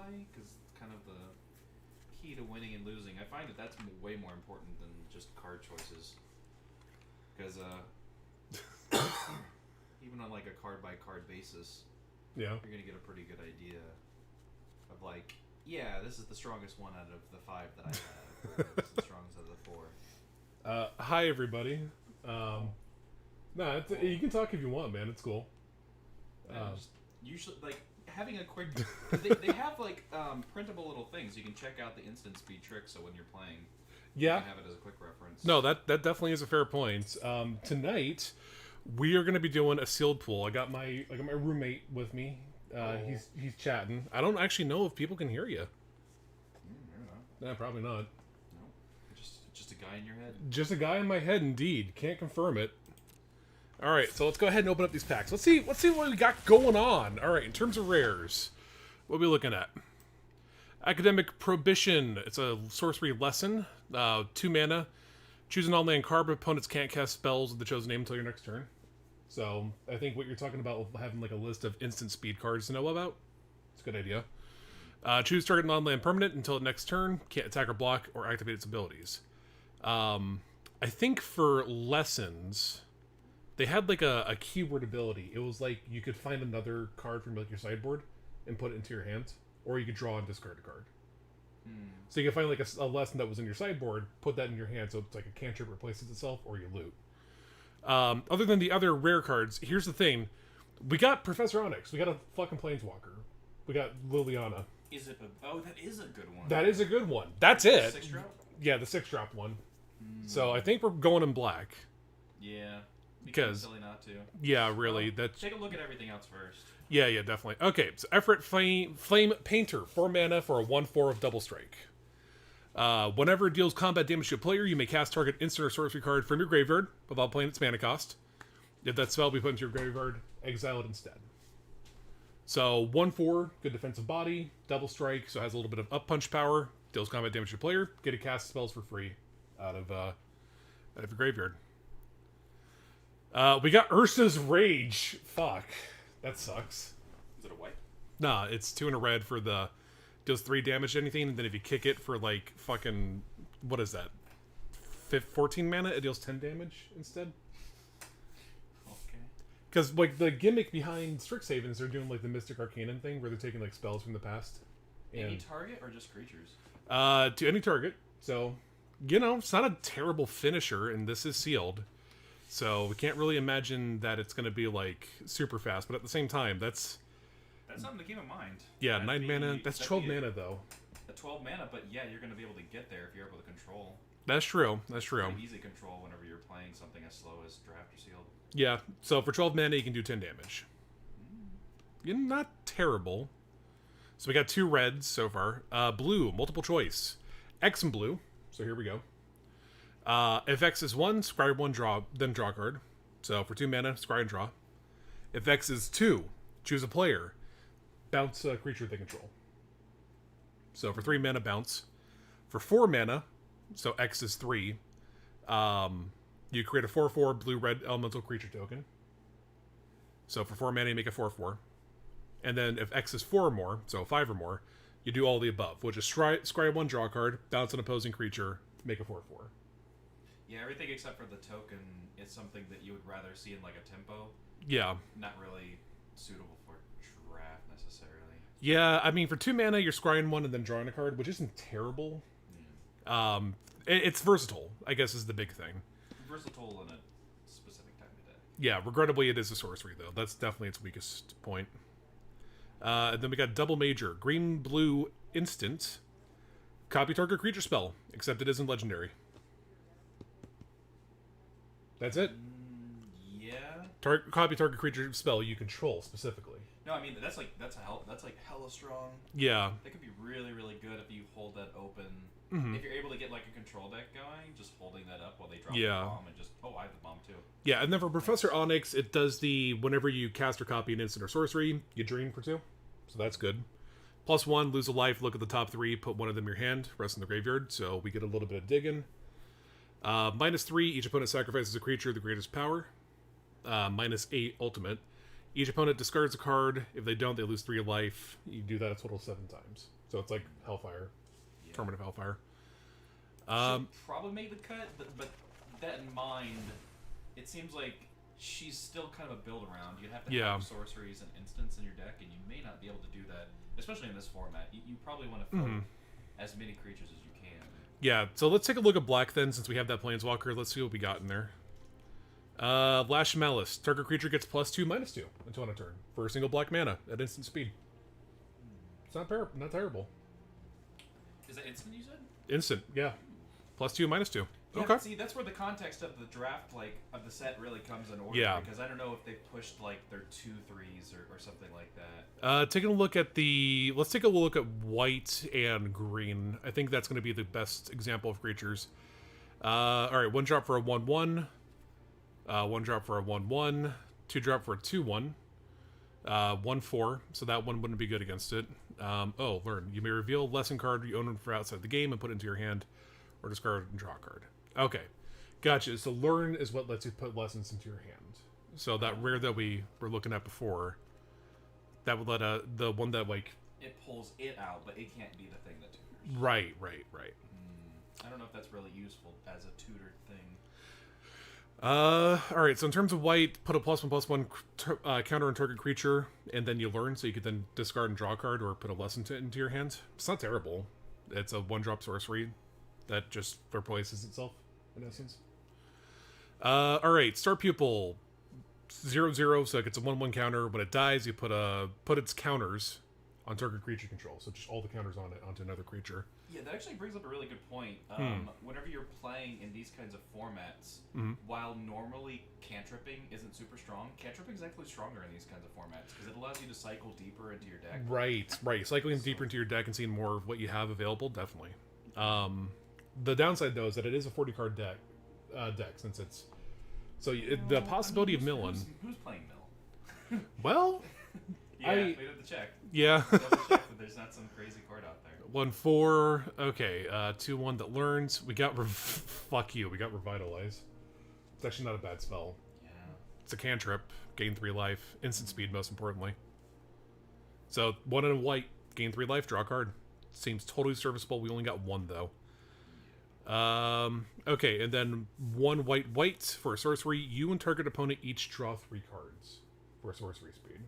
play, because it's kind of the key to winning and losing. I find that that's way more important than just card choices. Because even on like a card by card basis, yeah, you're gonna get a pretty good idea of like, yeah, this is the strongest one out of the 5 that I have. Or this is the strongest out of the 4. Hi everybody. You can talk if you want, man. It's cool. Usually, like having a quick, they have like printable little things you can check out the instant speed trick. So when you're playing, yeah, you can have it as a quick reference. No, that definitely is a fair point. Tonight we are going to be doing a sealed pool. I got my roommate with me. He's chatting. I don't actually know if people can hear you. Nah, probably not. No, just a guy in your head. Just a guy in my head, indeed. Can't confirm it. All right, so let's go ahead and open up these packs. Let's see what we got going on. All right, in terms of rares, what are we looking at? Academic Prohibition. It's a sorcery lesson. 2 mana. Choose an on-land card, but opponents can't cast spells with the chosen name until your next turn. So I think what you're talking about, having like a list of instant speed cards to know about, it's a good idea. Choose target non-land permanent until the next turn. Can't attack or block or activate its abilities. I think for lessons, they had like a keyword ability. It was like you could find another card from like your sideboard and put it into your hand, or you could draw and discard a card. So you can find like a lesson that was in your sideboard, put that in your hand, so it's like a cantrip replaces itself, or you loot. Other than the other rare cards, here's the thing: we got Professor Onyx, we got a fucking Planeswalker, we got Liliana. Is it? That is a good one. That is a good one. That's it. 6-drop? Yeah, the 6-drop one. So I think we're going in black. Yeah. Because silly not to. Yeah, really. Well, take a look at everything else first. Yeah, definitely. Okay, so Effort Flame Painter, 4 mana for a 1/4 of double strike. Whenever it deals combat damage to a player, you may cast target instant or sorcery card from your graveyard without playing its mana cost. If that spell be put into your graveyard, exile it instead. So 1/4, good defensive body, double strike, so it has a little bit of up punch power, deals combat damage to a player, get to cast spells for free out of your graveyard. We got Ursa's Rage. Fuck. That sucks. Is it a white? Nah, it's 2 and a red for the deals 3 damage to anything, and then if you kick it for like fucking, what is that? 14 mana, it deals 10 damage instead. Okay. Because like the gimmick behind Strixhaven is they're doing like the Mystic Arcanum thing, where they're taking like spells from the past. Any target or just creatures? To any target. So, it's not a terrible finisher, and this is sealed. So we can't really imagine that it's going to be like super fast, but at the same time, that's something to keep in mind. Yeah, 9 mana. That's 12 mana though. A 12 mana, but yeah, you're going to be able to get there if you're able to control. That's true. That's true. Pretty easy control whenever you're playing something as slow as draft or sealed. Yeah. So for 12 mana, you can do 10 damage. You're not terrible. So we got 2 reds so far. Blue, multiple choice. X and blue. So here we go. If X is 1, scry 1, draw, then draw a card. So for 2 mana, scry and draw. If X is 2, choose a player. Bounce a creature they control. So for 3 mana, bounce. For 4 mana, so X is 3, you create a 4/4 blue-red elemental creature token. So for 4 mana, you make a 4/4. And then if X is 4 or more, so 5 or more, you do all the above, which is scry 1, draw a card, bounce an opposing creature, make a 4/4. Yeah, everything except for the token is something that you would rather see in like a tempo. Yeah. Not really suitable for draft necessarily. Yeah, I mean, for 2 mana, you're scrying 1 and then drawing a card, which isn't terrible. Yeah. It's versatile, I guess, is the big thing. Versatile in a specific time of day. Yeah, regrettably, it is a sorcery, though. That's definitely its weakest point. And then we got Double Major. Green-blue instant. Copy target creature spell, except it isn't legendary. That's it. Yeah. Copy target creature spell you control specifically. No, I mean that's hella strong. Yeah. That could be really, really good if you hold that open. If you're able to get like a control deck going, just holding that up while they drop the bomb and just I have the bomb too. Yeah, and then for Professor Onyx, it does whenever you cast or copy an instant or sorcery, you drain for 2. So that's good. +1, lose a life, look at the top 3, put 1 of them in your hand, rest in the graveyard, so we get a little bit of digging. -3, each opponent sacrifices a creature of the greatest power. -8, ultimate. Each opponent discards a card. If they don't, they lose 3 life. You do that a total of 7 times. So it's like Hellfire. Yeah. Torment of Hellfire. Should probably make the cut, but that in mind, it seems like she's still kind of a build around. You'd have to have sorceries and instants in your deck, and you may not be able to do that, especially in this format. You probably want to fill as many creatures as you can. Yeah, so let's take a look at black then, since we have that Planeswalker. Let's see what we got in there. Lash Malice. Target creature gets +2/-2 until on a turn for a single black mana at instant speed. It's not terrible. Is that instant, you said? Instant, yeah. +2/-2. Yeah, Okay. See, that's where the context of the draft, of the set, really comes in order. Yeah. Because I don't know if they've pushed their 2/3s or something like that. Taking a look at let's take a look at white and green. I think that's going to be the best example of creatures. All right, 1 drop for a 1/1. 1 drop for a 1/1. 2 drop for a 2/1. 1/4. So that one wouldn't be good against it. Learn. You may reveal a lesson card you own from outside the game and put it into your hand, or discard and draw a card. Okay, gotcha. So learn is what lets you put lessons into your hand. So that rare that we were looking at before, that would let the one that it pulls it out, but it can't be the thing that tutors. Right. I don't know if that's really useful as a tutored thing. All right. So in terms of white, put a +1/+1 counter on target creature, and then you learn, so you could then discard and draw a card, or put a lesson into your hand. It's not terrible. It's a 1-drop sorcery that just replaces itself, in essence. All right. Star Pupil. 0/0, so it gets a 1/1 counter. When it dies, you put its counters on target creature control. So just all the counters on it onto another creature. Yeah, that actually brings up a really good point. Whenever you're playing in these kinds of formats, while normally cantripping isn't super strong, cantripping is actually stronger in these kinds of formats because it allows you to cycle deeper into your deck. Right. Cycling deeper into your deck and seeing more of what you have available, definitely. The downside, though, is that it is a 40-card deck, since it's... So the possibility of milling... Who's playing mill? Well... Yeah, we'd have to check. Yeah. Double check that there's not some crazy card out there. 1/4. Okay. 2/1 that learns. We got fuck you. We got Revitalize. It's actually not a bad spell. Yeah. It's a cantrip. Gain 3 life. Instant speed, most importantly. So 1 and a white. Gain 3 life. Draw a card. Seems totally serviceable. We only got 1 though. Okay, and then 1 white for a sorcery. You and target opponent each draw 3 cards for a sorcery speed.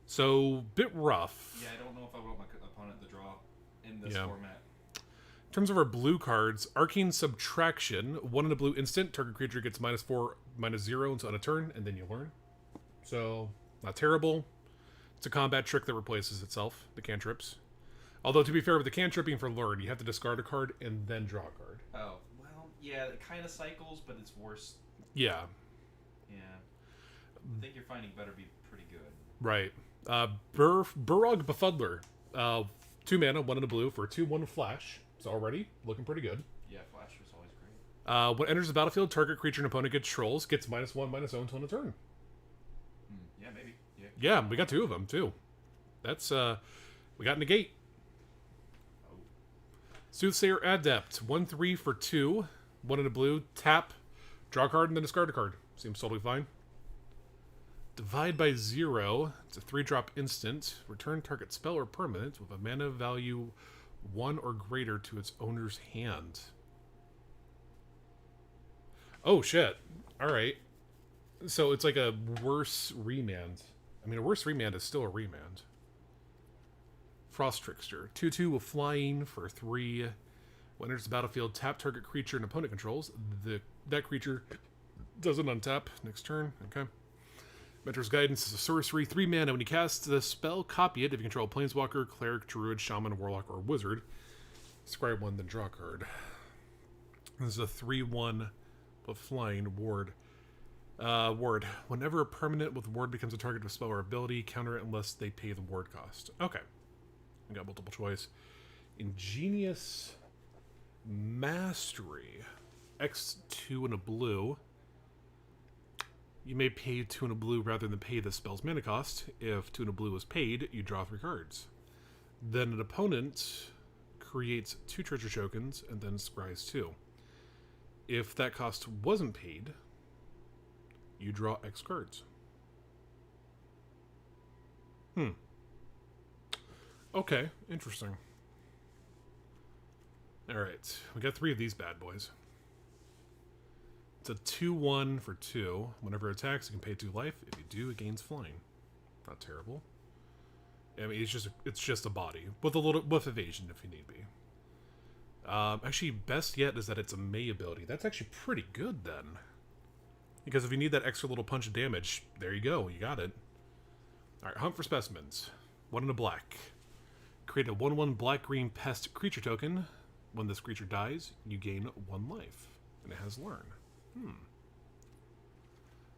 So, bit rough. Yeah, I don't know if I want my opponent to draw in this format. In terms of our blue cards, Arcane Subtraction. 1 in a blue instant. Target creature gets -4/-0 until on a turn, and then you learn. So, not terrible. It's a combat trick that replaces itself, the cantrips. Although, to be fair, with the cantripping for learn, you have to discard a card and then draw a card. Oh, well, yeah, it kind of cycles, but it's worse. Yeah. Yeah. I think your finding better be pretty good. Right. Burrog Befuddler. 2 mana, 1 in a blue for a 2/1 flash. It's already looking pretty good. Yeah, flash was always great. When it enters the battlefield, target creature and opponent controls gets -1/-0 until on a turn. Yeah, maybe. Yeah, we got 2 of them, too. That's, we got Negate. Oh. Soothsayer Adept. 1/3 for 2. 1 in a blue. Tap. Draw a card and then discard a card. Seems totally fine. Divide by 0. It's a 3-drop instant. Return target spell or permanent with a mana value 1 or greater to its owner's hand. Oh, shit. Alright. So it's like a worse remand. I mean, a worse remand is still a remand. Frost Trickster. 2/2 with flying for 3. When it enters the battlefield, tap target creature and opponent controls. That creature doesn't untap next turn. Okay. Mentor's Guidance is a sorcery, 3 mana. When you cast the spell, copy it if you control a Planeswalker, Cleric, Druid, Shaman, Warlock, or Wizard. Scry 1, then draw a card. This is a 3/1 with flying ward. Ward. Whenever a permanent with ward becomes a target of a spell or ability, counter it unless they pay the ward cost. Okay. We got multiple choice. Ingenious Mastery. X2 in a blue. You may pay 2 in a blue rather than pay the spell's mana cost. If 2 in a blue is paid, you draw 3 cards. Then an opponent creates 2 treasure tokens and then scries 2. If that cost wasn't paid, you draw X cards. Okay, interesting. Alright, we got 3 of these bad boys. It's a 2-1 for 2. Whenever it attacks, you can pay 2 life. If you do, it gains flying. Not terrible. I mean, it's just a body with a little evasion if you need be. Actually, best yet is that it's a May ability. That's actually pretty good then, because if you need that extra little punch of damage, there you go. You got it. All right, hunt for specimens. 1 and a black. Create a 1/1 black-green pest creature token. When this creature dies, you gain 1 life, and it has learn.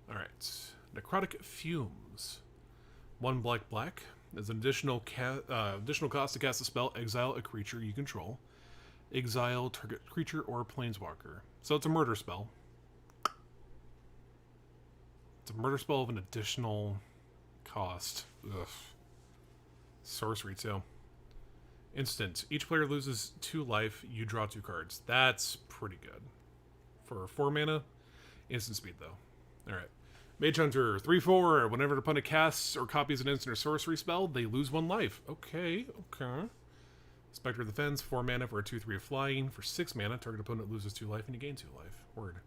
All right, necrotic fumes. 1 black. There's an additional cost to cast a spell. Exile a creature you control. Exile target creature or planeswalker. So it's a murder spell. It's a murder spell of an additional cost. Ugh. Sorcery too. Instant. Each player loses 2 life. You draw 2 cards. That's pretty good. For 4 mana, instant speed though. Alright. Mage Hunter, 3/4. Whenever an opponent casts or copies an instant or sorcery spell, they lose 1 life. Okay. Spectre of the Fens, 4 mana for a 2/3 of flying. For 6 mana, target opponent loses 2 life and you gain 2 life. Word.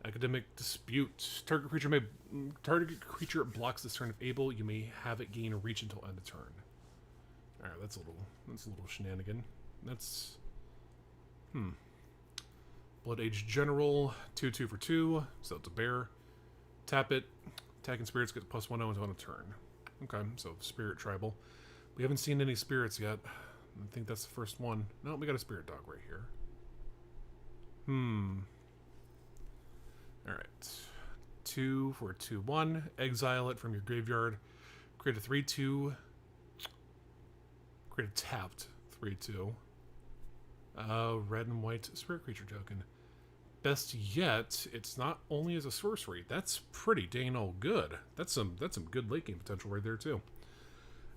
Academic Dispute. Target creature blocks this turn if able. You may have it gain a reach until end of turn. Alright, that's a little shenanigan. That's Blood Age General, 2/2 for 2, so it's a bear. Tap it. Attacking spirits get +1/0 until end of turn. Okay, so Spirit Tribal. We haven't seen any spirits yet. I think that's the first one. No, we got a Spirit Dog right here. Alright. 2 for a 2/1. Exile it from your graveyard. Create a 3/2. Create a tapped 3/2. Red and white spirit creature token. Best yet, it's not only as a sorcery. That's pretty dang old good. That's some good late game potential right there too.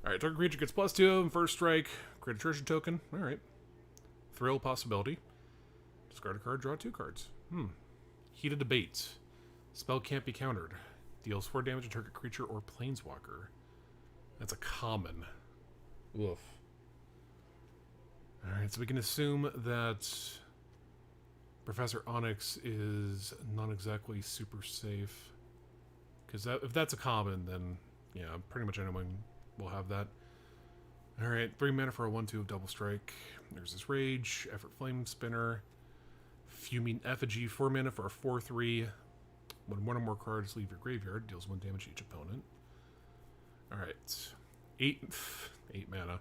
Alright, target creature gets +2 and first strike. Create a treasure token. Alright. Thrill possibility. Discard a card, draw 2 cards. Heated Debate. Spell can't be countered. Deals 4 damage to target creature or planeswalker. That's a common. Woof. Alright, so we can assume that Professor Onyx is not exactly super safe. Because if that's a common, then yeah, pretty much anyone will have that. Alright, 3 mana for a 1/2 of double strike. There's this Rage, Effort Flame Spinner, Fuming Effigy, 4 mana for a 4/3. When 1 or more cards leave your graveyard, deals 1 damage to each opponent. Alright. 8 mana.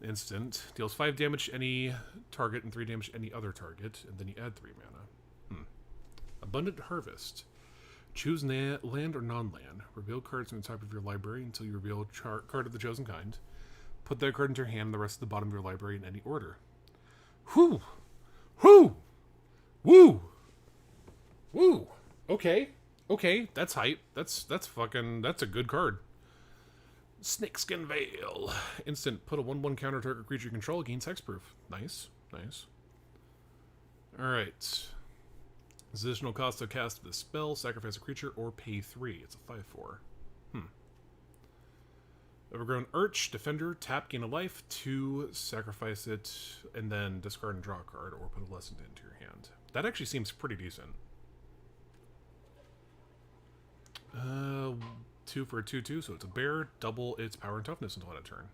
Instant. Deals 5 damage to any target and 3 damage to any other target, and then you add 3 mana. Abundant Harvest. Choose land or non-land. Reveal cards from the top of your library until you reveal a card of the chosen kind. Put that card into your hand and the rest at the bottom of your library in any order. Whew! Whew! Woo! Woo! Okay. Okay, that's hype. That's a good card. Snakeskin Veil. Instant. Put a 1/1 counter target creature you control, gains hexproof. Nice. Nice. Alright. Additional cost to cast this spell, sacrifice a creature, or pay 3. It's a 5/4. Overgrown Urch, Defender, tap, gain a life, 2, sacrifice it, and then discard and draw a card, or put a lesson into your hand. That actually seems pretty decent. 2 for a 2/2, so it's a bear, double its power and toughness until end of turn.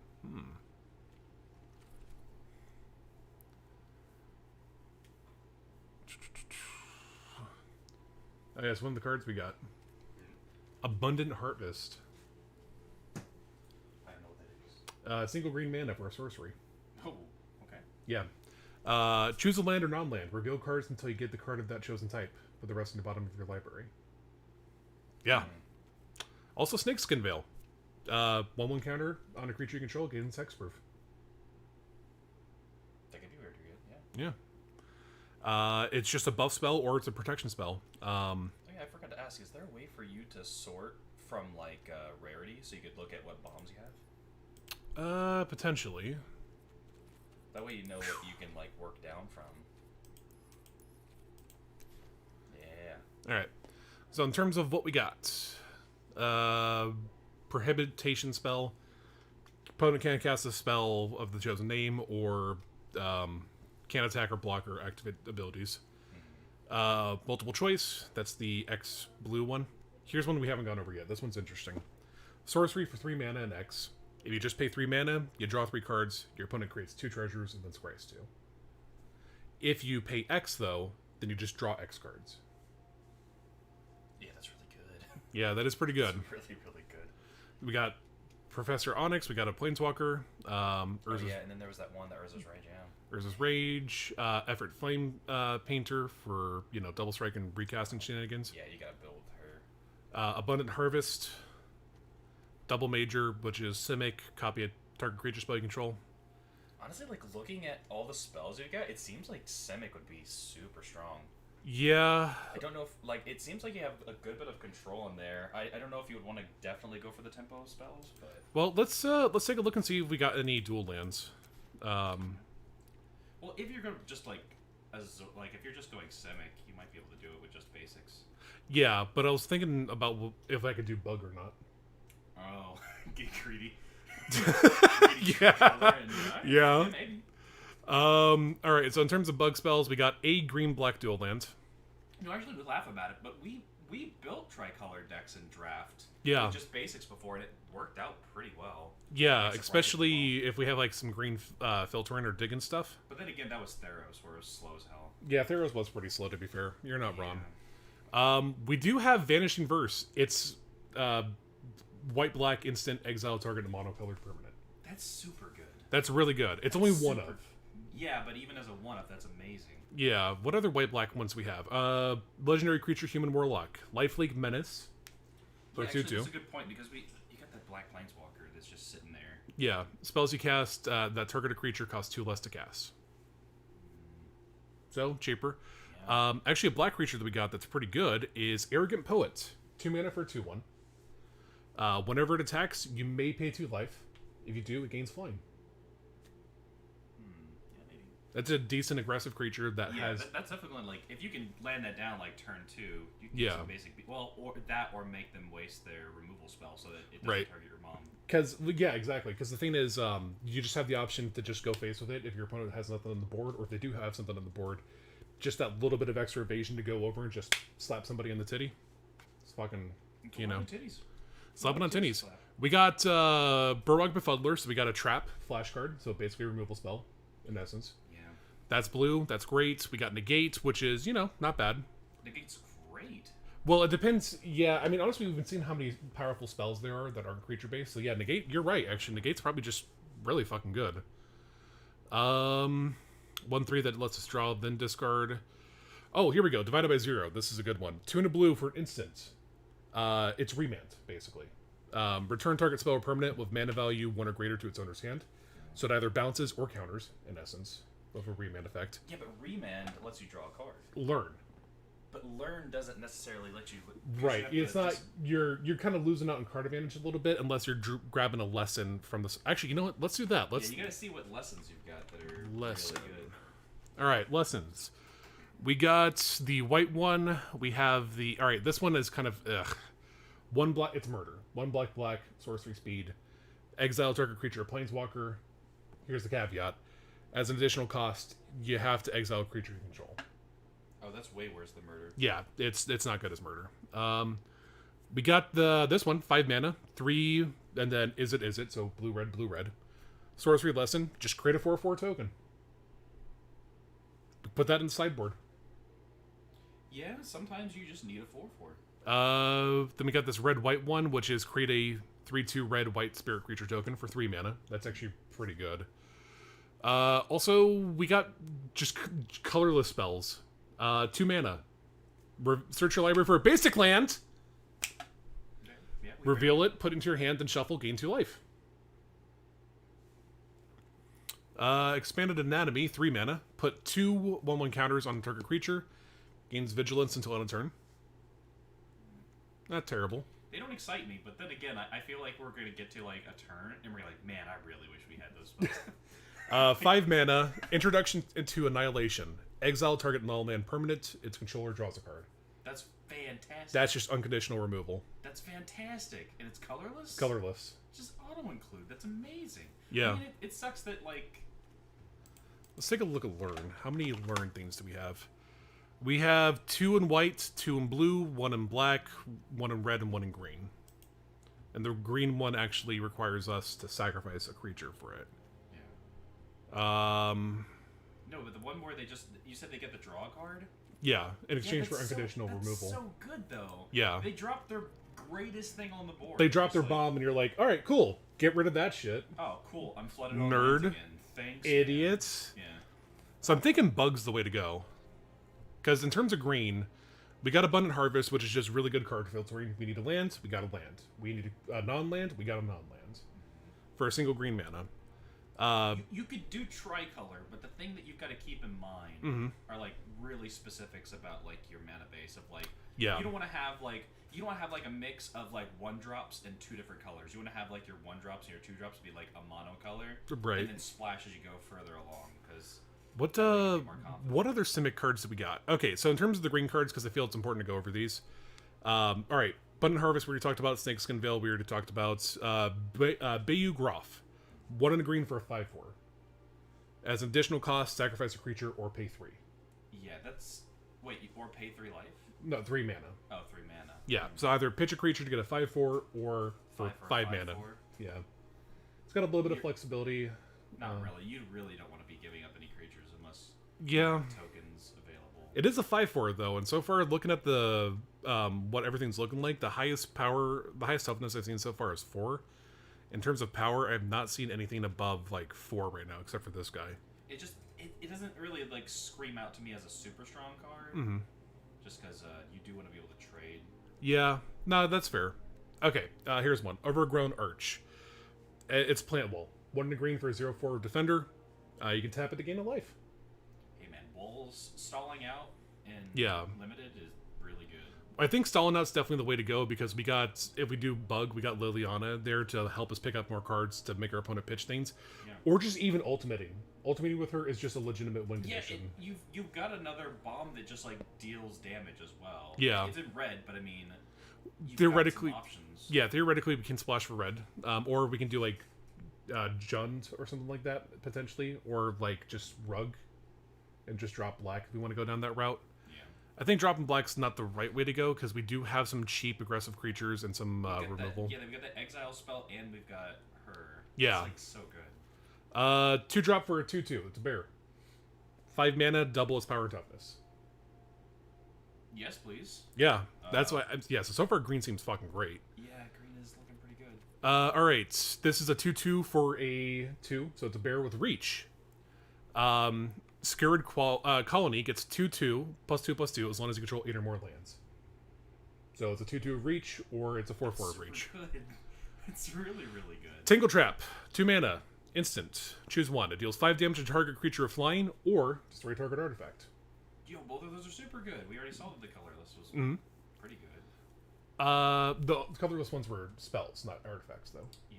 Oh yeah, it's one of the cards we got. Abundant Harvest. I don't know what that is. Single green mana for a sorcery. Oh, okay. Yeah. Choose a land or non-land. Reveal cards until you get the card of that chosen type. Put the rest in the bottom of your library. Yeah. Also, Snakeskin Veil. 1/1 counter on a creature you control, gains hexproof. That could be weird to get, yeah. Yeah. It's just a buff spell or it's a protection spell. Oh, yeah, I forgot to ask, is there a way for you to sort from, like, rarity so you could look at what bombs you have? Potentially. That way you know what you can, like, work down from. Yeah. Alright. So in terms of what we got, prohibition spell. Opponent can't cast a spell of the chosen name or can't attack or block or activate abilities. Multiple choice. That's the X blue one. Here's one we haven't gone over yet. This one's interesting. Sorcery for 3 mana and X. If you just pay 3 mana, you draw 3 cards. Your opponent creates 2 treasures and then scries 2. If you pay X, though, then you just draw X cards. Yeah, that's really good. Yeah, that is pretty good. That's really, really good. We got Professor Onyx. We got a Planeswalker. And then there was that one, that Urza's Rage, yeah. Urza's Rage. Effort Flame Painter for, double strike and recasting shenanigans. Yeah, you gotta build her. Abundant Harvest. Double Major, which is Simic, copy a target creature spell you control. Honestly, looking at all the spells you got, it seems like Simic would be super strong. Yeah. I don't know if, it seems like you have a good bit of control in there. I don't know if you would want to definitely go for the tempo spells, but... Well, let's take a look and see if we got any dual lands. Well, if you're going to just, if you're just going Simic, you might be able to do it with just basics. Yeah, but I was thinking about if I could do Bug or not. Oh, get greedy. Yeah. Maybe. Alright, so in terms of bug spells, we got a green-black dual land. Actually, we laugh about it, but we built tricolor decks in draft. Yeah. With just basics before, and it worked out pretty well. Yeah, especially if we have, some green filtering or digging stuff. But then again, that was Theros, where it was slow as hell. Yeah, Theros was pretty slow, to be fair. You're not wrong. We do have Vanishing Verse. It's, white-black instant exile target and monocolored permanent. That's super good. That's really good. It's only one of. Yeah, but even as a one-of, that's amazing. Yeah, what other white-black ones we have? Legendary Creature, Human Warlock. Lifelink Menace. Actually, that's a good point, because you got that black Planeswalker that's just sitting there. Yeah, spells you cast that target a creature costs 2 less to cast. So, cheaper. Yeah. Actually, a black creature that we got that's pretty good is Arrogant Poet. 2 mana for a 2/1. Whenever it attacks, you may pay 2 life. If you do, it gains flying. Yeah, maybe. That's a decent aggressive creature that has... that's definitely, if you can land that down, turn 2, you can yeah. some basic... Well, or make them waste their removal spell so that it doesn't target your mom. Yeah, exactly. Because the thing is, you just have the option to just go face with it if your opponent has nothing on the board, or if they do have something on the board, just that little bit of extra evasion to go over and just slap somebody in the titty. It's fucking, Titties. Slapping on tinnies. We got Burrog Befuddler, so we got a trap flash card, so basically a removal spell, in essence. Yeah. That's blue, that's great. We got Negate, which is, not bad. Negate's great. Well, it depends. Yeah, I mean, honestly, we've been seeing how many powerful spells there are that aren't creature-based. So yeah, Negate, you're right, actually. Negate's probably just really fucking good. 1/3 that lets us draw, then discard. Oh, here we go. Divided by 0. This is a good one. 2 and a blue for an instant. It's Remand, basically. Return target spell or permanent with mana value 1 or greater to its owner's hand. So it either bounces or counters, in essence, with a Remand effect. Yeah, but Remand lets you draw a card. Learn. But Learn doesn't necessarily let you... Right. It's not... You're kind of losing out on card advantage a little bit unless you're grabbing a lesson from this... Actually, you know what? Let's do that. You gotta see what lessons you've got that are really good. Alright, lessons. We got the white one. We have the... Alright, this one is kind of... One black... It's murder. 1 black, sorcery speed. Exile target creature or planeswalker. Here's the caveat. As an additional cost, you have to exile a creature you control. Oh, that's way worse than murder. Yeah, it's not good as murder. We got this one, 5 mana, 3, and then is it, so blue, red. Sorcery lesson, just create a 4/4 token. Put that in the sideboard. Yeah, sometimes you just need a 4/4. Then we got this red-white one, which is create a 3/2 red-white spirit creature token for 3 mana. That's actually pretty good. Also, we got just colorless spells. 2 mana. Search your library for a basic land. Yeah, reveal it, put it into your hand, and shuffle, gain 2 life. Expanded Anatomy, 3 mana. Put 2 1/1 counters on a target creature. Gains Vigilance until end of turn. Not terrible. They don't excite me, but then again, I feel like we're going to get to a turn, and we're like, man, I really wish we had those spells. 5 mana. Introduction into Annihilation. Exile target null land permanent. Its controller draws a card. That's fantastic. That's just unconditional removal. That's fantastic. And it's colorless? Colorless. Just auto-include. That's amazing. Yeah. I mean, it sucks that, like... Let's take a look at learn. How many learn things do we have? We have 2 in white, 2 in blue, 1 in black, 1 in red, and 1 in green. And the green one actually requires us to sacrifice a creature for it. Yeah. No, but the one where they just... You said they get the draw card? Yeah, in exchange for unconditional removal. That's so good, though. Yeah. They dropped their greatest thing on the board. They dropped their bomb, and you're like, all right, cool. Get rid of that shit. Oh, cool. I'm flooded on Nerd. again. Thanks. Idiots. Yeah. So I'm thinking bug's the way to go. Because in terms of green, we got Abundant Harvest, which is just really good card filtering. We need a land, we got a land. We need a non-land, we got a non-land. For a single green mana. You could do tricolor, but the thing that you've got to keep in mind are like really specifics about like your mana base of like you don't want to have like a mix of like 1-drops and 2 different colors. You want to have like your 1-drops and your 2-drops be like a monocolor, right? And then splash as you go further along because. What other Simic cards do we got? Okay, so in terms of the green cards, because I feel it's important to go over these. All right, Abundant Harvest, we already talked about. Snakeskin Veil, we already talked about. Bayou Groff, 1 in a green for a 5/4. As an additional cost, sacrifice a creature or pay 3. Yeah, that's or pay 3 life. No, 3 mana. Oh, 3 mana. Yeah, so either pitch a creature to get a 5/4 or for 5 mana. 5/4. Yeah, it's got a little bit of flexibility. Not really. You really don't want to be giving up any creatures unless tokens available. It is a 5/4 though, and so far looking at the what everything's looking like, the highest toughness I've seen so far is 4. In terms of power, I've not seen anything above like 4 right now, except for this guy. It doesn't really like scream out to me as a super strong card. Just because you do want to be able to trade. Yeah, no, that's fair. Okay, here's one. Overgrown Arch. It's plant wall. 1 in a green for a 0/4 defender. You can tap it to gain a life. Hey man, walls stalling out and limited is really good. I think stalling out's definitely the way to go because if we do bug, we got Liliana there to help us pick up more cards to make our opponent pitch things. Yeah. Or just even ultimating. Ultimating with her is just a legitimate win condition. Yeah, you've got another bomb that just like deals damage as well. Yeah. It's in red, but I mean theoretically got some options. Yeah, theoretically we can splash for red. Or we can do like Jund or something like that potentially, or like just Rug and just drop black if we want to go down that route. Yeah, I think dropping black's not the right way to go because we do have some cheap aggressive creatures and some removal. They've got the exile spell and we've got her. Yeah, it's like so good. 2-drop for a 2/2. It's a bear. 5 mana, double its power and toughness. Yes, please. Yeah, that's why. Yeah, so far green seems fucking great. Yeah, green is looking pretty good. All right, this is a 2/2 for a 2, so it's a bear with reach. Scared Colony gets 2/2 +2/+2 as long as you control 8 or more lands. So it's a 2/2 of reach, or it's a 4/4 of reach. Good. It's really, really good. Tinkle Trap, 2 mana, instant. Choose 1. It deals 5 damage to target creature of flying, or destroy target artifact. Yo, both of those are super good. We already saw that the colorless was pretty good. The colorless ones were spells, not artifacts, though. Yeah.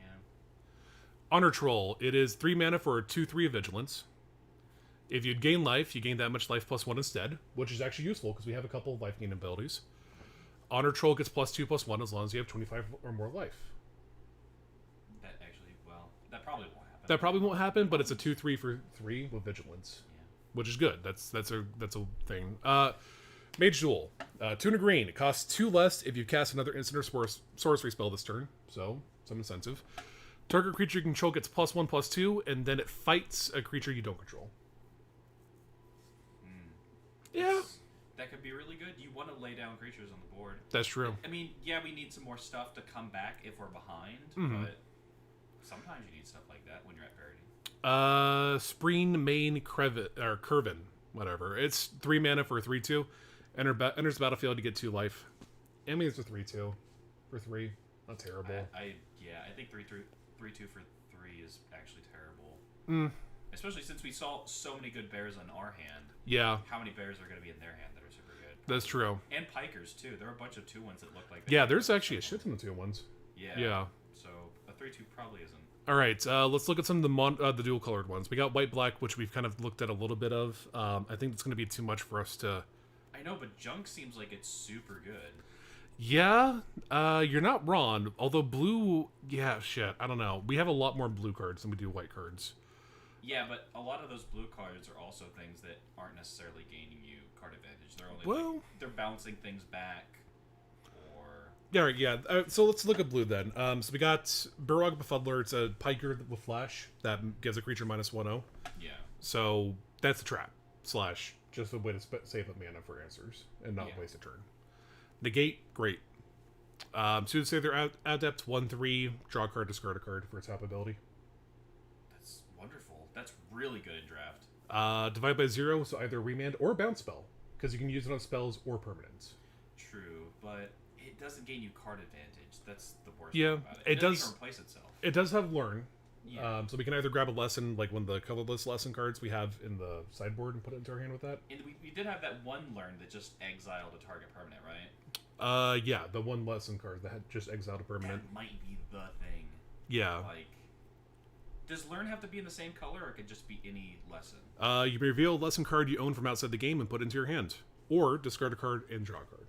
Honor Troll. It is 3 mana for a 2/3 of vigilance. If you'd gain life, you gain that much life +1 instead, which is actually useful because we have a couple of life gain abilities. Honor Troll gets +2/+1 as long as you have 25 or more life. That probably won't happen. That probably won't happen, but it's a 2/3 for 3 with vigilance, which is good. That's a thing. Mage Duel, 2 and a green. It costs 2 less if you cast another instant or sorcery spell this turn, so some incentive. Target creature you control gets +1/+2, and then it fights a creature you don't control. Yeah. That could be really good. You want to lay down creatures on the board. That's true. I mean, yeah, we need some more stuff to come back if we're behind, but sometimes you need stuff like that when you're at parity. Spreen Main Curvin, whatever. It's 3 mana for a 3/2. Enters the battlefield to get 2 life. I mean, it's a 3/2 for 3. Not terrible. I think 3/2 for 3 is actually terrible. Especially since we saw so many good bears in our hand. Yeah. How many bears are going to be in their hand that are super good? That's true. And pikers too. There are a bunch of 2/1s that look like. There's actually a shit ton of 2/1s. Yeah. So a 3/2 probably isn't. All right, let's look at some of the dual colored ones. We got white black, which we've kind of looked at a little bit of. I think it's going to be too much for us to I know, but junk seems like it's super good. Yeah, you're not wrong. Although blue, yeah, shit, I don't know. We have a lot more blue cards than we do white cards. Yeah, but a lot of those blue cards are also things that aren't necessarily gaining you card advantage. They're only they're bouncing things back. Yeah, right, yeah. So let's look at blue then. So we got Burrog Befuddler. It's a Piker with Flash that gives a creature -1/0. Yeah. So that's a trap / just a way to save up mana for answers and not waste a turn. Negate, great. Soothsayer Adept 1/3. Draw a card, discard a card for its top ability. That's wonderful. That's really good in draft. Divide by 0, so either remand or bounce spell, because you can use it on spells or permanents. True, but it doesn't gain you card advantage. That's the worst Yeah, part about it. It doesn't even replace itself. It does have learn. Yeah. So we can either grab a lesson, like one of the colorless lesson cards we have in the sideboard, and put it into our hand with that. And we did have that one learn that just exiled a target permanent, right? Yeah, the one lesson card that had just exiled a permanent. That might be the thing. Yeah. Like, does learn have to be in the same color, or it could just be any lesson? You reveal a lesson card you own from outside the game and put it into your hand, or discard a card and draw a card.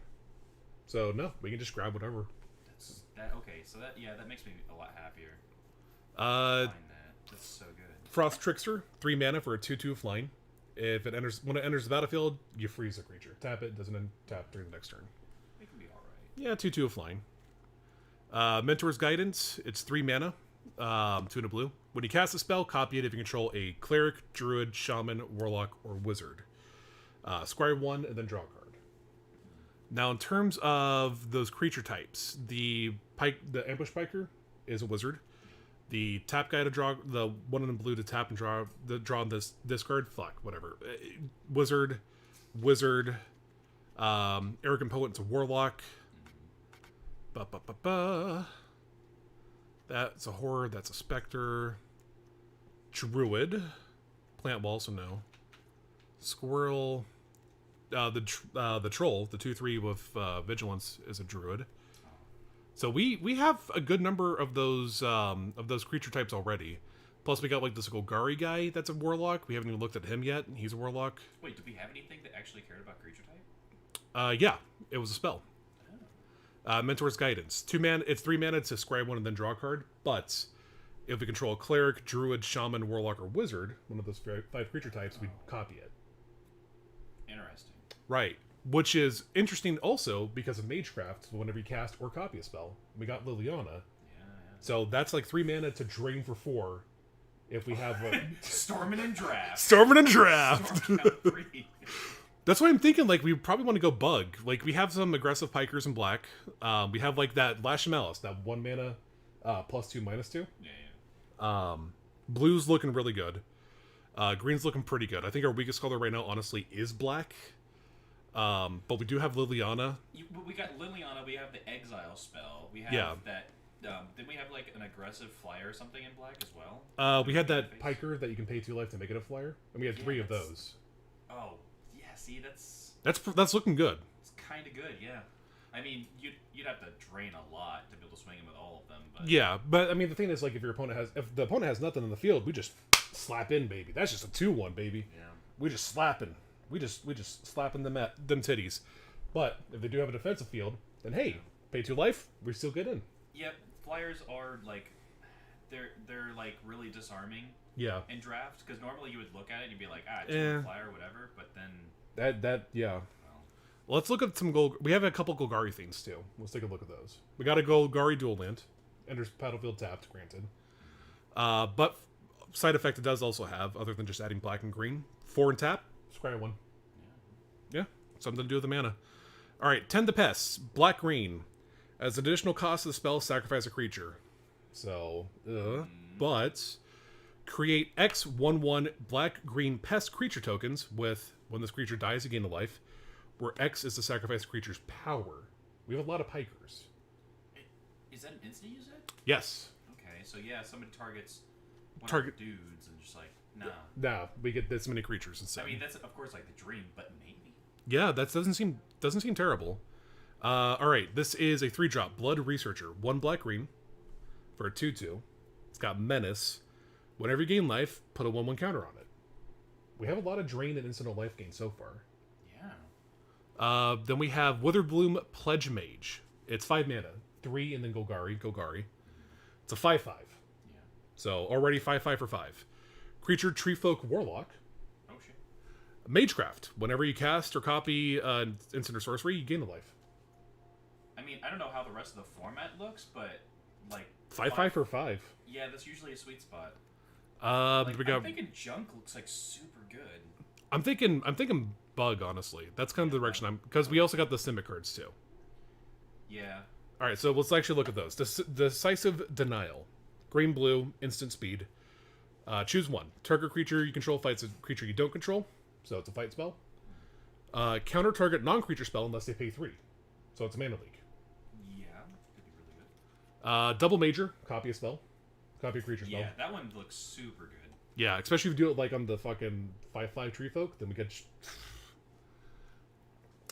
So no, we can just grab whatever. Okay, so that makes me a lot happier. Find that. That's so good. Frost Trickster, 3 mana for a 2/2 flying. When it enters the battlefield, you freeze the creature. Tap it, doesn't tap during the next turn. It can be alright. Yeah, 2/2 flying. Mentor's Guidance, it's 3 mana, 2 and a blue. When you cast a spell, copy it if you control a cleric, druid, shaman, warlock, or wizard. Scry 1 and then draw a card. Now, in terms of those creature types, the ambush piker is a wizard. The tap guy to draw, the one in blue to tap and draw this card, fuck, whatever. Wizard, arrogant poet's a warlock. That's a horror. That's a specter. Druid, plant wall, so no. Squirrel. The troll, the 2/3 with vigilance, is a druid. So we have a good number of those creature types already. Plus we got like this Golgari guy that's a warlock. We haven't even looked at him yet. He's a warlock. Wait, do we have anything that actually cared about creature type? Yeah, it was a spell. Mentor's Guidance. 2 mana. It's 3 mana to scry 1 and then draw a card. But if we control a cleric, druid, shaman, warlock, or wizard, one of those 5 creature types, we'd copy it. Interesting. Right. Which is interesting also because of Magecraft, whenever you cast or copy a spell. We got Liliana. Yeah. So that's like 3 mana to drain for 4 if we have Stormin' and Draft. Stormin' and Draft! Stormin' That's why I'm thinking, like, we probably want to go bug. Like, we have some aggressive pikers in black. We have, like, that Lash of Malice, that 1 mana, +2, -2. Yeah. Blue's looking really good. Green's looking pretty good. I think our weakest color right now, honestly, is black. But we do have Liliana. We got Liliana, we have the Exile spell. We have that... did we have, like, an aggressive flyer or something in black as well? We had that piker that you can pay 2 life to make it a flyer. And we had 3 of those. Oh, yeah, see, That's looking good. It's kind of good, yeah. I mean, you'd have to drain a lot to be able to swing him with all of them. But yeah, but I mean, the thing is, like, if the opponent has nothing in the field, we just slap in, baby. That's just a 2/1, baby. Yeah. We just slapping. We just slapping them titties. But if they do have a defensive field, then hey, pay 2 life, we still get in. Yep, flyers are like, they're like really disarming. Yeah. In draft, because normally you would look at it and you'd be like, it's a flyer or whatever, but then yeah. Well, let's look at some we have a couple Golgari things too. Let's take a look at those. We got a Golgari dual land. Enters battlefield tapped, granted. But side effect it does also have, other than just adding black and green. 4 and tap, scry 1. Yeah, something to do with the mana. Alright, Tend the Pests, black green. As additional cost of the spell, sacrifice a creature. So, but create X 1/1 black green pest creature tokens with, when this creature dies, you gain a life, where X is the sacrifice creature's power. We have a lot of pikers. Is that an instant you said? Yes. Okay, so yeah, somebody targets one of the dudes and just like, nah. Nah, we get this many creatures instead. I mean, that's of course like the dream, but maybe. Yeah, that doesn't seem terrible. Alright, this is a 3-drop Blood Researcher. 1 black green for a 2/2. It's got Menace. Whenever you gain life, put a 1/1 counter on it. We have a lot of drain and instant life gain so far. Then we have Witherbloom Pledge Mage. It's 5 mana. 3 and then Golgari. It's a 5/5. Yeah. So already 5/5 for 5. Creature Treefolk Warlock. Oh shit. Magecraft. Whenever you cast or copy instant or sorcery, you gain a life. I mean, I don't know how the rest of the format looks, but like 5/5 for 5. Yeah, that's usually a sweet spot. I'm thinking Junk looks like super good. I'm thinking Bug, honestly. That's kind of the direction because we also got the Simic cards too. Yeah. All right, so let's actually look at those. Decisive Denial. Green, blue, instant speed. Choose one. Target creature you control fights a creature you don't control, so it's a fight spell. Counter target non-creature spell unless they pay 3, so it's a mana leak. Yeah, could be really good. Double major, copy a spell. Copy a creature spell. Yeah, that one looks super good. Yeah, especially if you do it like on the fucking 5/5 tree folk, then we get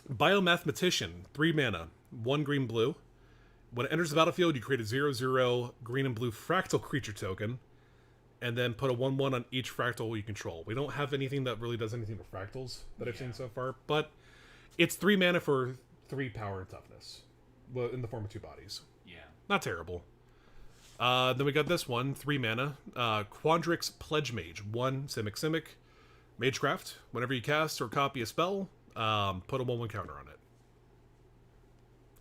Biomathematician, 3 mana, 1 green blue. When it enters the battlefield, you create a 0/0 green and blue fractal creature token, and then put a 1/1 on each fractal you control. We don't have anything that really does anything with fractals that I've seen so far, but it's 3 mana for 3 power and toughness, well, in the form of 2 bodies. Yeah, not terrible. Then we got this one, 3 mana, Quandrix Pledge Mage, 1 Simic. Magecraft. Whenever you cast or copy a spell, put a 1/1 counter on it.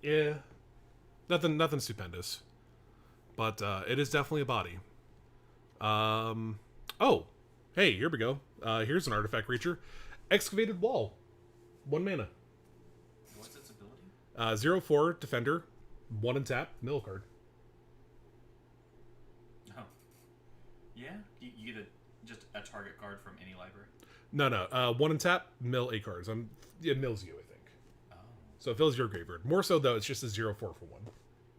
Yeah, nothing stupendous, but it is definitely a body. Oh, hey, here we go. Here's an artifact creature, Excavated Wall, 1 mana. What's its ability? 0/4 Defender, 1 and tap, mill card. Oh, yeah. You get just a target card from any library. No. 1 and tap, mill 8 cards. It mills you, I think. Oh. So it fills your graveyard. More so though, it's just a 0/4 for 1.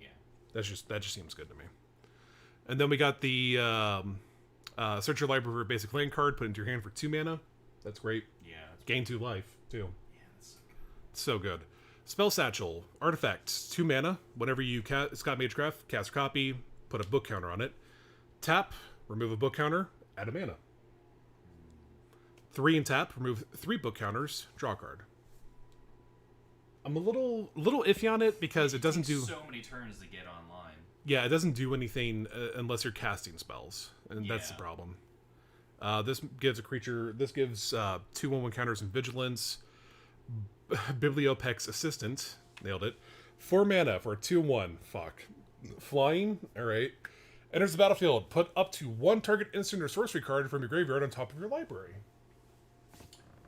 Yeah. That just seems good to me. And then we got the search your library for a basic land card, put it into your hand for 2 mana. That's great. Yeah. Gain 2 life too. Yeah, that's so good. So good. Spell Satchel, artifact, 2 mana. Whenever you cast Magecraft, cast or copy, put a book counter on it. Tap, remove a book counter, add a mana. 3 and tap, remove 3 book counters, draw a card. I'm a little iffy on it because it doesn't do so many turns to get online. Yeah, it doesn't do anything unless you're casting spells, and that's the problem. This gives 2 1/1 counters and vigilance. Bibliopex Assistant, nailed it. 4 mana for a 2/1. Fuck, flying. All right. Enters the battlefield. Put up to 1 target instant or sorcery card from your graveyard on top of your library.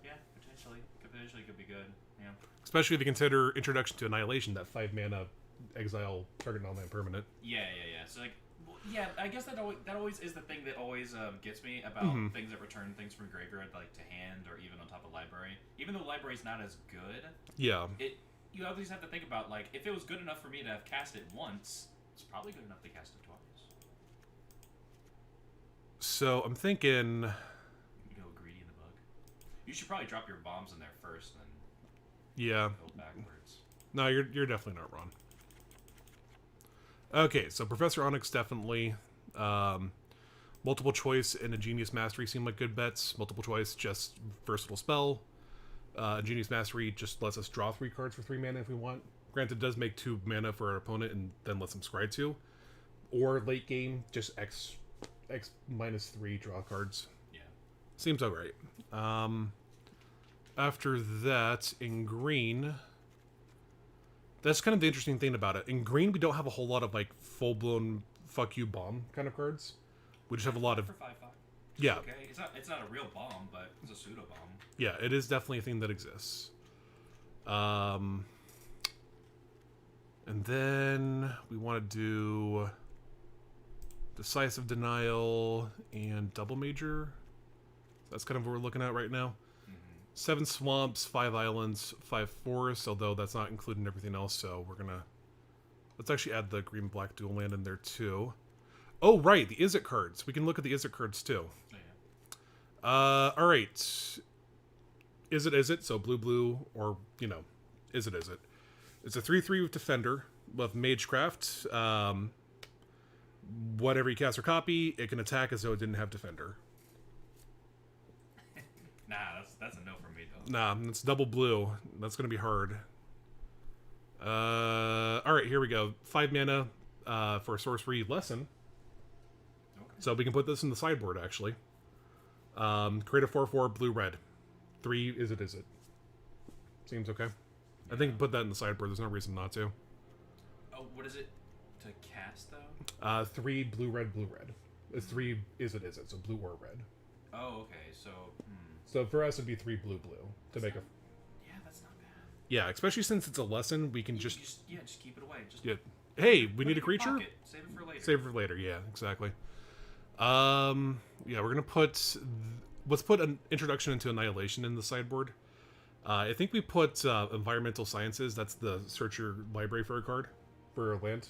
Yeah, potentially could be good. Yeah. Especially if you consider Introduction to Annihilation, that 5 mana exile target non-land permanent. Yeah. So like, yeah, I guess that always is the thing that always gets me about things that return things from graveyard like to hand or even on top of library. Even though library's not as good, yeah, you always have to think about like if it was good enough for me to have cast it once, it's probably good enough to cast it twice. So I'm thinking. You go greedy in the bug. You should probably drop your bombs in there first, then. Yeah. Go backwards. No, you're definitely not wrong. Okay, so Professor Onyx definitely. Multiple choice and Ingenious Mastery seem like good bets. Multiple choice, just versatile spell. Ingenious Mastery just lets us draw 3 cards for 3 mana if we want. Granted, it does make 2 mana for our opponent and then lets them scry 2. Or late game, just X -3 draw cards. Yeah. Seems alright. After that, in green, that's kind of the interesting thing about it. In green, we don't have a whole lot of like full-blown fuck you bomb kind of cards. We just have a lot of for 5/5. Yeah. Okay, it's not a real bomb, but it's a pseudo bomb. Yeah, it is definitely a thing that exists. And then we want to do Decisive Denial and Double Major. That's kind of what we're looking at right now. 7 swamps, 5 islands, 5 forests, although that's not including everything else, so let's actually add the green-black dual land in there too. Oh, right, the Izzet cards. We can look at the Izzet cards too. Oh, yeah. Alright. Izzet, so blue, or, Izzet. It's a 3/3 with Defender, with Magecraft. Whatever you cast or copy, it can attack as though it didn't have Defender. Nah, that's a no for me though. Nah, it's double blue. That's gonna be hard. All right, here we go. 5 mana for a sorcery lesson. Okay. So we can put this in the sideboard actually. Create a 4/4 blue red. 3 is it? Seems okay. Yeah. I think put that in the sideboard. There's no reason not to. Oh, what is it to cast though? 3 blue red. It's 3 is it? So blue or red. Oh, okay. So. So for us, it'd be 3 blue to make a. Yeah, that's not bad. Yeah, especially since it's a lesson, we can just keep it away. Hey, we need a creature. Pocket. Save it for later. Save it for later. Yeah, exactly. Yeah, we're gonna put. Let's put an introduction into Annihilation in the sideboard. I think we put Environmental Sciences. That's the search your library for a card for a land.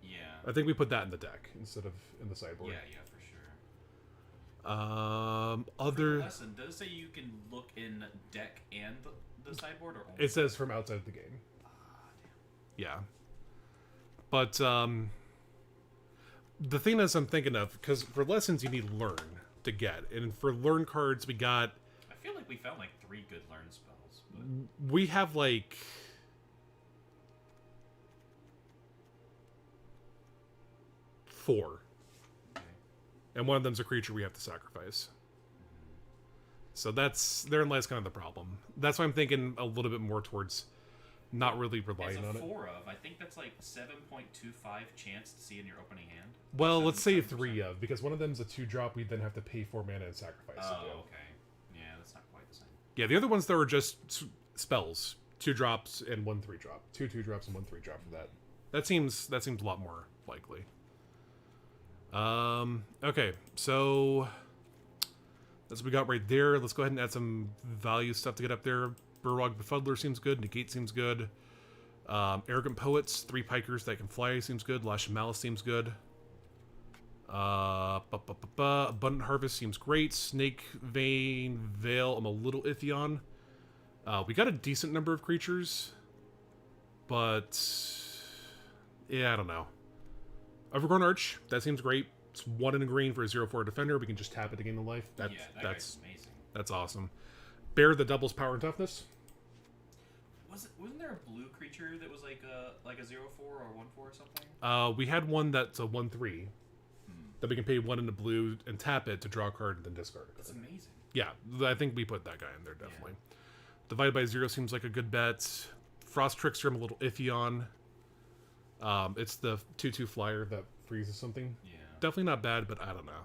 Yeah. I think we put that in the deck instead of in the sideboard. Yeah, for sure. Other for the lesson, does it say you can look in deck and the sideboard, or only it says from outside the game. Damn. Yeah. But the thing is, I'm thinking of, because for lessons you need learn to get, and for learn cards we got. I feel like we found like 3 good learn spells. But... We have like 4. Okay. And one of them's a creature we have to sacrifice. So therein lies kind of the problem. That's why I'm thinking a little bit more towards not really relying on it. 4 of, I think that's like 7.25 chance to see in your opening hand. Well, let's say 3 of, because one of them's a 2-drop. We then have to pay 4 mana and sacrifice it. Oh, okay. Yeah, that's not quite the same. Yeah, the other ones though are just spells, 2 drops and 1 3-drop, 2 2-drops and 1 3-drop for that. That seems a lot more likely. Okay, so that's what we got right there. Let's go ahead and add some value stuff to get up there. Burrog Befuddler seems good. Negate seems good. Arrogant Poets, 3 pikers that can fly seems good. Lash of Malice seems good. Abundant Harvest seems great. Snake Vein Veil, I'm a little iffy on. We got a decent number of creatures, but yeah, I don't know. Overgrown Arch, that seems great. It's 1 in a green for a 0/4 defender. We can just tap it to gain the life. That's guy's amazing. That's awesome. Bear that doubles power and toughness. Wasn't there a blue creature that was like a 0/4 or 1/4 or something? We had one that's a 1/3 that we can pay 1 into blue and tap it to draw a card and then discard it. That's amazing. Yeah, I think we put that guy in there definitely. Yeah. Divide by 0 seems like a good bet. Frost Trickster I'm a little iffy on. It's the 2/2 flyer that freezes something. Yeah. Definitely not bad, but I don't know.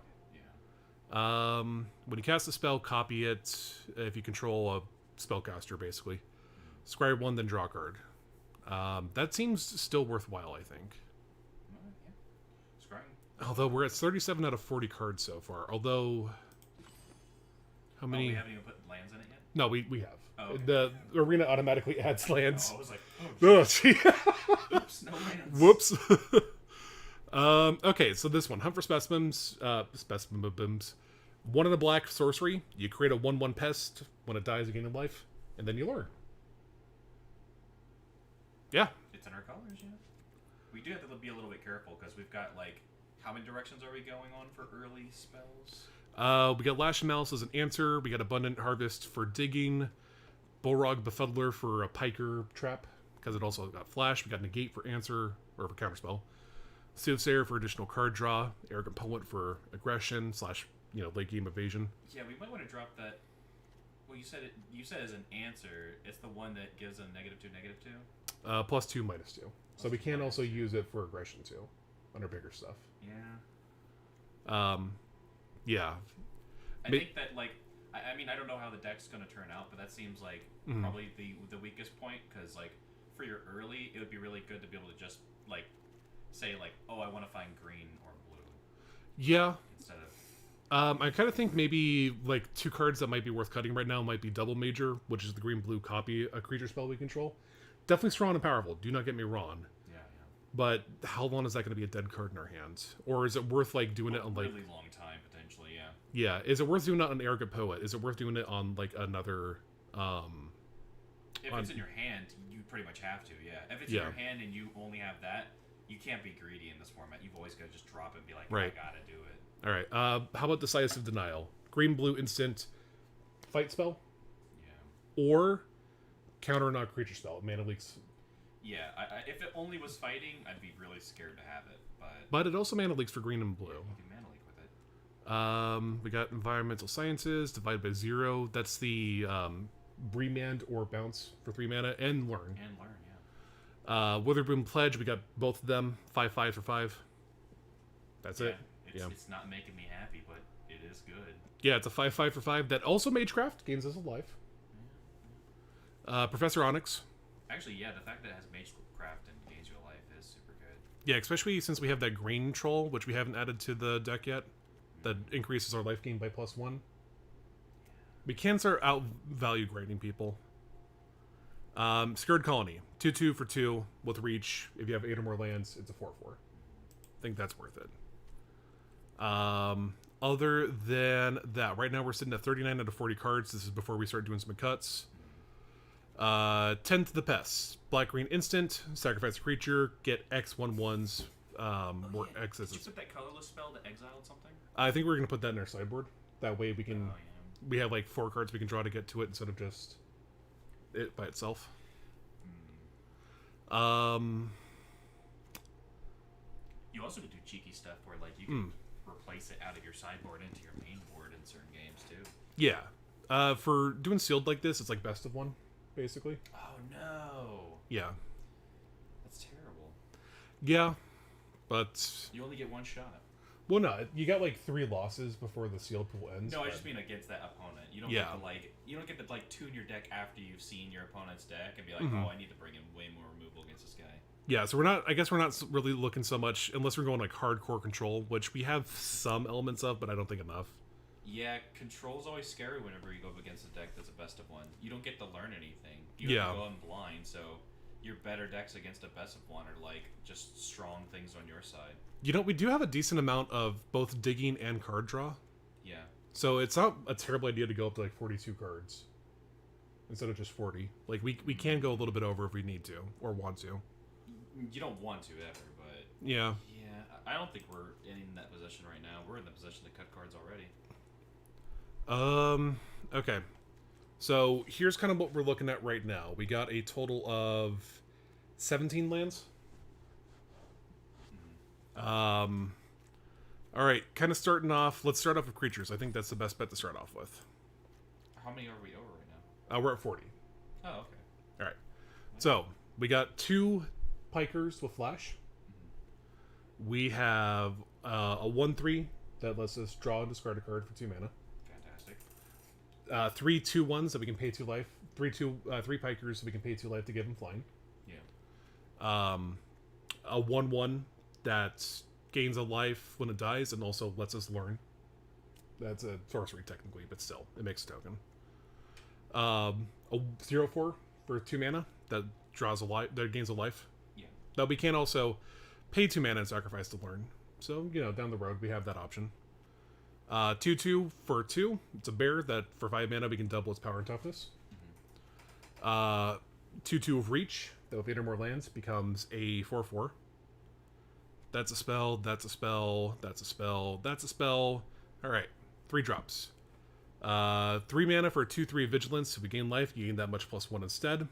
Yeah. When you cast a spell, copy it if you control a spellcaster, basically. Scry 1, then draw a card. That seems still worthwhile, I think. Yeah. Scrying. Although we're at 37 out of 40 cards so far. Although, how many? We haven't even put lands in it yet? No, we have. Oh, okay. The arena automatically adds lands. I was like, oops, no lands. Whoops. Okay, so this one, Hunt for Specimens. 1 in a black sorcery. You create a 1/1 pest. When it dies, you gain a life, and then you learn. Yeah. It's in our colors, yeah. We do have to be a little bit careful because we've got like, how many directions are we going on for early spells? We got Lash of Malice as an answer. We got Abundant Harvest for digging. Bullrog Befuddler for a piker trap because it also got Flash. We got Negate for answer or for counterspell. Soothsayer for additional card draw. Arrogant Poet for aggression / late game evasion. Yeah, we might want to drop that. Well, you said as an answer, it's the one that gives a -2/-2. +2 -2. So we can also use it for aggression too, under bigger stuff. Yeah. Yeah. I think that I mean, I don't know how the deck's going to turn out, but that seems like probably the weakest point because for your early, it would be really good to be able to just say oh, I want to find green or blue. Yeah. Instead of. I kind of think maybe 2 cards that might be worth cutting right now might be Double Major, which is the green-blue copy a creature spell we control. Definitely strong and powerful. Do not get me wrong. Yeah. But how long is that going to be a dead card in our hands? Or is it worth doing it on a really long time potentially? Yeah. Yeah. Is it worth doing it on Arrogant Poet? Is it worth doing it on another? If it's in your hand, you pretty much have to. Yeah. If it's in your hand and you only have that, you can't be greedy in this format. You've always got to just drop it and be like, right. I gotta do it. All right. How about Decisive Denial? Green blue instant fight spell. or counter not creature spell. Mana leaks. Yeah, if it only was fighting, I'd be really scared to have it. But it also mana leaks for green and blue. You can mana leak with it. We got environmental sciences divided by 0. That's the Bremand or bounce for 3 mana and learn. And learn, yeah. Witherbloom Pledge. We got both of them. 5/5 for 5. That's it. It's not making me happy, but it is good. Yeah, it's a 5/5 for 5. That also Magecraft gains us a life. Professor Onyx. Actually, yeah, the fact that it has Magecraft and gains you a life is super good. Yeah, especially since we have that green troll, which we haven't added to the deck yet. That increases our life gain by +1. We can start out value grading people. Scared Colony. 2/2 for 2 with reach. If you have 8 or more lands, it's a 4/4. I think that's worth it. Other than that, right now we're sitting at 39 out of 40 cards. This is before we start doing some cuts. 10 to the Pests. Black-green instant. Sacrifice a creature. Get X 1/1s. More X's. Did you put that colorless spell to exile something? I think we're going to put that in our sideboard. That way we can... We have like 4 cards we can draw to get to it instead of just it by itself. You also could do cheeky stuff where like you can replace it out of your sideboard into your main board in certain games too. Yeah. For doing sealed like this, it's like best of one, basically. Oh no. Yeah. That's terrible. Yeah, but you only get one shot. Well, no, you got like 3 losses before the sealed pool ends. No, I just mean against that opponent. You don't get to like tune your deck after you've seen your opponent's deck and be like, oh, I need to bring in way more removal against this guy. Yeah, so I guess we're not really looking so much unless we're going like hardcore control, which we have some elements of, but I don't think enough. Yeah, control's always scary whenever you go up against a deck that's a best of one. You don't get to learn anything. You have to go in blind, so your better decks against a best of one are like just strong things on your side. You know, we do have a decent amount of both digging and card draw. Yeah. So it's not a terrible idea to go up to like 42 cards instead of just 40. Like we can go a little bit over if we need to or want to. You don't want to ever, but yeah. Yeah, I don't think we're in that position right now. We're in the position to cut cards already. Okay. So here's kind of what we're looking at right now. We got a total of 17 lands. All right, kind of starting off. Let's start off with creatures. I think that's the best bet to start off with. How many are we over right now? We're at 40. Oh, okay. All right. So we got 2 Pikers with Flash. We have a 1/3 that lets us draw and discard a card for 2 mana. Fantastic. 3 2/1s that we can pay 2 life. 3 Pikers so we can pay 2 life to give them flying. Yeah. A 1/1 that gains a life when it dies and also lets us learn. That's a sorcery technically, but still, it makes a token. A 0/4 for 2 mana that draws a life, that gains a life. Yeah. Now we can also pay 2 mana and sacrifice to learn. So, you know, down the road we have that option. 2/2 for 2. It's a bear that for 5 mana we can double its power and toughness. 2/2 of reach that with 8 or more lands becomes a 4/4. That's a spell, that's a spell, that's a spell, that's a spell. Alright, 3 drops. 3 mana for 2/3 vigilance. So we gain life, you gain that much +1 instead.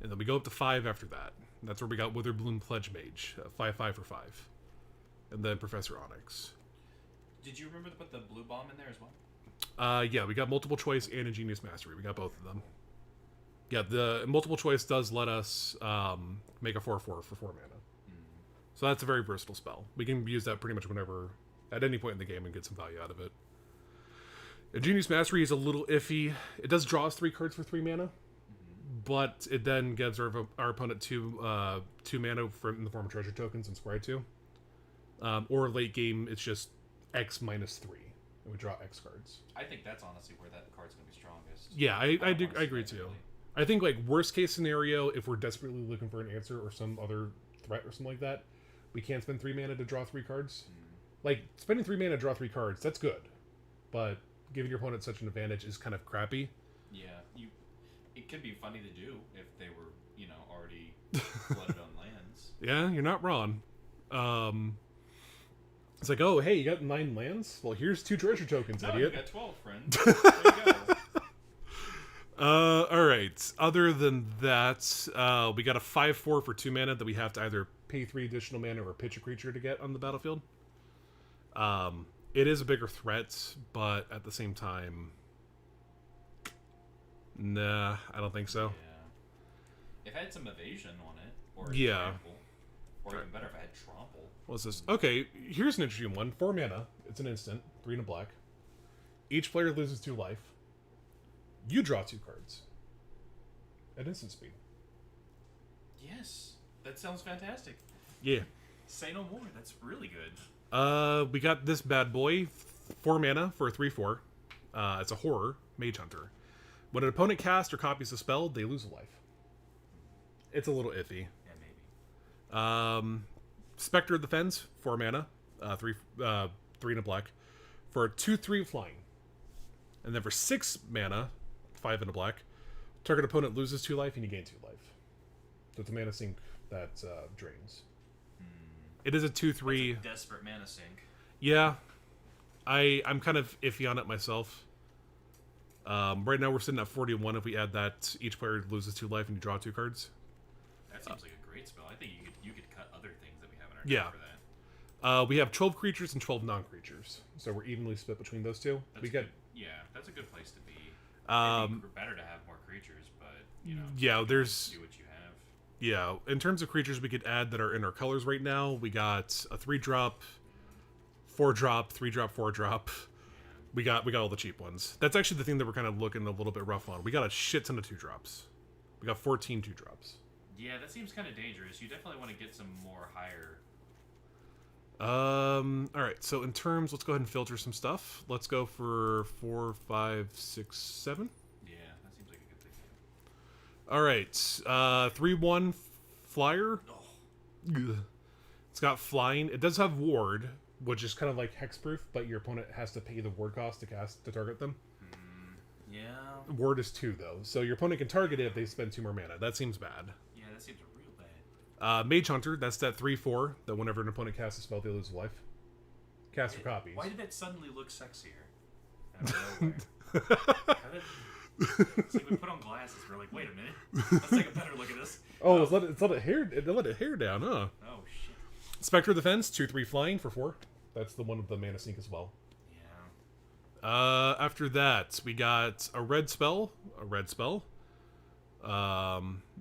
And then we go up to 5 after that. And that's where we got Witherbloom Pledge Mage. 5/5 for 5. And then Professor Onyx. Did you remember to put the blue bomb in there as well? Yeah, we got multiple choice and Ingenious Mastery. We got both of them. Yeah, the multiple choice does let us make a 4/4 for 4 mana. So that's a very versatile spell. We can use that pretty much whenever, at any point in the game, and get some value out of it. Ingenious Mastery is a little iffy. It does draw us 3 cards for 3 mana, but it then gives our opponent 2 mana in the form of treasure tokens and Scry 2. Or late game, it's just X -3, and we draw X cards. I think that's honestly where that card's going to be strongest. Yeah, I agree too. Really. I think like worst case scenario, if we're desperately looking for an answer or some other threat or something like that, we can't spend 3 mana to draw 3 cards. Like, spending 3 mana to draw 3 cards, that's good. But giving your opponent such an advantage is kind of crappy. Yeah, it could be funny to do if they were, already flooded on lands. Yeah, you're not wrong. It's like, oh, hey, you got 9 lands? Well, here's 2 treasure tokens, no, idiot. You got 12, friend. There you go. other than that, we got a 5/4 for 2 mana that we have to either pay 3 additional mana or pitch a creature to get on the battlefield. It is a bigger threat, but at the same time, nah, I don't think so. Yeah. If I had some evasion on it, or trample, or even better, if I had trample. What's this? Okay, here's an interesting one. 4 mana. It's an instant. 3 and a black. Each player loses 2 life. You draw 2 cards. At instant speed. Yes. That sounds fantastic. Yeah. Say no more. That's really good. We got this bad boy. 4 mana for a 3/4. It's a horror. Mage Hunter. When an opponent casts or copies a spell, they lose a life. It's a little iffy. Yeah, maybe. Spectre of the Fens, 4 mana, 3 and a black, for 2/3 flying. And then for 6 mana, 5 and a black, target opponent loses 2 life and you gain 2 life. So it's a mana sink that drains. It is a 2/3. That's a desperate mana sink. Yeah, I'm kind of iffy on it myself. Right now we're sitting at 41. If we add that, each player loses 2 life and you draw 2 cards. That seems like a great spell. I think you could cut other things that we have in our deck for that. We have 12 creatures and 12 non-creatures, so we're evenly split between those two. That's a good place to be. It'd be better to have more creatures, but there's do what you have. Yeah, in terms of creatures we could add that are in our colors right now, we got a 3-drop, 4-drop, 3-drop, 4-drop. We got all the cheap ones. That's actually the thing that we're kind of looking a little bit rough on. We got a shit ton of 2-drops. We got 14 2-drops. Yeah, that seems kind of dangerous. You definitely want to get some more higher. Alright, so in terms, let's go ahead and filter some stuff. Let's go for 4, 5, 6, 7. Yeah, that seems like a good thing. Alright, 3/1 flyer. Ugh. It's got flying. It does have ward, which is kind of like hexproof, but your opponent has to pay the ward cost to target them. Yeah. Ward is 2 though, so your opponent can target it if they spend 2 more mana. That seems bad. Yeah, that seems real bad. Mage Hunter, that's that 3/4 that whenever an opponent casts a spell, they lose a life. Cast for copies. Why did that suddenly look sexier? Out of nowhere. It's like we put on glasses. We're like, wait a minute. Let's take a better look at this. Oh, it's let it hair down, huh? Oh shit. Spectre of the Fence, 2/3 flying for 4. That's the one with the mana sink as well. Yeah. After that, we got a red spell.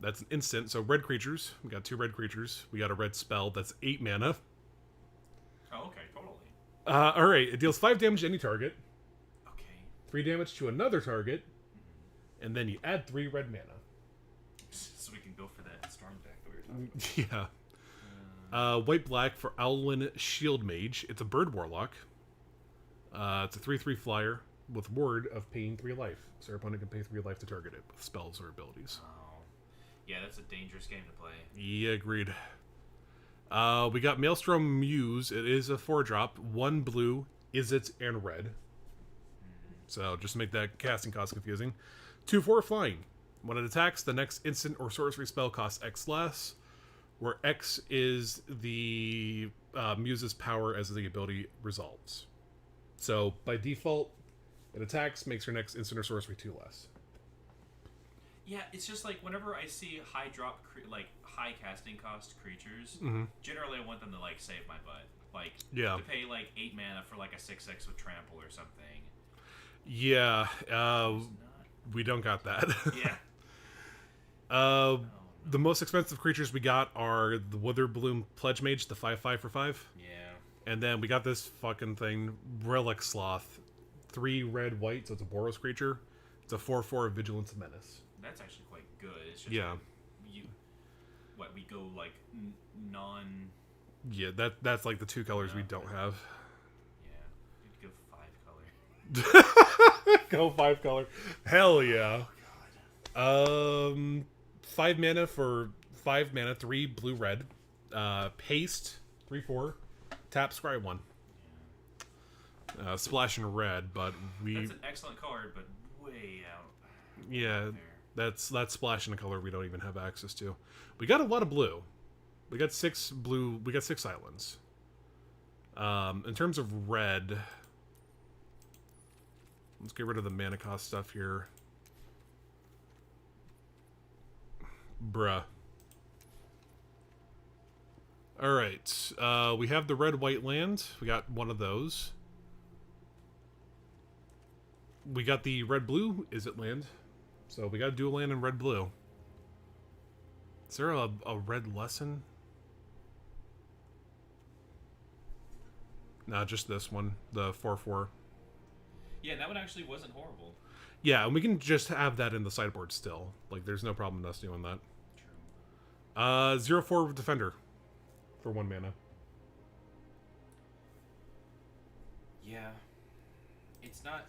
That's an instant. So red creatures. We got 2 red creatures. We got a red spell. That's 8 mana. Oh, okay, totally. Alright, it deals 5 damage to any target. Okay. 3 damage to another target. And then you add 3 red mana. So we can go for that storm deck that we were talking about. Yeah. White-black for Owlin Shield Mage. It's a bird warlock. It's a 3/3 flyer with ward of paying 3 life. So our opponent can pay 3 life to target it with spells or abilities. Oh. Yeah, that's a dangerous game to play. Yeah, agreed. We got Maelstrom Muse. It is a 4-drop. 1 blue, Izzet, and red. So just to make that casting cost confusing. 2/4 flying. When it attacks, the next instant or sorcery spell costs X less, where X is the Muse's power as the ability resolves. So by default, it attacks, makes your next instant or sorcery 2 less. Yeah, it's just like whenever I see high high casting cost creatures, generally I want them to like save my butt. Like to pay like 8 mana for like a 6/6 with trample or something. Yeah, we don't got that. Yeah. The most expensive creatures we got are the Witherbloom Pledge Mage, the 5/5 for 5. Yeah. And then we got this fucking thing, Relic Sloth. 3 red, white, so it's a Boros creature. It's a 4/4 Vigilance Menace. That's actually quite good. It's just we go like non. Yeah, that's like the 2 colors we don't have. Yeah, you'd go 5 color. Go 5 color. Hell yeah. Oh god. 5 mana for 5 mana, 3 blue red. Haste, 3/4. Tap, scry 1. Yeah. Splash in red, but That's an excellent card, but way out. Yeah, that's splash in a color we don't even have access to. We got a lot of blue. We got 6 blue. We got 6 islands. In terms of red, let's get rid of the mana cost stuff here. Bruh. Alright. We have the red-white land. We got one of those. We got the red-blue. Is it land? So we got dual land and red-blue. Is there a red lesson? Nah, just this one. The 4/4. Yeah, that one actually wasn't horrible. Yeah, and we can just have that in the sideboard still. Like, there's no problem in us doing that. True. 0/4 defender. For 1 mana. Yeah. It's not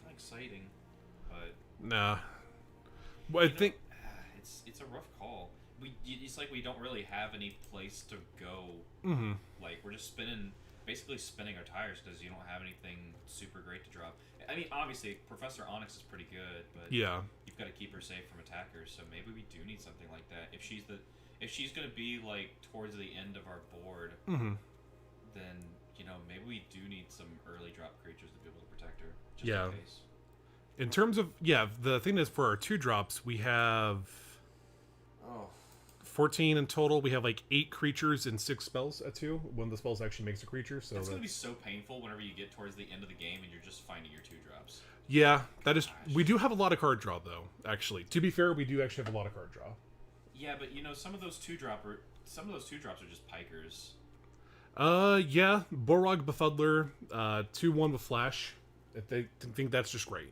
exciting, but... Nah. Well, I think... It's a rough call. It's like we don't really have any place to go. Mm-hmm. Like, we're just basically spinning our tires because you don't have anything super great to drop. I mean, obviously, Professor Onyx is pretty good, but yeah, you've got to keep her safe from attackers. So maybe we do need something like that. If she's gonna be like towards the end of our board, mm-hmm. then maybe we do need some early drop creatures to be able to protect her. Just Yeah. in case. In terms of the thing is for our 2 drops we have 14 in total. We have like 8 creatures and 6 spells at 2 when the spells actually makes a creature. So it's gonna be so painful whenever you get towards the end of the game and you're just finding your 2 drops. Yeah, that is. We do have a lot of card draw though. Actually, to be fair, we do actually have a lot of card draw. Yeah, but some of those 2 drops are just pikers. Yeah, Borog Befuddler, 2/1 with Flash. I think that's just great.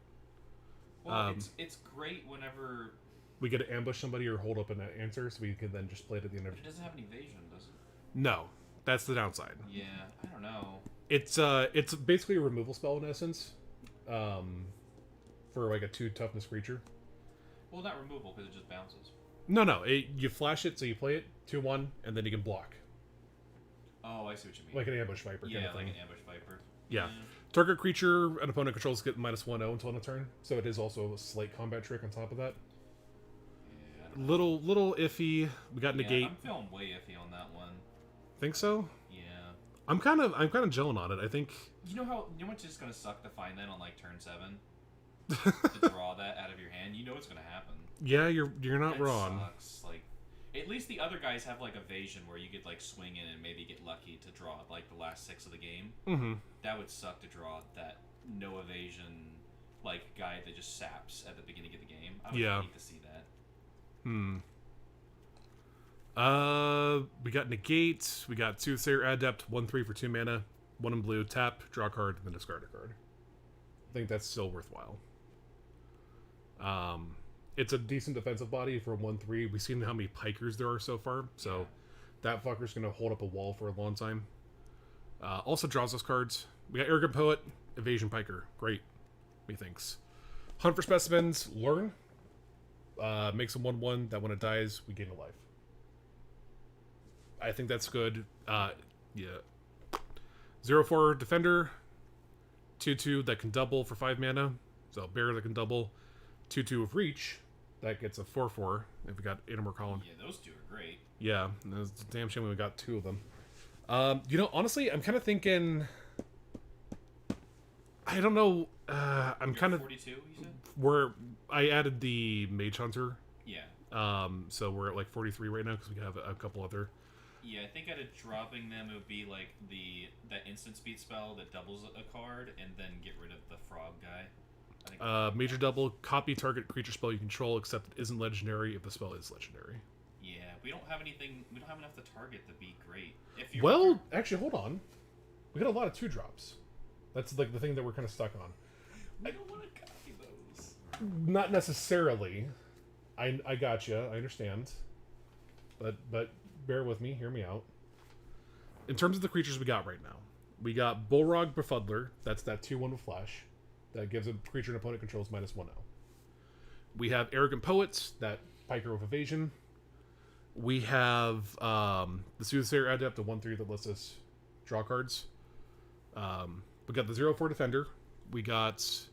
Well, it's great whenever we get to ambush somebody or hold up an answer, so we can then just play it at the end of. But it doesn't have any evasion, does it? No, that's the downside. Yeah, I don't know. It's basically a removal spell in essence, for like a 2 toughness creature. Well, not removal because it just bounces. No, you flash it, so you play it 2/1, and then you can block. Oh, I see what you mean. Like an ambush viper. Yeah, kind of thing. like an ambush viper. Yeah. Target creature an opponent controls get -1/0 until end of turn, so it is also a slight combat trick on top of that. Yeah. Little iffy. We got negate. I'm feeling way iffy on that one. Think so? Yeah. I'm kind of gelling on it. I think. You know how much it's gonna suck to find that on like turn 7 to draw that out of your hand. You know what's gonna happen. Yeah, you're not wrong. Sucks. Like, at least the other guys have like evasion where you could like swing in and maybe get lucky to draw like the last 6 of the game. Mm-hmm. That would suck to draw that no evasion like guy that just saps at the beginning of the game. I would hate to see that. We got negate. We got Soothsayer Adept, 1/3 for 2 mana, 1 in blue. Tap, draw a card, and then discard a card. I think that's still worthwhile. It's a decent defensive body for 1/3. We've seen how many pikers there are so far, so that fucker's gonna hold up a wall for a long time. Also draws us cards. We got Arrogant Poet, Evasion Piker. Great, methinks. Hunt for Specimens, learn. Makes a 1/1 that when it dies, we gain a life. I think that's good. Yeah. 0/4 Defender, 2/2 that can double for 5 mana. So Bear that can double. 2/2 of Reach, that gets a 4/4 if we got 8 or more column. Yeah, those 2 are great. Yeah, it's a damn shame we got 2 of them. Honestly, I'm kind of thinking. I don't know. I'm kind of 42. You said where I added the Mage Hunter. Yeah. So we're at like 43 right now because we have a couple other. Yeah, I think out of dropping them, it would be like that instant speed spell that doubles a card, and then get rid of the frog guy. I think Major double, copy target creature spell you control, except it isn't legendary if the spell is legendary. Yeah, we don't have anything. We don't have enough to target to be great. If you're Well, actually, hold on. We got a lot of 2 drops. That's like the thing that we're kind of stuck on. we don't want to copy those. Not necessarily. I gotcha. I understand. But bear with me. Hear me out. In terms of the creatures we got right now, we got Bullrog Befuddler. That's that 2/1 with Flash. That gives a creature an opponent controls -1/0. We have Arrogant Poets, that piker with evasion. We have the Soothsayer Adept, a 1/3 that lets us draw cards. We got the 0/4 Defender. We got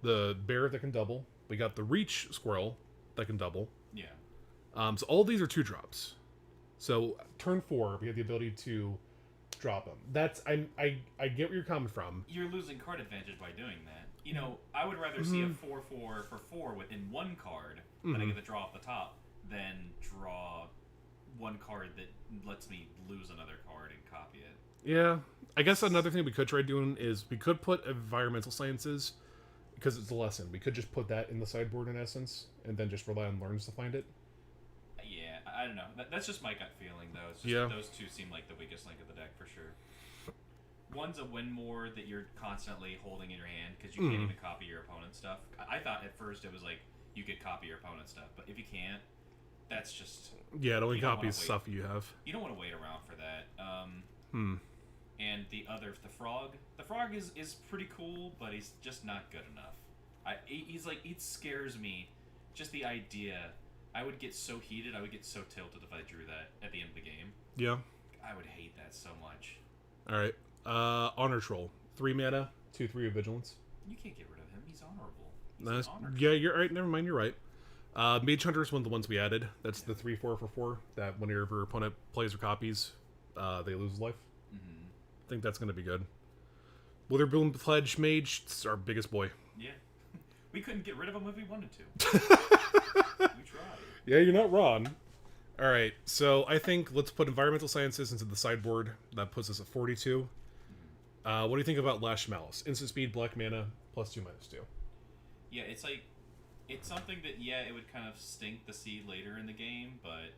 the Bear that can double. We got the Reach Squirrel that can double. Yeah. So all these are 2 drops. So turn 4, we have the ability to drop them. That's I get where you're coming from. You're losing card advantage by doing that. I would rather see a 4/4 for 4 within 1 card than I get to draw off the top than draw one card that lets me lose another card and copy it. Yeah. I guess another thing we could try doing is we could put environmental sciences, because it's a lesson. We could just put that in the sideboard in essence, and then just rely on learns to find it. Yeah, I don't know. That's just my gut feeling, though. It's just those two seem like the weakest link of the deck for sure. One's a win more that you're constantly holding in your hand because you can't even copy your opponent's stuff. I thought at first it was like you could copy your opponent's stuff, but if you can't, that's just... Yeah, it only copies stuff you have. You don't want to wait around for that. And the frog is pretty cool, but he's just not good enough. He's like, it scares me. Just the idea. I would get so heated, I would get so tilted if I drew that at the end of the game. Yeah. I would hate that so much. Alright. Honor Troll. 3 mana, 2/3 of Vigilance. You can't get rid of him. He's honorable. Yeah, you're right. Never mind, you're right. Mage Hunter is one of the ones we added. That's the 3/4 for 4. That whenever your opponent plays or copies, they lose life. I think that's going to be good. Witherbloom Pledge Mage, it's our biggest boy. Yeah. We couldn't get rid of him if we wanted to. We tried. Yeah, you're not wrong. Alright, so I think let's put Environmental Sciences into the sideboard. That puts us at 42. What do you think about Lash Malice? Instant speed, black mana, +2/-2. Yeah, it's like... It's something that, it would kind of stink to see later in the game, but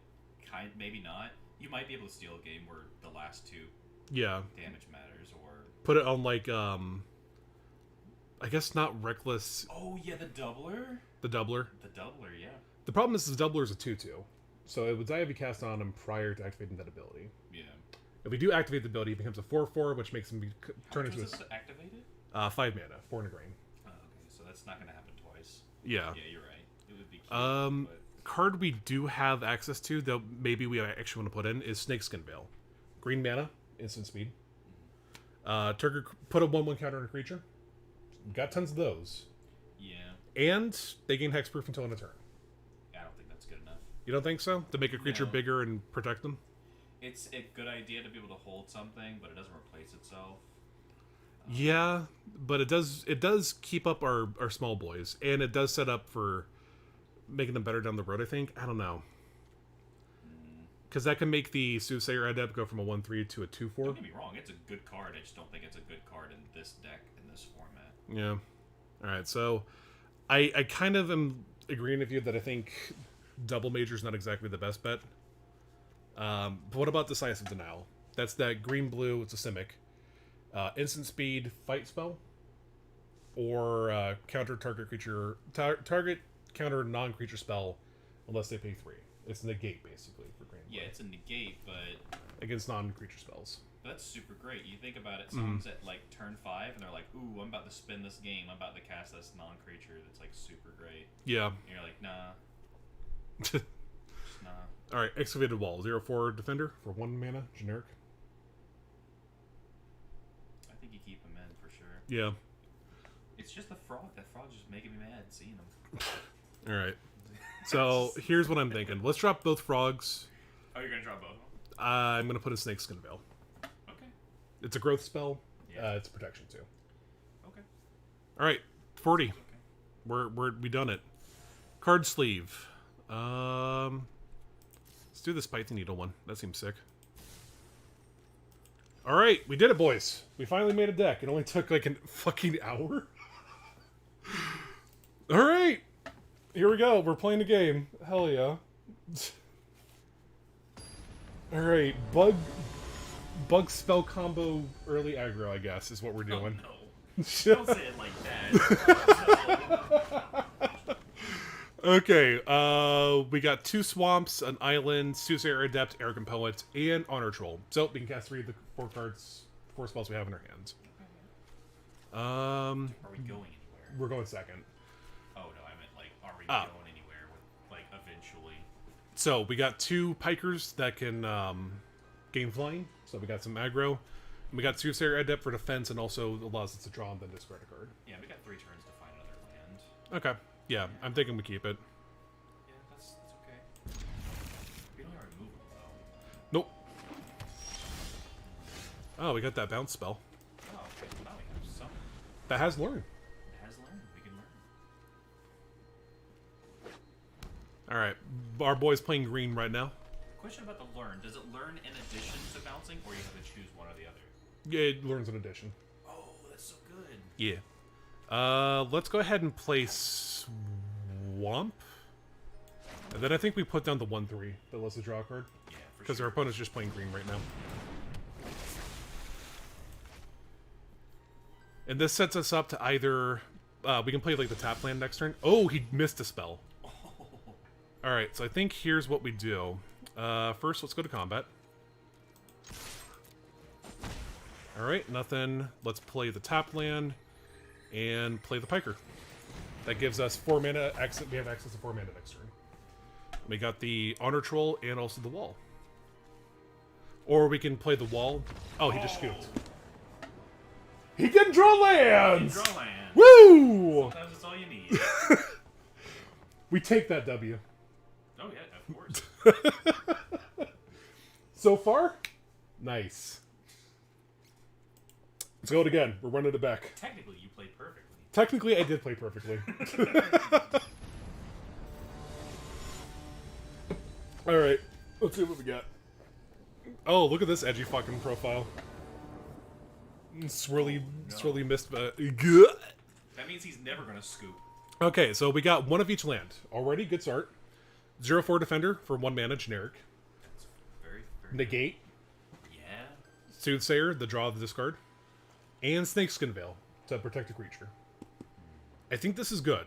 maybe not. You might be able to steal a game where the last 2 damage matters, or... Put it on, like, I guess not Reckless... Oh, yeah, the Doubler? The Doubler. The Doubler, yeah. The problem is the Doubler is a 2/2. So it would die if you cast on him prior to activating that ability. Yeah. If we do activate the ability, it becomes a 4/4, which makes him turn into a... activated? 5 mana, 4 and a grain. Oh, okay, so that's not going to happen twice. Yeah. Yeah, you're right. It would be cute, card we do have access to, though maybe we actually want to put in, is Snakeskin Veil. Green mana, instant speed. Target put a 1/1 counter on a creature. Got tons of those. Yeah. And they gain hexproof until end of turn. I don't think that's good enough. You don't think so? To make a creature bigger and protect them? It's a good idea to be able to hold something, but it doesn't replace itself. Yeah, but it does keep up our small boys, and it does set up for making them better down the road, I think. I don't know. Because that can make the Soothsayer Adept go from a 1/3 to a 2/4. Don't get me wrong, it's a good card. I just don't think it's a good card in this deck, in this format. Yeah. Alright, so I kind of am agreeing with you that I think Double Major is not exactly the best bet. But what about the Science of Denial? That's that green-blue, it's a Simic. Instant speed, fight spell. Or counter target creature... target counter non-creature spell unless they pay 3. It's negate, basically, for green. Yeah, it's a negate, but... Against non-creature spells. That's super great. You think about it, someone's at, like, turn 5, and they're like, ooh, I'm about to spin this game. I'm about to cast this non-creature that's, like, super great. Yeah. And you're like, nah. Just nah. Alright, Excavated Wall. 0/4 Defender for 1 mana, generic. I think you keep him in, for sure. Yeah. It's just the frog. That frog's just making me mad seeing him. Alright. So, here's what I'm thinking. Let's drop both frogs. Oh, you're gonna drop both? I'm gonna put a Snakeskin Veil. Okay. It's a growth spell. Yeah. It's protection too. Okay. All right, 40. Okay. We done it. Card sleeve. Let's do the Spicy Needle one. That seems sick. All right, we did it, boys. We finally made a deck. It only took like a fucking hour. All right, here we go. We're playing a game. Hell yeah. All right, bug spell combo early aggro, I guess, is what we're doing. Oh, no. Don't say it like that. Okay, we got 2 swamps, an island, Soothsayer Adept, Arrogant Poet, and Honor Troll. So we can cast 3 of the 4 spells we have in our hands. Are we going anywhere? We're going second. Oh no, I meant like, are we going anywhere with, like, eventually? So we got 2 pikers that can gain flying. So we got some aggro. And we got Soothsayer Adept for defense, and also allows us to draw and then discard a card. Yeah, we got 3 turns to find another land. Okay. Yeah, I'm thinking we keep it. Yeah, that's okay. We don't have removal, though. Nope. Oh, we got that bounce spell. Oh, okay. Now we have some. That has learn. It has learn. We can learn. Alright. our boy's playing green right now. Question about the learn. Does it learn in addition to bouncing, or you have to choose one or the other? Yeah, it learns in addition. Oh, that's so good. Yeah. Let's go ahead and play Swamp. And then I think we put down the 1/3 that lets us draw a card. Yeah, for because sure. our opponent's just playing green right now. And this sets us up to either... we can play like the tap land next turn. Oh, he missed a spell. Oh. Alright, so I think here's what we do. First, let's go to combat. Alright, nothing. Let's play the tap land and play the Piker. That gives us 4 mana. We have access to 4 mana next turn. We got the Honor Troll and also the Wall. Or we can play the Wall. Oh, he just scooped. He can draw lands! Draw land. Woo! Sometimes that's all you need. We take that W. Oh yeah, of course. So far, nice. Let's go it again. We're running it back. Technically, you played perfectly. Technically, I did play perfectly. Alright, let's see what we got. Oh, look at this edgy fucking profile. Swirly mist. That means he's never gonna scoop. Okay, so we got one of each land. Already, good start. 0/4 Defender for 1 mana, generic. That's very Negate. Yeah. Soothsayer, the draw of the discard. And Snakeskin Veil to protect a creature. I think this is good.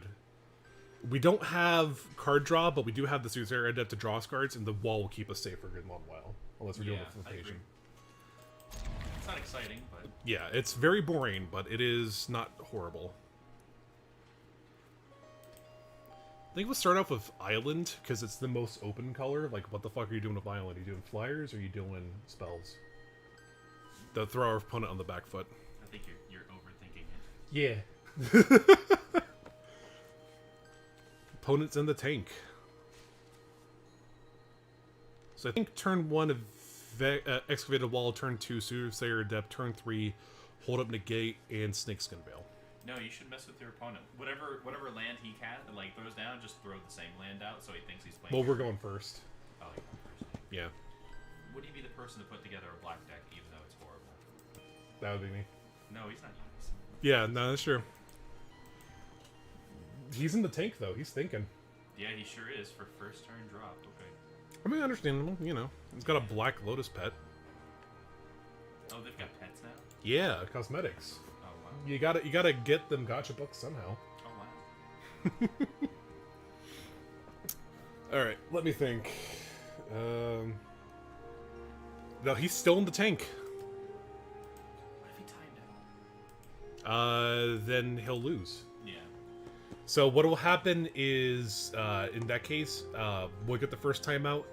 We don't have card draw, but we do have the Soothsayer Adept to draw us cards, and the Wall will keep us safe for a good long while. Unless we're doing it for patient. It's not exciting, but... Yeah, it's very boring, but it is not horrible. I think we'll start off with Island, because it's the most open color. Like, what the fuck are you doing with Island? Are you doing flyers, or are you doing spells? That throw our opponent on the back foot. I think you're overthinking it. Yeah. Opponent's in the tank. So I think turn 1 Excavated Wall, turn 2 Soothsayer Adept, turn 3 Hold Up Negate, and Snakeskin Veil. No, you should mess with your opponent. Whatever land he throws down, just throw the same land out so he thinks he's playing. Well, we're going first. Oh, you're going first. Yeah. Would he be the person to put together a black deck, even though it's horrible? That would be me. No, he's not Unis. Yeah, no, that's true. He's in the tank, though. He's thinking. Yeah, he sure is for first turn drop. Okay. I mean, understandable, you know. He's got a Black Lotus pet. Oh, they've got pets now? Yeah, cosmetics. Oh, wow. You gotta get them gacha books somehow. Oh, wow. Alright, let me think. No, he's still in the tank. What if he timed out? Then he'll lose. Yeah. So what will happen is, in that case, we'll get the first timeout,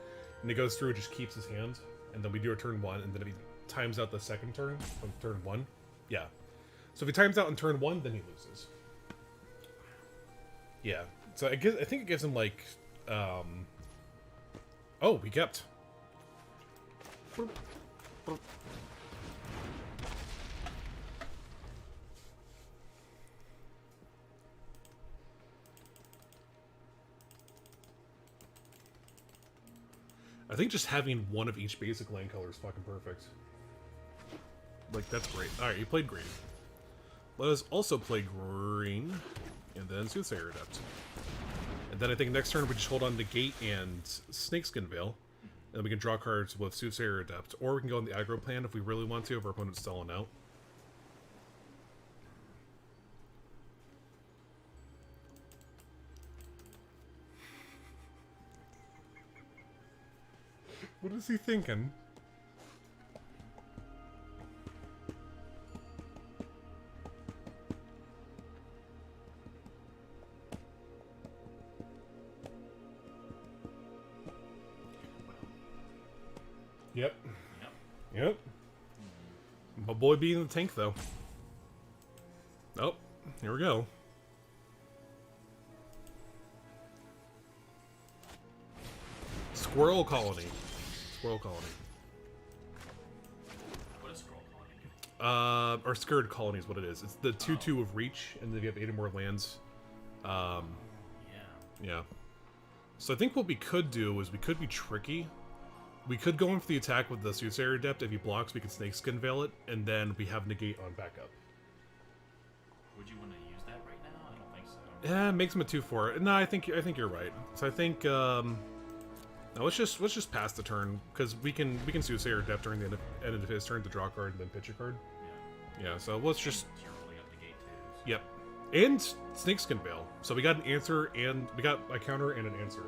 and it goes through, it just keeps his hand, and then we do a turn 1, and then if he times out the second turn, on turn 1, yeah. So if he times out on turn 1, then he loses. Yeah. So I think it gives him, like, oh, we kept. I think just having one of each basic land color is fucking perfect. Like, that's great. Alright, you played green. Let us also play green, and then Soothsayer Adept. And then I think next turn we just hold on to Gate and Snakeskin Veil, and then we can draw cards with Soothsayer Adept, or we can go on the aggro plan if we really want to, if our opponent's stalling out. What is he thinking? Yep. Yep. My boy being in the tank, though. Oh, here we go. Squirrel Colony. Squirrel Colony. What is Scroll Colony? Or Scared Colony is what it is. It's the 2/2 of reach, and then you have 8 or more lands. Yeah. Yeah. So I think what we could do is we could be tricky. We could go in for the attack with the Soothsayer Adept. If he blocks, we could Snakeskin Veil it, and then we have Negate on backup. Would you want to use that right now? I don't think so. Yeah, it makes him a 2/4. No, I think you're right. So I think no, let's just pass the turn because we can Soothsayer Adept during the end of his turn to draw a card and then pitch a card. Yeah. Yeah. So let's just. You're rolling up Negate too. So. Yep. And Snakeskin Veil. So we got an answer and we got a counter and an answer.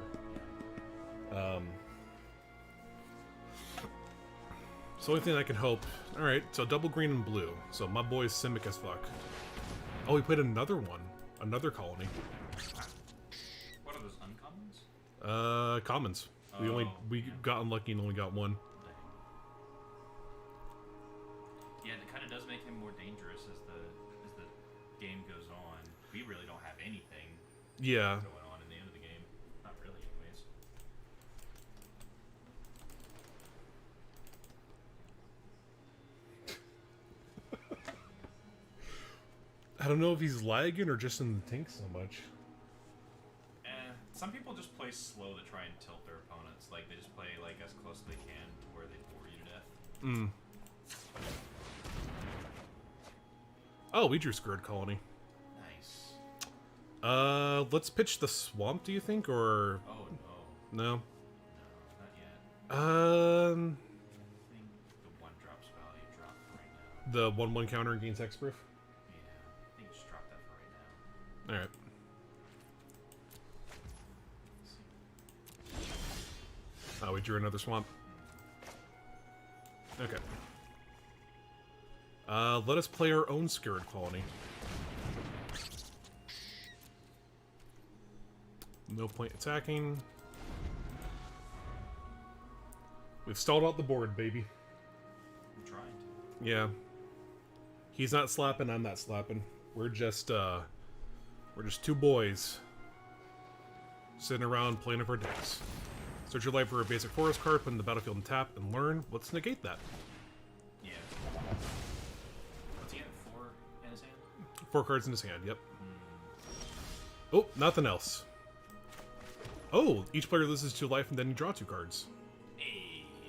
So only thing I can hope. Alright, so double green and blue. So my boy's Simic as fuck. Oh, we played another one. Another colony. What are those uncommons? Commons. Oh, we got unlucky and only got one. Yeah, it kind of does make him more dangerous as the game goes on. We really don't have anything Yeah. going on in the end of the game. Not really, anyways. I don't know if he's lagging or just in the tank so much. Some people just play slow to try and tilt their opponents. Like, they just play, like, as close as they can to where they bore you to death. Oh, we drew Scourge Colony. Nice. Let's pitch the Swamp, do you think, or... Oh, no. No? No, not yet. Um... I think the 1-drop value dropped for right now. The 1/1 counter against Hexproof? Yeah, I think just drop that for right now. Alright. Oh, we drew another Swamp. Okay. Let us play our own Scared Colony. No point attacking. We've stalled out the board, baby. I'm trying to. Yeah. He's not slapping, I'm not slapping. We're just two boys sitting around playing with our decks. Search your life for a basic forest card, put in the battlefield and tap, and learn. Let's negate that. Yeah. What's he at? 4 in his hand? 4 cards in his hand, yep. Oh, nothing else. Oh, each player loses 2 life and then you draw 2 cards.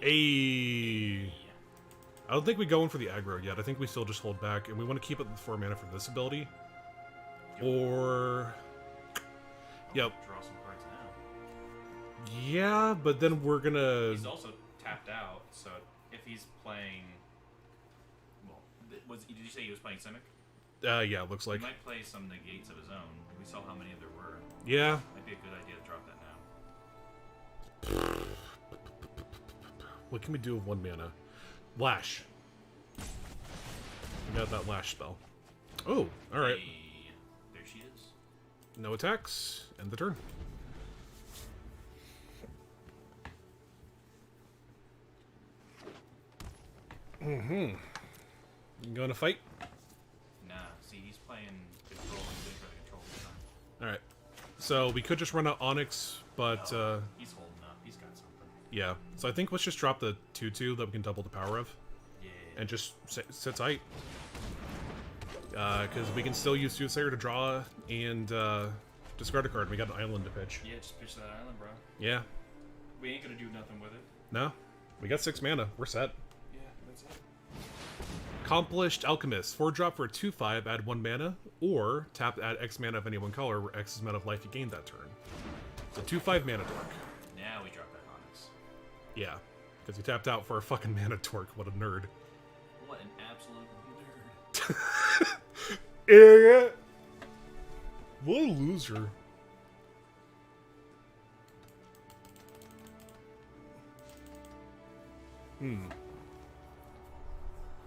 Hey. I don't think we go in for the aggro yet. I think we still just hold back, and we want to keep it with 4 mana for this ability. Or... Yep. Draw some cards now. Yeah, but then we're gonna... He's also tapped out, so if he's playing... Well, did you say he was playing Simic? Yeah, it looks like. He might play some negates of his own. We saw how many there were. Yeah. Might be a good idea to drop that now. What can we do with 1 mana? Lash. We got that Lash spell. Oh, alright. Hey, there she is. No attacks. End the turn. You going to fight? Nah, see, he's playing control and doing for the control this time. Alright. So we could just run out Onyx, but He's holding up. He's got something. yeah. So I think let's just drop the 2/2 that we can double the power of. Yeah. And just sit tight. Because we can still use Soothsayer to draw and discard a card. We got an island to pitch. Yeah, just pitch that island, bro. Yeah. We ain't gonna do nothing with it. No. We got 6 mana. We're set. Yeah, that's it. Accomplished Alchemist. 4-drop for a 2/5, add 1 mana, or tap add X mana of any one color, where X is amount of life you gained that turn. So 2/5 mana dork. Now we drop that Onyx. Yeah. Because we tapped out for a fucking mana dork. What a nerd. What an absolute nerd. Idiot! What a loser.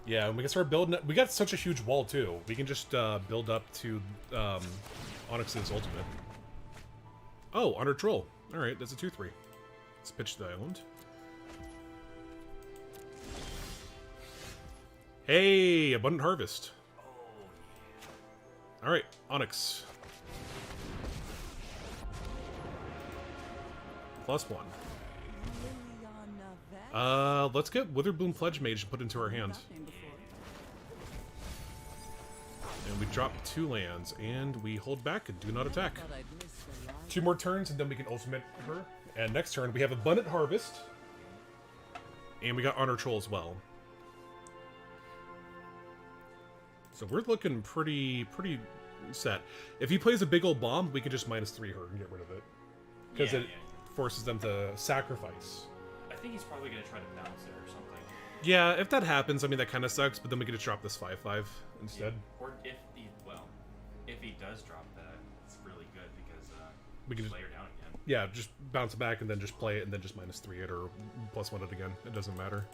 Yeah, we can start building it. We got such a huge wall, too. We can just build up to Onyx's ultimate. Oh, Honor Troll. Alright, that's a 2/3. Let's pitch the island. Hey, Abundant Harvest. Oh, yeah. Alright, Onyx. +1. Let's get Witherbloom Pledge Mage and put into our hand. And we drop 2 lands, and we hold back and do not attack. 2 more turns, and then we can ultimate her. And next turn, we have Abundant Harvest. And we got Honor Troll as well. So we're looking pretty set. If he plays a big old bomb, we can just -3 her and get rid of it. Because it forces them to sacrifice. I think he's probably going to try to bounce it or something. Yeah, if that happens, I mean, that kind of sucks, but then we can just drop this 5/5 instead. Yeah. Or if he does drop that, it's really good because we can just lay her down again. Yeah, just bounce it back and then just play it and then just -3 it or +1 it again. It doesn't matter.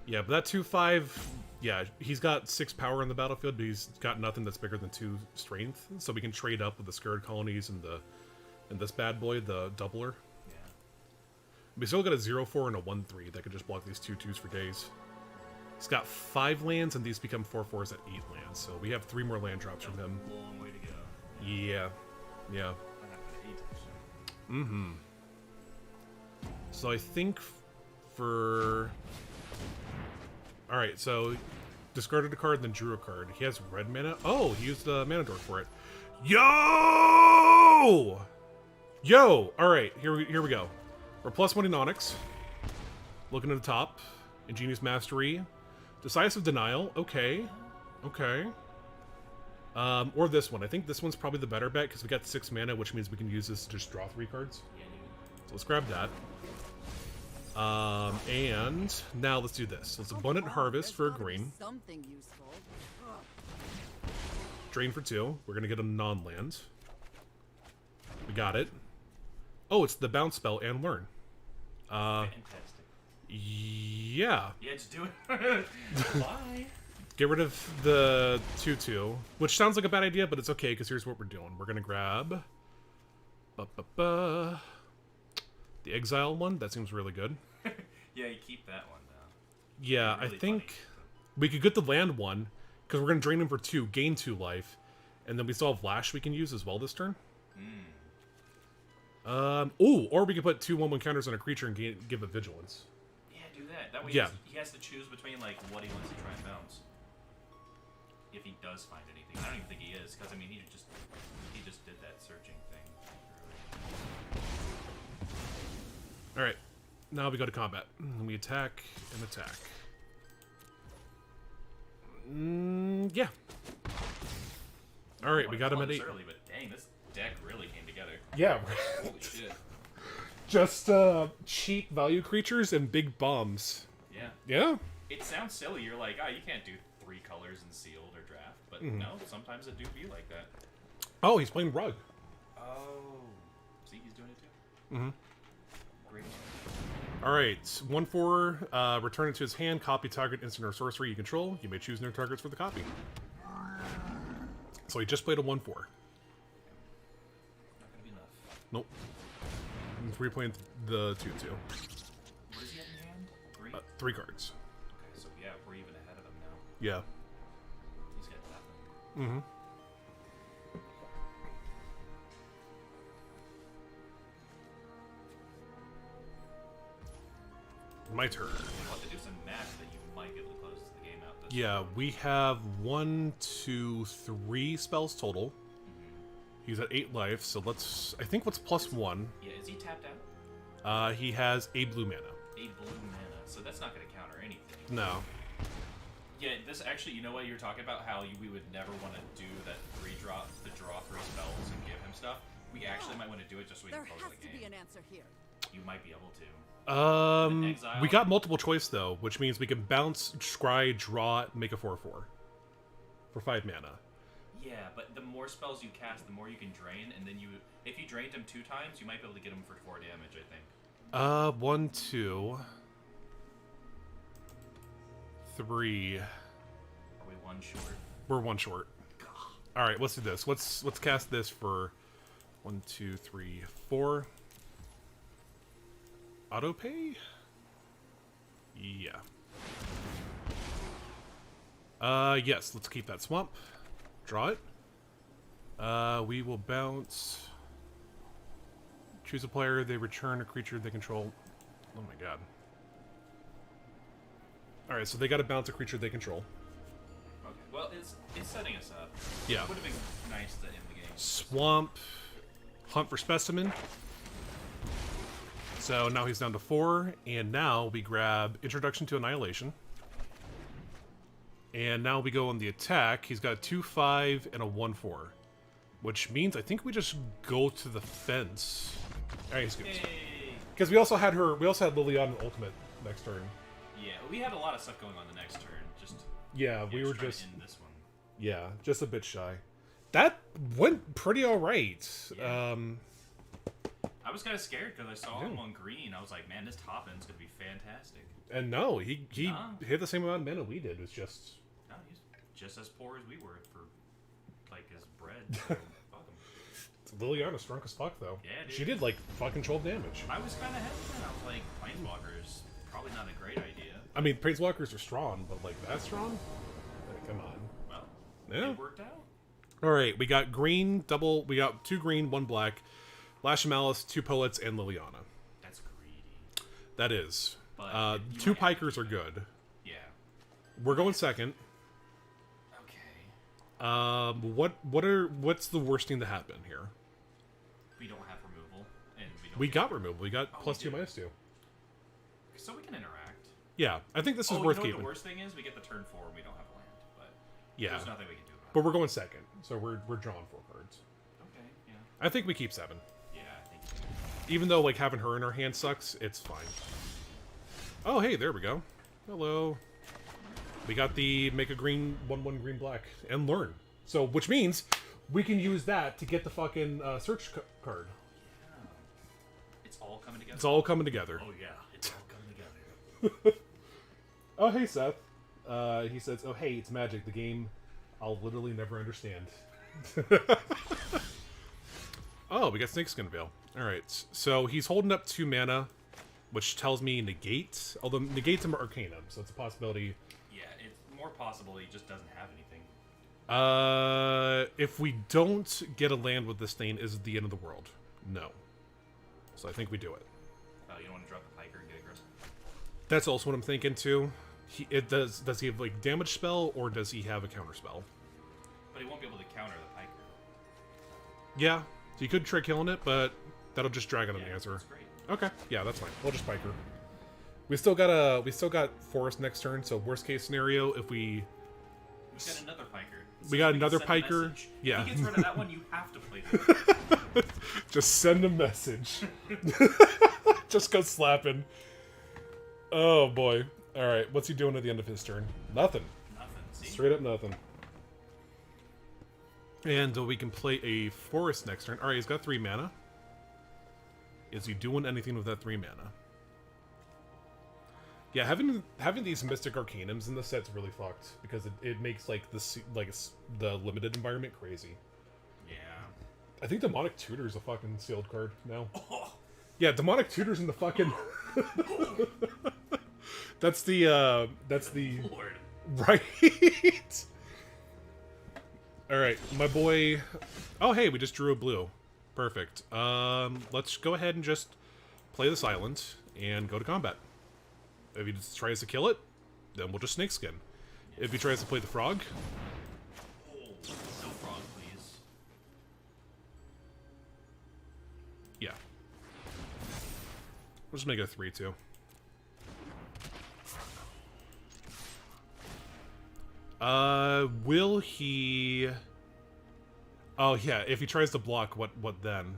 Yeah, but that 2/5, yeah, he's got 6 power on the battlefield, but he's got nothing that's bigger than 2 strength, so we can trade up with the Scared Colonies and this bad boy, the doubler. Yeah. We still got a 0/4 and a 1/3 that could just block these 2/2s for days. He's got 5 lands, and these become 4/4s at 8 lands, so we have 3 more land drops from him. A long way to go. Yeah. Yeah. Mm-hmm. So I think for... Alright, so discarded a card, then drew a card. He has red mana. Oh, he used the mana door for it. Yo! Yo! Alright, here we go. We're +1 in Onyx. Looking at the top. Ingenious Mastery. Decisive Denial. Okay. Okay. Or this one. I think this one's probably the better bet because we got 6 mana, which means we can use this to just draw 3 cards. So let's grab that. And now let's do this. Let's Abundant Harvest for a green. Drain for 2. We're gonna get a non-land. We got it. Oh, it's the bounce spell and learn. Fantastic. Yeah. Yeah, just do it. Bye. Get rid of the 2/2, which sounds like a bad idea, but it's okay because here's what we're doing. We're gonna grab the exile one. That seems really good. Yeah, you keep that one though. Yeah, Really I think funny. we could get the land one because we're gonna drain him for 2, gain 2 life, and then we still have Lash we can use as well this turn. Ooh, or we could put 2 1/1 counters on a creature and give it vigilance. Yeah, do that. That way Yeah. he has to choose between like what he wants to try and bounce. If he does find anything. I don't even think he is, because I mean he just did that searching thing. Alright, now we go to combat. We attack and attack. Yeah. Alright, we got him at 8. Early, but dang, this deck really came together. Yeah. Holy shit. Just cheap value creatures and big bombs. Yeah. Yeah. It sounds silly. You're like, you can't do 3 colors in sealed or draft, but no, sometimes it do be like that. Oh, he's playing Rug. Oh, see, he's doing it too. Great. All right, 1/4. Return it to his hand. Copy target instant or sorcery you control. You may choose no targets for the copy. So he just played a 1/4. Not gonna be enough. Nope. He's replaying the 2/2. What does he have in hand? 3. 3 cards. Okay, so yeah, we're even ahead of him now. Yeah. He's got nothing. My turn. You'll have to do some math that you might be able to close the game out. Yeah, we have 1, 2, 3 spells total. He's at 8 life, so let's... I think what's +1? Yeah, is he tapped out? He has a blue mana. A blue mana, so that's not going to counter anything. No. Yeah, this actually, you know what you're talking about? How we would never want to do that 3-drop, the draw 3 spells and give him stuff. We actually might want to do it just so we can close the game. There has to be an answer here. You might be able to. We got multiple choice though, which means we can bounce, scry, draw, make a 4/4 for 5 mana. Yeah, but the more spells you cast, the more you can drain, and then if you drained him 2 times, you might be able to get him for 4 damage, I think. 1, 2, 3. Are we 1 short? We're 1 short. All right, let's do this. Let's cast this for 1, 2, 3, 4. Auto pay? Yeah. Yes, let's keep that swamp. Draw it. We will bounce. Choose a player, they return a creature they control. Oh my god. Alright, so they gotta bounce a creature they control. Okay, well, it's setting us up. Yeah. It would have been nice to end the game. Swamp. Hunt for Specimen. So now he's down to 4, and now we grab Introduction to Annihilation. And now we go on the attack. He's got a 2-5 and a 1-4. Which means I think we just go to the fence. Alright, he's good. Because we also had Liliana Ultimate next turn. Yeah, we had a lot of stuff going on the next turn. We were just in this one. Yeah, just a bit shy. That went pretty alright. Yeah. I was kind of scared because I saw him on green. I was like, man, this top end's gonna be fantastic. And no, he hit the same amount of mana we did. It was just he's just as poor as we were for like his bread. So, fuck him. Liliana's strong as fuck though. Yeah, dude. She did like fucking 12 damage. I was kind of hesitant. I was like, Planeswalker's probably not a great idea. I mean, Planeswalkers are strong, but like that strong? Like, come on. Well, yeah. It worked out. All right, we got green double. We got 2 green, 1 black. Lash of Malice, 2 Poets, and Liliana. That's greedy. That is. But 2 Pikers are good. Yeah. We're going second. Okay. What's the worst thing to happen here? We don't have removal, and we got removal. We got +2, -2. So we can interact. Yeah, I think this is worth keeping. The worst thing is we get the turn 4 and we don't have land, but yeah, there's nothing we can do about it. But we're going second, so we're drawing 4 cards. Okay. Yeah. I think we keep 7. Yeah, I think. Even though like having her in our hand sucks, it's fine. Oh hey, there we go. Hello. We got the make a green 1/1 green black and learn. So which means we can use that to get the fucking search card. Yeah. It's all coming together. It's all coming together. Oh yeah, it's all coming together. Oh hey Seth. He says, "Oh hey, it's Magic, the game I'll literally never understand." Oh, we got Snakeskin Veil. All right, so he's holding up 2 mana, which tells me negate. Although negate's an Arcanum, so it's a possibility. Yeah, it's more possible he just doesn't have anything. If we don't get a land with this thing, is it the end of the world? No. So I think we do it. Oh, you don't want to drop the Piker and get aggressive? That's also what I'm thinking too. Does he have like damage spell or does he have a counter spell? But he won't be able to counter the Piker. Yeah, so you could try killing it, but that'll just drag on an answer. That's great. Okay, yeah, that's fine. We'll just Piker. We still got Forest next turn, so worst case scenario, if we got another Piker. So we got another Piker. Yeah. If he gets rid of that one, you have to play this. Just send a message. Just go slapping. Oh boy. All right, what's he doing at the end of his turn? Nothing. Nothing. See? Straight up nothing. And we can play a Forest next turn. All right, he's got 3 mana. Is he doing anything with that 3 mana? Yeah, having these Mystic Arcanums in the set's really fucked because it makes like the limited environment crazy. Yeah. I think Demonic Tutor's a fucking sealed card now. Oh. Yeah, Demonic Tutor's in the fucking. That's the Lord. Right. All right, my boy. Oh hey, we just drew a blue. Perfect. Let's go ahead and just play this island and go to combat. If he just tries to kill it, then we'll just Snakeskin. If he tries to play the frog... Oh, no frog, please. Yeah. We'll just make it a 3-2. Will he... Oh, yeah, if he tries to block, what then?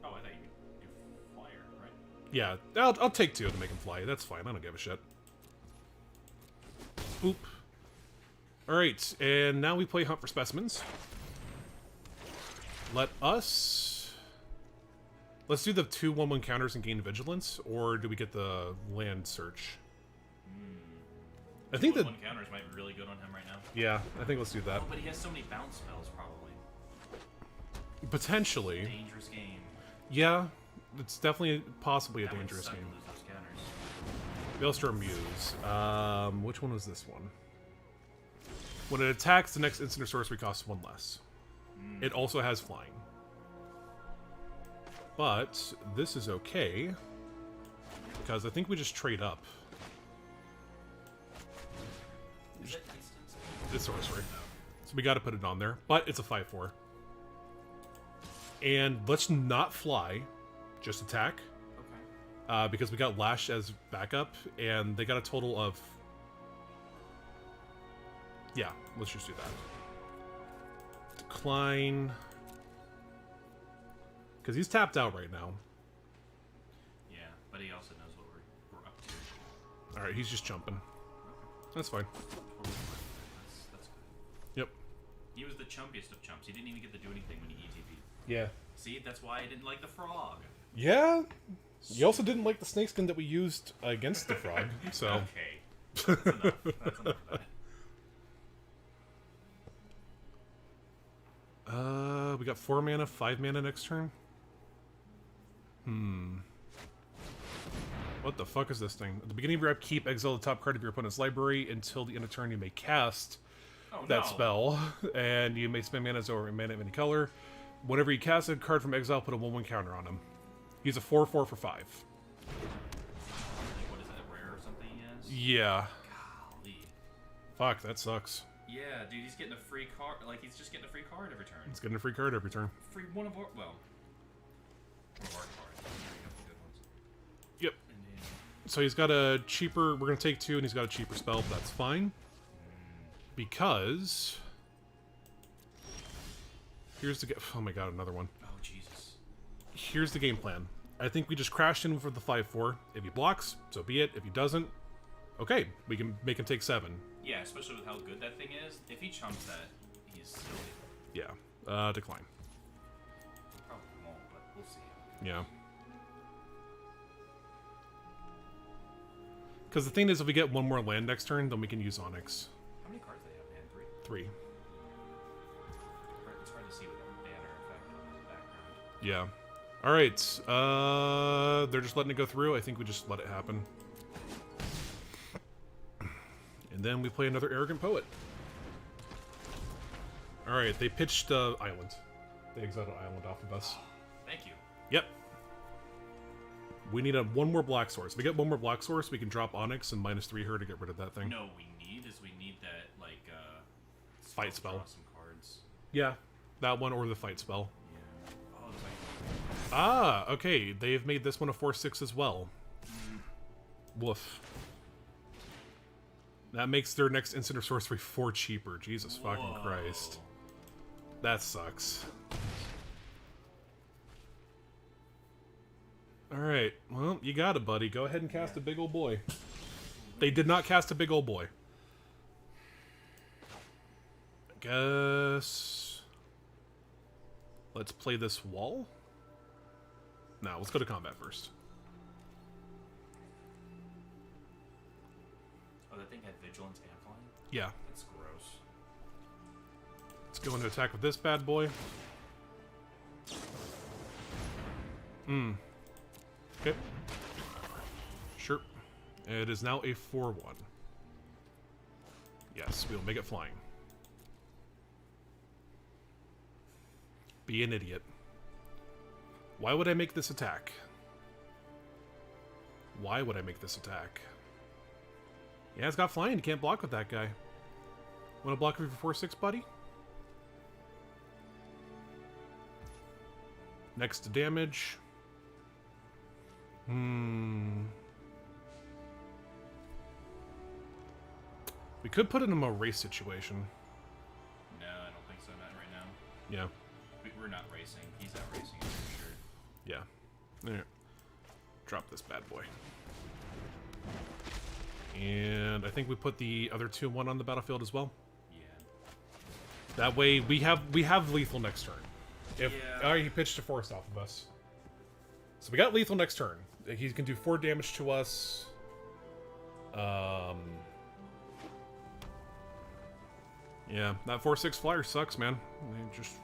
Oh, I thought you could do flyer, right? Yeah, I'll take 2 to make him fly. That's fine. I don't give a shit. Oop. Alright, and now we play Hunt for Specimens. Let's do the 2/1/1 counters and gain vigilance, or do we get the land search? I think that 1 counters might be really good on him right now. Yeah, I think let's do that. Oh, but he has so many bounce spells, probably. Potentially. Dangerous game. Yeah, it's definitely possibly a That would dangerous suck to game. lose those counters. Maelstrom Muse. Which one was this one? When it attacks, the next instant or sorcery costs 1 less. It also has flying. But this is okay, because I think we just trade up. Is it instance? It's sorcery. So we gotta put it on there. But it's a 5/4. And let's not fly, just attack. Okay. Because we got Lash as backup, and they got a total of... Yeah, let's just do that. Decline. Because he's tapped out right now. Yeah, but he also knows what we're up to. Alright, he's just jumping. That's fine. That's good. Yep. He was the chumpiest of chumps. He didn't even get to do anything when he ETB'd. Yeah. See, that's why I didn't like the frog. Yeah. You also didn't like the snakeskin that we used against the frog, so... Okay. That's enough. That's enough of that. We got 4 mana, 5 mana next turn. What the fuck is this thing? At the beginning of your upkeep, exile the top card of your opponent's library. Until the end of turn, you may cast that spell, and you may spend mana or mana of any color. Whenever you cast a card from exile, put a 1/1 counter on him. He's a 4/4 for 5. What is that, rare or something he has? Yeah. Golly. Fuck, that sucks. Yeah, dude, he's getting a free card. Like, he's just getting a free card every turn. He's getting a free card every turn. Free one of our... Well, one of our cards. We have the good ones. Yep. And then, So he's got a cheaper... We're going to take 2, and he's got a cheaper spell, but that's fine. Because... Here's the... Oh my god, another one. oh, Jesus. Here's the game plan. I think we just crashed in for the 5/4. If he blocks, so be it. If he doesn't, okay, we can make him take 7. Yeah, especially with how good that thing is. If he chumps that, he's silly. Yeah. Decline. Probably won't, but we'll see. Yeah. Because the thing is, if we get one more land next turn, then we can use Onyx. How many cards do they have in hand? 3? 3. It's hard to see with that banner effect on the background. Yeah. Alright, they're just letting it go through. I think we just let it happen. And then we play another Arrogant Poet. Alright, they pitched Island. They exiled an Island off of us. Thank you. Yep. We need one more Black Source. If we get one more Black Source, we can drop Onyx and -3 her to get rid of that thing. No, we need that, like, Fight spell. Draw some cards. Yeah, that one or the fight spell. Yeah. Oh, it's like... Ah, okay. They've made this one a 4/6 as well. Woof. That makes their next instant or sorcery 4 cheaper. Jesus fucking Christ. That sucks. Alright, well, you got it, buddy. Go ahead and cast a big old boy. They did not cast a big old boy. I guess... Let's play this wall? No, let's go to combat first. Oh, that thing had vigilance and flying? Yeah. That's gross. Let's go into attack with this bad boy. Okay. Sure. It is now a 4/1. Yes, we'll make it flying. Be an idiot. Why would I make this attack? Why would I make this attack? Yeah, it's got flying. You can't block with that guy. Want to block me for 4/6, buddy? Next to damage. We could put it in a race situation. No, I don't think so. Not right now. Yeah. We're not racing. He's out racing for sure. Yeah. There. Drop this bad boy. And I think we put the other 2/1 on the battlefield as well. Yeah. That way we have lethal next turn. If Yeah. he pitched a force off of us. So we got lethal next turn. He can do 4 damage to us. Yeah, that 4/6 flyer sucks, man. They just...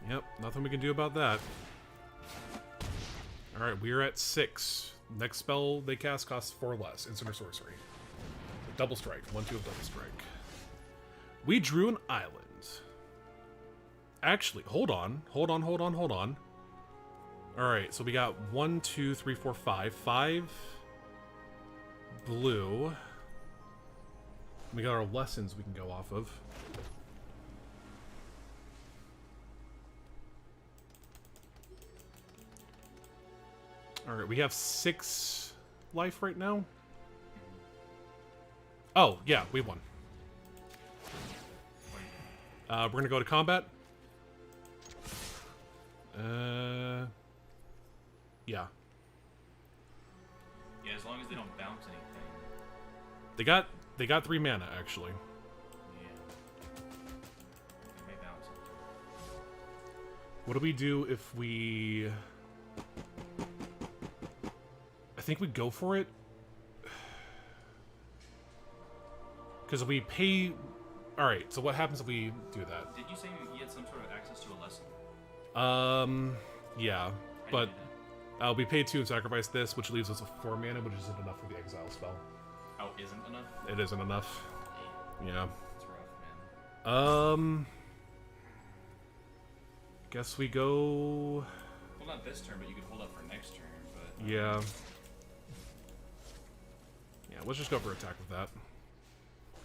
Yep, nothing we can do about that. Alright, we are at 6. Next spell they cast costs 4 less. Instant or sorcery. Double strike. 1/2 of double strike. We drew an island. Actually, hold on. Alright, so we got 1, 2, 3, 4, 5. 5 blue. We got our lessons we can go off of. Alright, we have 6 life right now. Oh, yeah, we won. We're gonna go to combat. Yeah. Yeah, as long as they don't bounce anything. They got 3 mana, actually. Yeah. They may bounce it. What do we do if we... I think we go for it. Because we pay... Alright, so what happens if we do that? Did you say you had some sort of access to a lesson? Yeah. But we pay 2 and sacrifice this, which leaves us with 4 mana, which isn't enough for the exile spell. Oh, isn't enough? It isn't enough. Yeah. It's rough, man. Guess we go... Well, not this turn, but you could hold up for next turn, but... Yeah. Yeah, let's just go for attack with that.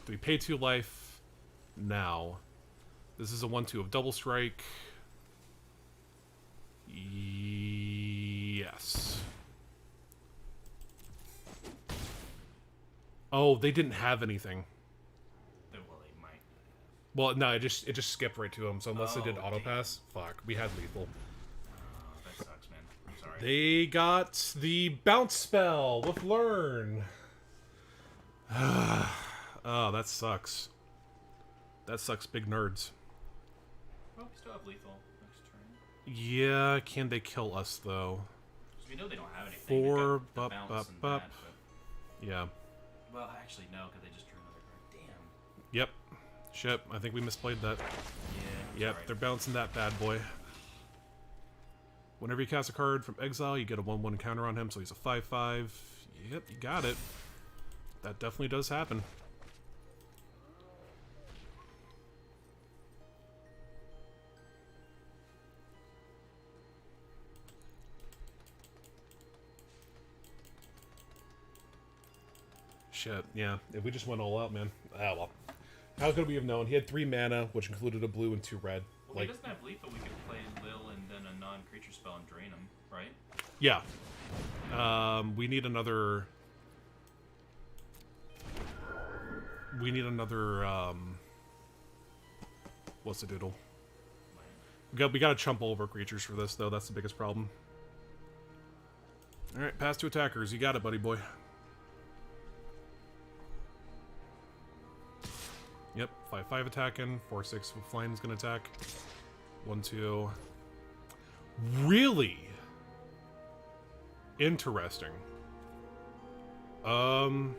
Do we pay 2 life now? This is a 1/2 of double strike. Yes. Oh, they didn't have anything. Well, they might. Well, no, it just skipped right to them. So unless they did auto damn. pass, fuck, we had lethal. That sucks, man. I'm sorry. They got the bounce spell with learn. Oh, that sucks. That sucks, big nerds. Well, we still have lethal next turn. Yeah, can they kill us though? Because we know they don't have anything. 4 They've got the bounce and that, but... Yeah. Well, actually, no, because they just drew another card. Damn. Yep. Shit, I think we misplayed that. Yeah. Yep, Right. they're bouncing that bad boy. Whenever you cast a card from exile, you get a 1/1 counter on him, so he's a 5/5. Yep, you got it. That definitely does happen. Shit, yeah. If we just went all out, man. Ah, well. How could we have known? He had 3 mana, which included a blue and 2 red. Well, Like, he doesn't have lethal. We could play Lil and then a non-creature spell and drain him, right? yeah. We need another... We need another, what's the doodle? We gotta chump over creatures for this, though. That's the biggest problem. Alright, pass to attackers. You got it, buddy boy. Yep, 5/5 attacking. 4/6 with flying is gonna attack. 1/2. Really? Interesting. Doesn't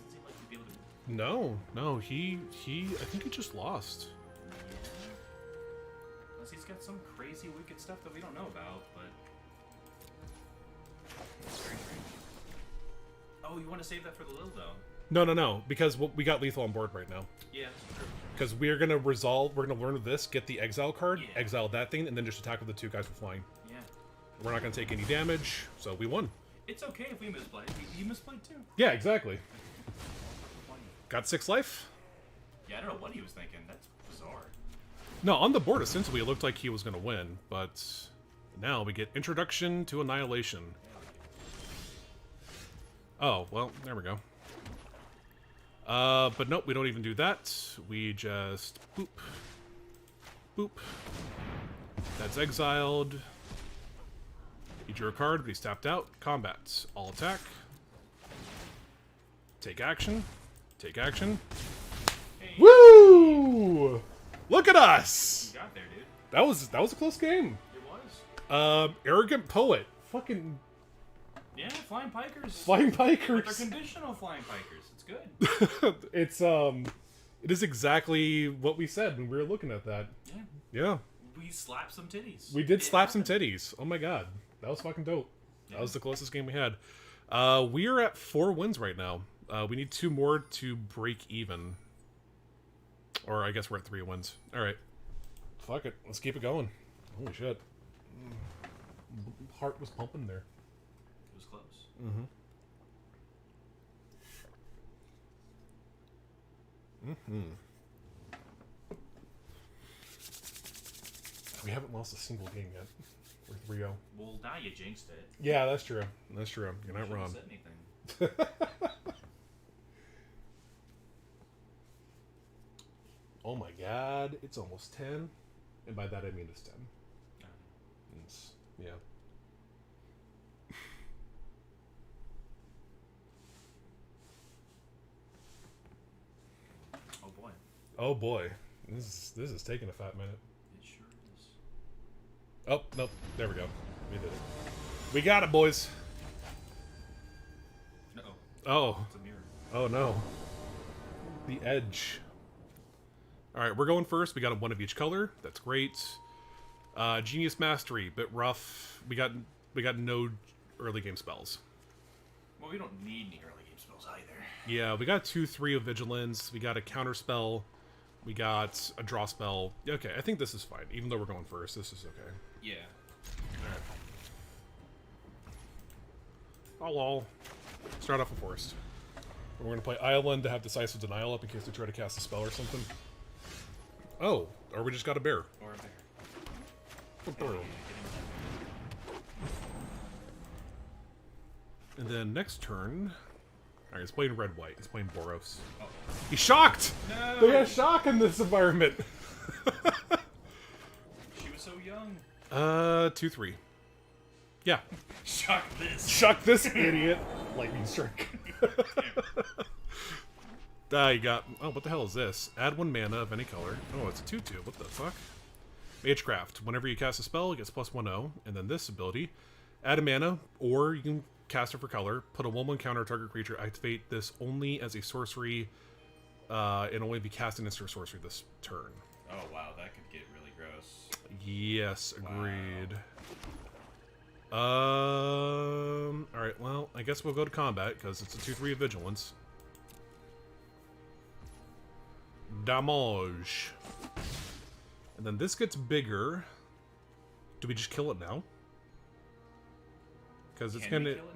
seem like he'd be able to... No, he I think he just lost. Unless he's got some crazy wicked stuff that we don't know about, but... It's very strange. Oh, you want to save that for the Lil, though? No, because we got lethal on board right now. Yeah, that's true. Because we're gonna learn this, get the exile card, exile that thing, and then just attack with the 2 guys with flying. Yeah. We're not gonna take any damage, so we won. It's okay if we misplay. You misplayed, too. Yeah, exactly. Got 6 life? Yeah, I don't know what he was thinking. That's bizarre. No, on the board, essentially, it looked like he was gonna win, but now we get Introduction to Annihilation. Oh, well, there we go. But nope, we don't even do that. We just boop. Boop. That's exiled. He drew a card, but he's tapped out. Combat. All attack. Take action. Take action. Hey, Woo! Look at us! you got there, dude. That was a close game. It was. Arrogant Poet. Fucking Yeah, flying pikers. flying But they're pikers. conditional flying pikers. It's good. It is exactly what we said when we were looking at that. Yeah. Yeah. We slapped some titties. We did It slap some happened. titties. Oh my god. That was fucking dope. Yeah. That was the closest game we had. We are at 4 wins right now. We need 2 more to break even. Or I guess we're at 3 wins. Alright. Fuck it. Let's keep it going. Holy shit. Heart was pumping there. It was close. Mm-hmm. Mm-hmm. We haven't lost a single game yet. We're 3-0. Well, now you jinxed it. Yeah, that's true. That's true. You're not wrong. Said anything. Oh my god, it's almost 10. And by that I mean it's 10. It's, yeah. Oh boy. Oh boy. This is taking a fat minute. It sure is. Oh, nope. There we go. We did it. We got it, boys. Uh-oh. Oh. It's a mirror. Oh no. The edge. Alright, we're going first. We got one of each color. That's great. Genius Mastery, bit rough. We got no early game spells. Well, we don't need any early game spells either. Yeah, we got 2-3 of Vigilance. We got a counter spell. We got a draw spell. Okay, I think this is fine. Even though we're going first, this is okay. Yeah. Alright. I'll start off with Forest. We're going to play Island to have Decisive Denial up in case they try to cast a spell or something. Oh, or we just got a bear. Or a bear. A bear. And then next turn... Alright, he's playing red-white. He's playing Boros. Oh. He's shocked! No! They have shock in this environment! She was so young. 2-3. Yeah. Shock this. Shock this idiot! Lightning strike. You got... Oh, what the hell is this? Add 1 mana of any color. Oh, it's a 2-2. What the fuck? Magecraft. Whenever you cast a spell, it gets +1/0. And then this ability. Add a mana, or you can cast it for color. Put a 1/1 counter target creature. Activate this only as a sorcery. And only be cast instant or sorcery this turn. Oh, wow. That could get really gross. Yes, agreed. Wow. Alright, well, I guess we'll go to combat, because it's a 2-3 of Vigilance. Damage. And then this gets bigger. Do we just kill it now? Because it's Can gonna... we kill it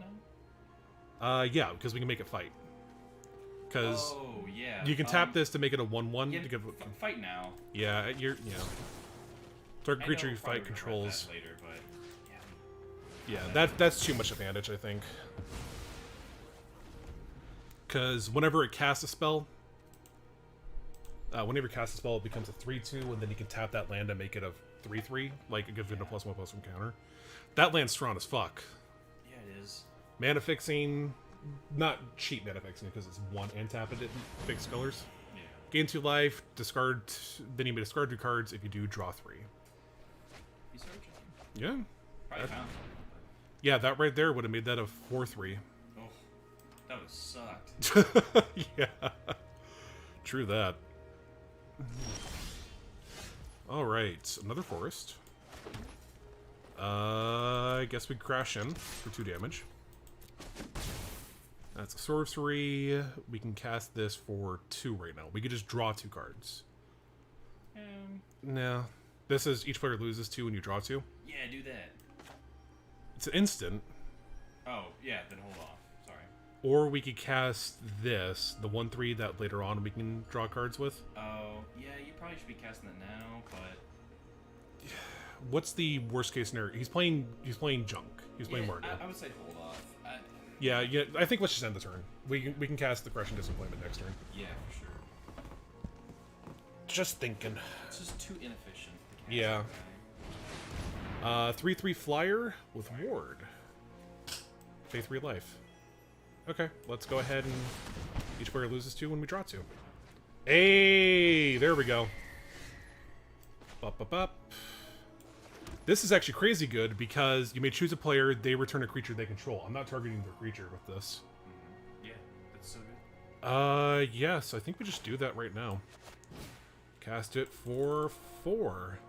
now? Yeah, because we can make it fight. Because oh, yeah. you can tap this to make it a 1/1. Yeah, to give fight now. Yeah, you're... Yeah. Target creature you fight controls... Later, but yeah, that's too much advantage, I think. Because whenever it casts a spell... whenever you cast a spell, it becomes a 3/2, and then you can tap that land and make it a 3/3. Like, it gives it a +1/+1 counter. That land's strong as fuck. Yeah, it is. Mana fixing... Not cheap mana fixing, because it's 1 and tap it, fix colors. Yeah. Gain 2 life, discard... Then you may discard 2 cards. If you do, draw 3. You searching? Yeah. Probably found something. Yeah, that right there would have made that a 4/3. Oh, that would have sucked. Yeah. True that. Alright, another forest. I guess we crash in for 2 damage. That's a sorcery. We can cast this for 2 right now. We could just draw 2 cards. No. This is each player loses 2 when you draw 2. Yeah, do that. It's an instant. Oh, yeah, then hold off. Sorry. Or we could cast this, the 1/3 that later on we can draw cards with. Oh, yeah, you probably should be casting that now, but... What's the worst case scenario? He's playing junk. He's playing Mardu. I would say hold off. Yeah, I think let's just end the turn. We can cast the Crushing Disappointment next turn. Yeah, for sure. Just thinking. It's just too inefficient. Yeah. 3/3 flyer with ward. Pay 3 life. Okay, let's go ahead and each player loses 2 when we draw 2. Hey, there we go. Bup, bup, bup. This is actually crazy good because you may choose a player, they return a creature they control. I'm not targeting their creature with this. Mm-hmm. Yeah, that's so good. Yes, I think we just do that right now. Cast it for 4.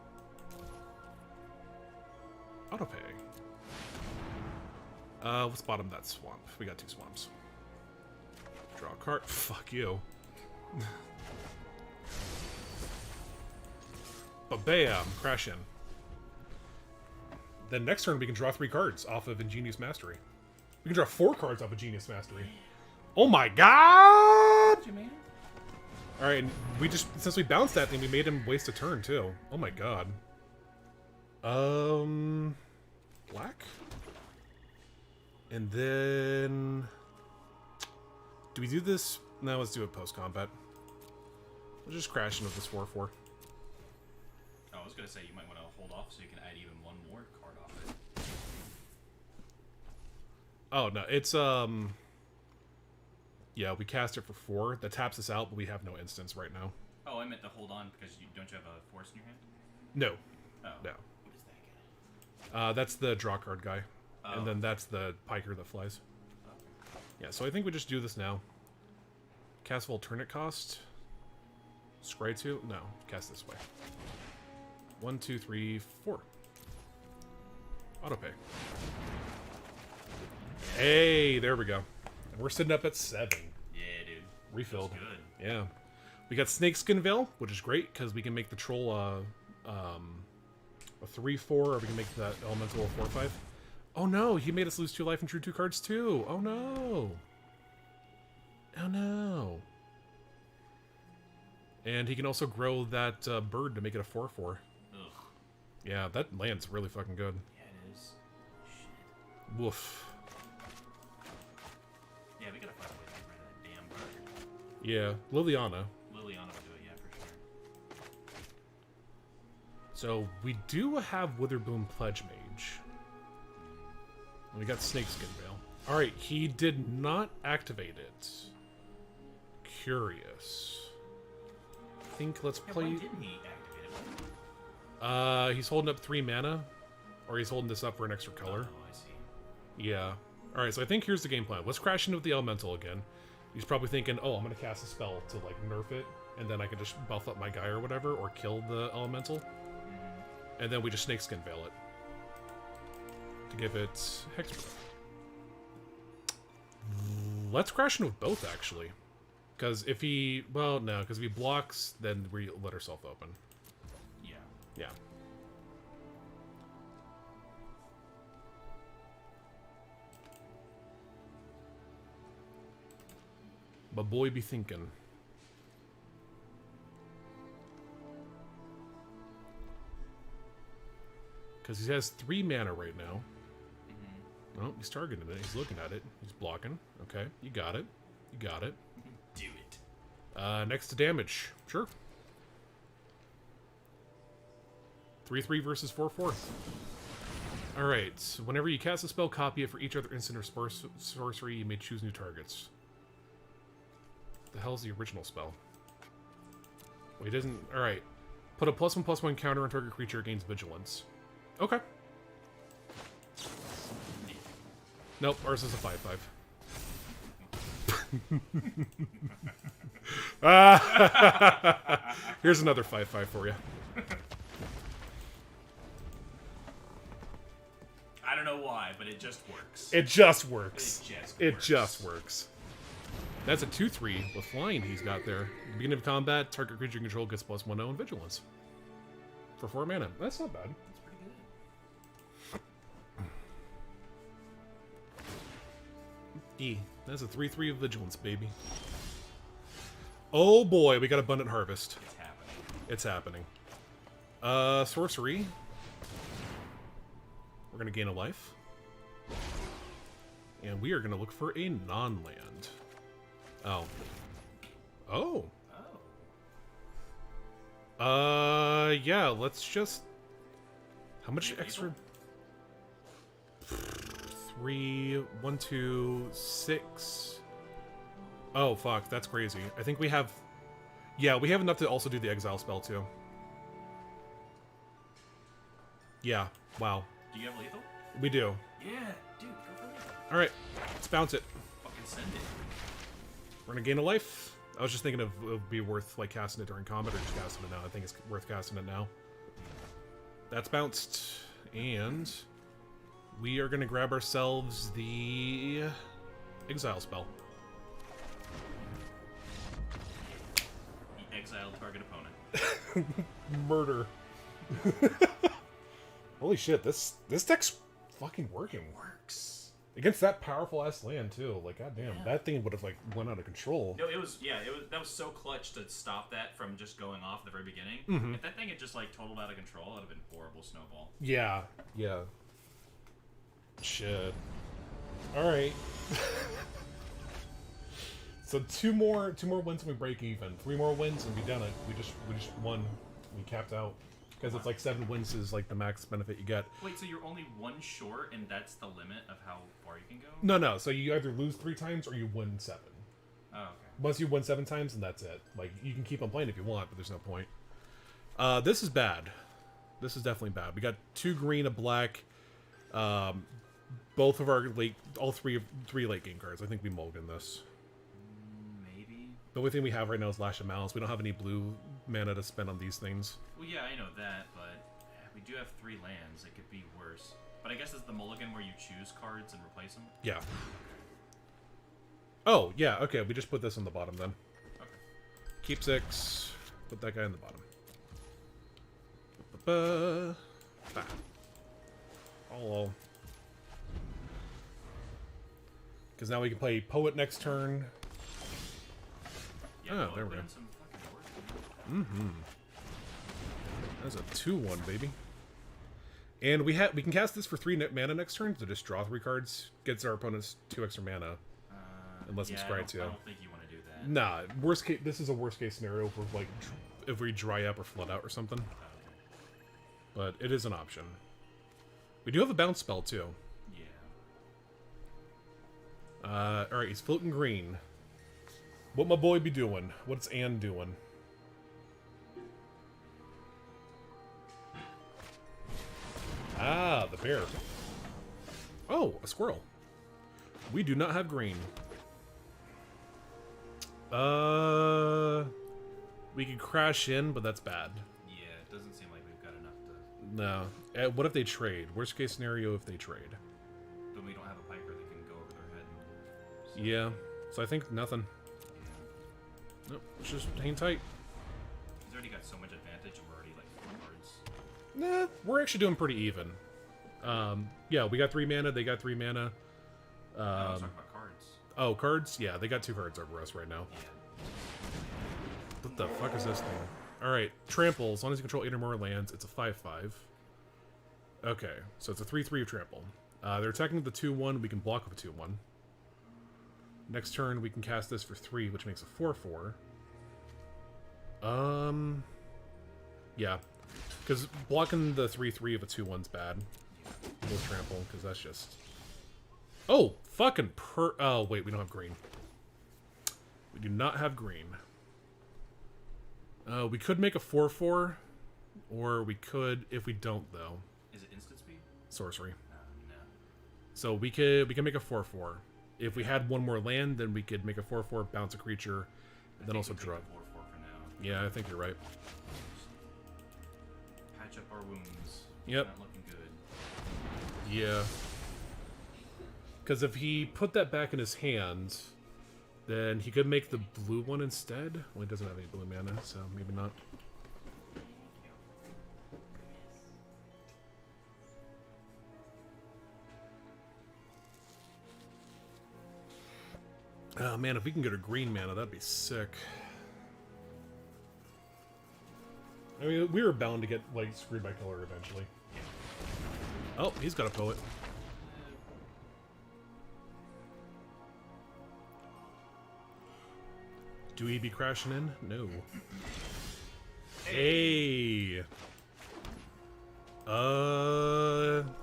Autopay. Let's bottom that swamp. We got 2 swamps. Draw a card. Fuck you. But bam! Crash in. Then next turn we can draw 3 cards off of Ingenious Mastery. We can draw 4 cards off of Genius Mastery. Oh my god! What you mean? Alright, and we just, since we bounced that thing, we made him waste a turn too. Oh my god. Black? And then... Do we do this? No, let's do it post-combat. We'll just crash into this 4-4. Oh, I was going to say, you might want to hold off so you can add even one more card off it. Oh, no, it's, yeah, we cast it for 4. That taps us out, but we have no instance right now. Oh, I meant to hold on because don't you have a force in your hand? No. Oh. No. What is that again? That's the draw card guy. Oh. And then that's the piker that flies. Okay. Yeah, so I think we just do this now. Cast of alternate cost. Scry 2? No, cast this way. 1, 2, 3, 4. Autopay. Hey, there we go. And we're sitting up at 7. Yeah, dude. Refilled. Feels good. Yeah. We got Snakeskin Veil, which is great because we can make the troll a 3-4, or we can make that elemental a 4-5. Oh no, he made us lose 2 life and drew 2 cards too. Oh no. Oh no. And he can also grow that bird to make it a 4-4. Ugh. Yeah, that land's really fucking good. Yeah, it is. Shit. Woof. Yeah, we gotta find a way to get rid of that damn bird. Yeah, Liliana. Liliana would do it, yeah, for sure. So we do have Witherboom Pledge Mage. And we got Snakeskin Veil. Alright, he did not activate it. Curious. I think let's play. Why didn't he activate it? He's holding up 3 mana, or he's holding this up for an extra color. Oh, I see. Yeah. Alright, so I think here's the game plan. Let's crash into the elemental again. He's probably thinking, oh, I'm gonna cast a spell to like nerf it, and then I can just buff up my guy or whatever, or kill the elemental. And then we just Snakeskin Veil it. To give it Hexproof. Let's crash in with both, actually. Because if he... Well, no, because if he blocks, then we let ourselves open. Yeah. Yeah. But boy be thinking. Because he has 3 mana right now. Oh, he's targeting it. He's looking at it. He's blocking. Okay, you got it. You got it. Do it. Next to damage. Sure. 3-3 versus 4-4. Alright, so whenever you cast a spell, copy it for each other instant or sorcery. You may choose new targets. The hell's the original spell? Well, he doesn't... Alright. Put a +1/+1 counter on target creature against vigilance. Okay. Nope, ours is a 5/5. Here's another 5/5 for you. I don't know why, but it just works. It just works. It just works. That's a 2/3 with flying he's got there. Beginning of combat, target creature control gets +1/0 in vigilance. For 4 mana. That's not bad. That's pretty good. That's a 3/3 of vigilance, baby. Oh boy, we got Abundant Harvest. It's happening. It's happening. Sorcery. We're gonna gain a life. And we are gonna look for a non-land. Oh. Oh. Oh. Yeah, let's just... How much extra... 3, 1, 2, 6. Oh, fuck, that's crazy. I think we have... Yeah, we have enough to also do the exile spell, too. Yeah, wow. Do you have lethal? We do. Yeah, dude, go for lethal. Alright, let's bounce it. Fucking send it. We're gonna gain a life. I was just thinking of it would be worth like casting it during combat or just casting it now. I think it's worth casting it now. That's bounced. And we are gonna grab ourselves the exile spell. Exile target opponent. Murder. Holy shit, this deck's fucking working. Works. Against that powerful ass land too. Like, goddamn, that thing would have like went out of control. No, it was that was so clutch to stop that from just going off at the very beginning. If that thing had just like totaled out of control, it would have been horrible snowball. Yeah, yeah. Shit. All right. So two more wins and we break even. 3 more wins and we done it. We just won. We capped out. Because it's like 7 wins is like the max benefit you get. Wait, so you're only 1 short, and that's the limit of how far you can go? No. So you either lose 3 times or you win 7. Oh, okay. Once you win 7 times, then that's it. Like, you can keep on playing if you want, but there's no point. This is bad. This is definitely bad. We got 2 green, a black. Both of our all three late game cards. I think we mulligan this. Maybe. The only thing we have right now is Lash of Malice. We don't have any blue mana to spend on these things. Well, yeah, I know that, but we do have 3 lands. It could be worse. But I guess it's the mulligan where you choose cards and replace them? Yeah. Oh, yeah, okay. We just put this on the bottom then. Okay. Keep 6. Put that guy in the bottom. Ba-ba-ba. Ah. Oh. Because now we can play Poet next turn. Yeah, there we go. Some fucking work. That's a 2/1, baby. And we can cast this for 3 mana next turn to just draw 3 cards. Gets our opponents 2 extra mana. Unless I'm scry too. I don't think you want to do that. Nah, worst case. This is a worst case scenario for like if we dry up or flood out or something. But it is an option. We do have a bounce spell too. Yeah. All right, he's floating green. What my boy be doing? What's Ann doing? Ah, the bear. Oh, a squirrel. We do not have green. We could crash in, but that's bad. Yeah, it doesn't seem like we've got enough to... No. What if they trade? Worst case scenario if they trade. Then we don't have a piper that can go over their head. So... Yeah. So I think nothing. Yeah. Nope. Let's just hang tight. He's already got so much advantage and we're already like 4 cards. Nah, we're actually doing pretty even. Yeah, we got 3 mana, they got 3 mana. I was talking about cards. Oh, cards? Yeah, they got 2 cards over us right now. Yeah. What the fuck is this thing? Alright, trample. As long as you control 8 or more lands, it's a 5/5. Okay, so it's a 3/3 of trample. They're attacking the 2/1, we can block with a 2/1. Next turn, we can cast this for 3, which makes a 4/4. Yeah. Because blocking the 3/3 of a 2/1's bad. We'll trample, because that's just... Oh! Fucking Oh, wait, we don't have green. We do not have green. We could make a 4/4, or we could, if we don't, though. Is it instant speed? Sorcery. No. So we can make a 4/4. If we had 1 more land, then we could make a 4/4, bounce a creature, and then also draw. 4/4 for now. Yeah, I think you're right. Patch up our wounds. Yep. Not looking good. Yeah. Because if he put that back in his hand, then he could make the blue one instead. Well, he doesn't have any blue mana, so maybe not. Oh man, if we can get a green mana, that'd be sick. I mean, we were bound to get, like, screwed by color eventually. Oh, he's got a poet. Do we be crashing in? No. Hey!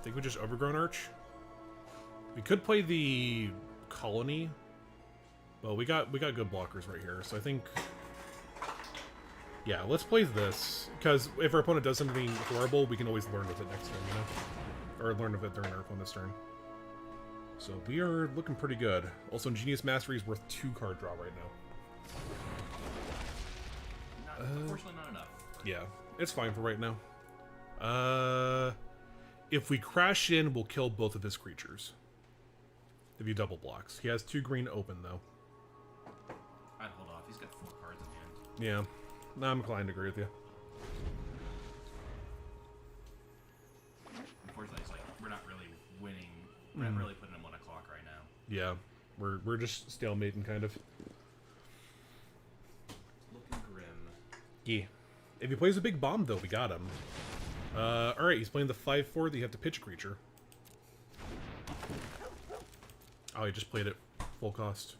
Think we just Overgrown Arch? We could play the Colony. Well, we got good blockers right here, so I think... Yeah, let's play this, because if our opponent does something horrible, we can always learn with it next turn, you know? Or learn with it during our opponent's turn. So we are looking pretty good. Also, Ingenious Mastery is worth 2 card draw right now. Unfortunately, not enough. Yeah, it's fine for right now. If we crash in, we'll kill both of his creatures. If he double blocks. He has 2 green open, though. I'd hold off. He's got 4 cards in hand. Yeah. No, I'm inclined to agree with you. Unfortunately, it's like, we're not really winning. We're not really putting him on a clock Yeah, we're just stalemating, kind of. Looking grim. Yeah. If he plays a big bomb, though, we got him. Alright, he's playing the 5/4 that you have to pitch a creature. Oh, he just played it full cost.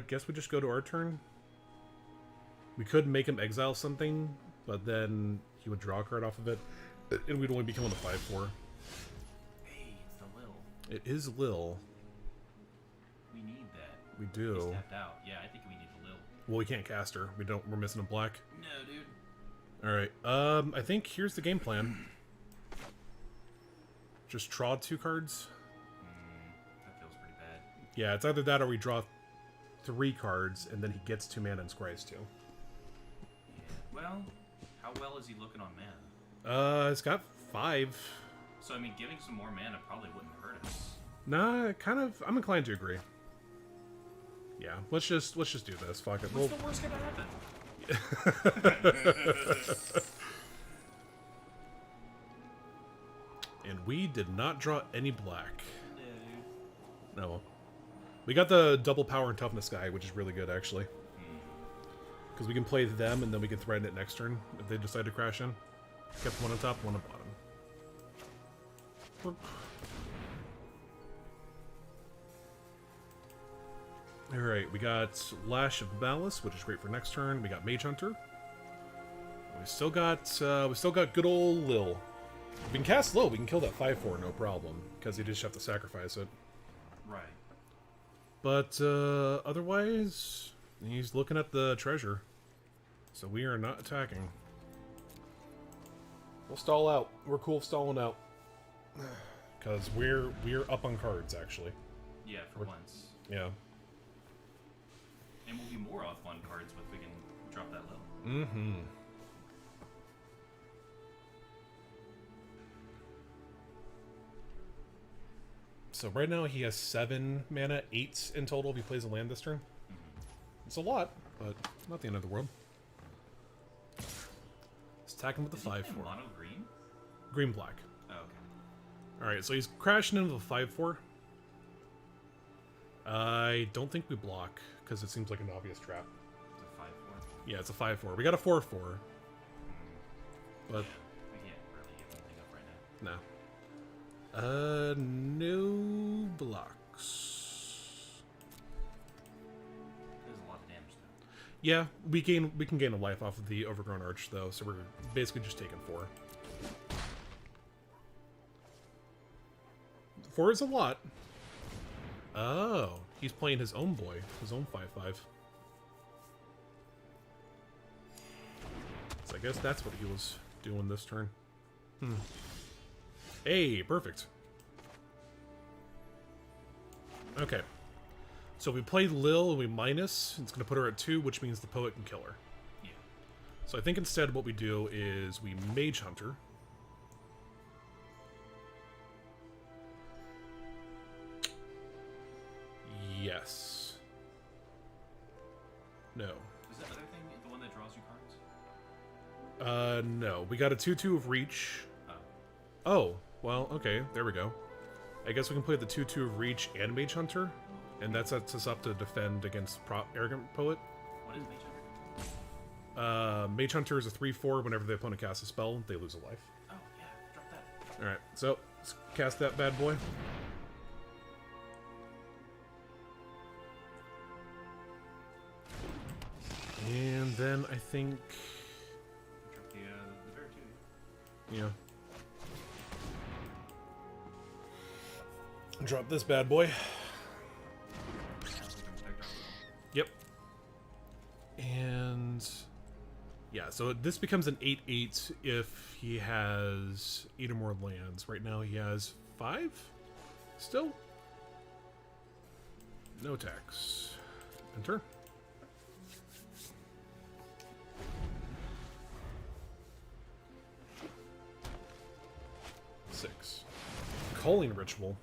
Guess we just go to our turn. We could make him exile something, but then he would draw a card off of it, and we'd only become on the 5/4. Hey, it's the Lil. It is Lil. We need that. We do. He's tapped out. Yeah, I think we need the Lil. Well, we can't cast her. We're missing a black. No, dude. Alright, I think here's the game plan. Just draw 2 cards. That feels pretty bad. Yeah, it's either that or we draw 3 cards, and then he gets 2 mana and scries 2. Yeah. Well, how well is he looking on mana? It's got 5. So, I mean, giving some more mana probably wouldn't hurt us. Nah, kind of. I'm inclined to agree. Yeah, let's just do this. Fuck it. What's the worst gonna happen? And we did not draw any black. No. No. We got the double power and toughness guy, which is really good, actually. Because we can play them, and then we can threaten it next turn if they decide to crash in. Kept one on top, one on bottom. Alright, we got Lash of Malice, which is great for next turn. We got Mage Hunter. We still got good old Lil. If we can cast Lil, we can kill that 5/4, no problem. Because you just have to sacrifice it. Right. But otherwise, he's looking at the treasure. So we are not attacking. We'll stall out. We're cool stalling out. Because we're up on cards, actually. Yeah, for once. Yeah. And we'll be more off on cards if we can drop that Lil. Mm-hmm. So right now he has 7 mana, 8 in total if he plays a land this turn. It's a lot, but not the end of the world. Let's attack him with the 5/4. Mono green? Green black. Oh, okay. Alright, so he's crashing into the 5/4. I don't think we block, because it seems like an obvious trap. It's a 5/4. Yeah, it's a 5/4. We got a 4/4. But Yeah, we can't really give anything up right now. no. No blocks. There's a lot of damage though. Yeah, we can gain a life off of the Overgrown Arch though, so we're basically just taking 4. 4 is a lot. Oh, he's playing his own boy, his own 5/5. So I guess that's what he was doing this turn. Hey, perfect. Okay. So we played Lil and we minus. It's going to put her at 2, which means the Poet can kill her. Yeah. So I think instead what we do is we Mage Hunter. Yes. No. Is that other thing the one that draws you cards? No. We got a 2/2 of Reach. Oh. Oh, well, okay, there we go. I guess we can play the 2/2 of Reach and Mage Hunter, and that sets us up to defend against Arrogant Poet. What is Mage Hunter? Mage Hunter is a 3/4. Whenever the opponent casts a spell, they lose a life. Oh, yeah, drop that. Alright, so let's cast that bad boy. And then I think... Drop the bear too. Yeah. Drop this bad boy. Yep. And... yeah, so this becomes an 8/8 if he has 8 or more lands. Right now he has 5? Still? No tax. Enter. Culling Ritual.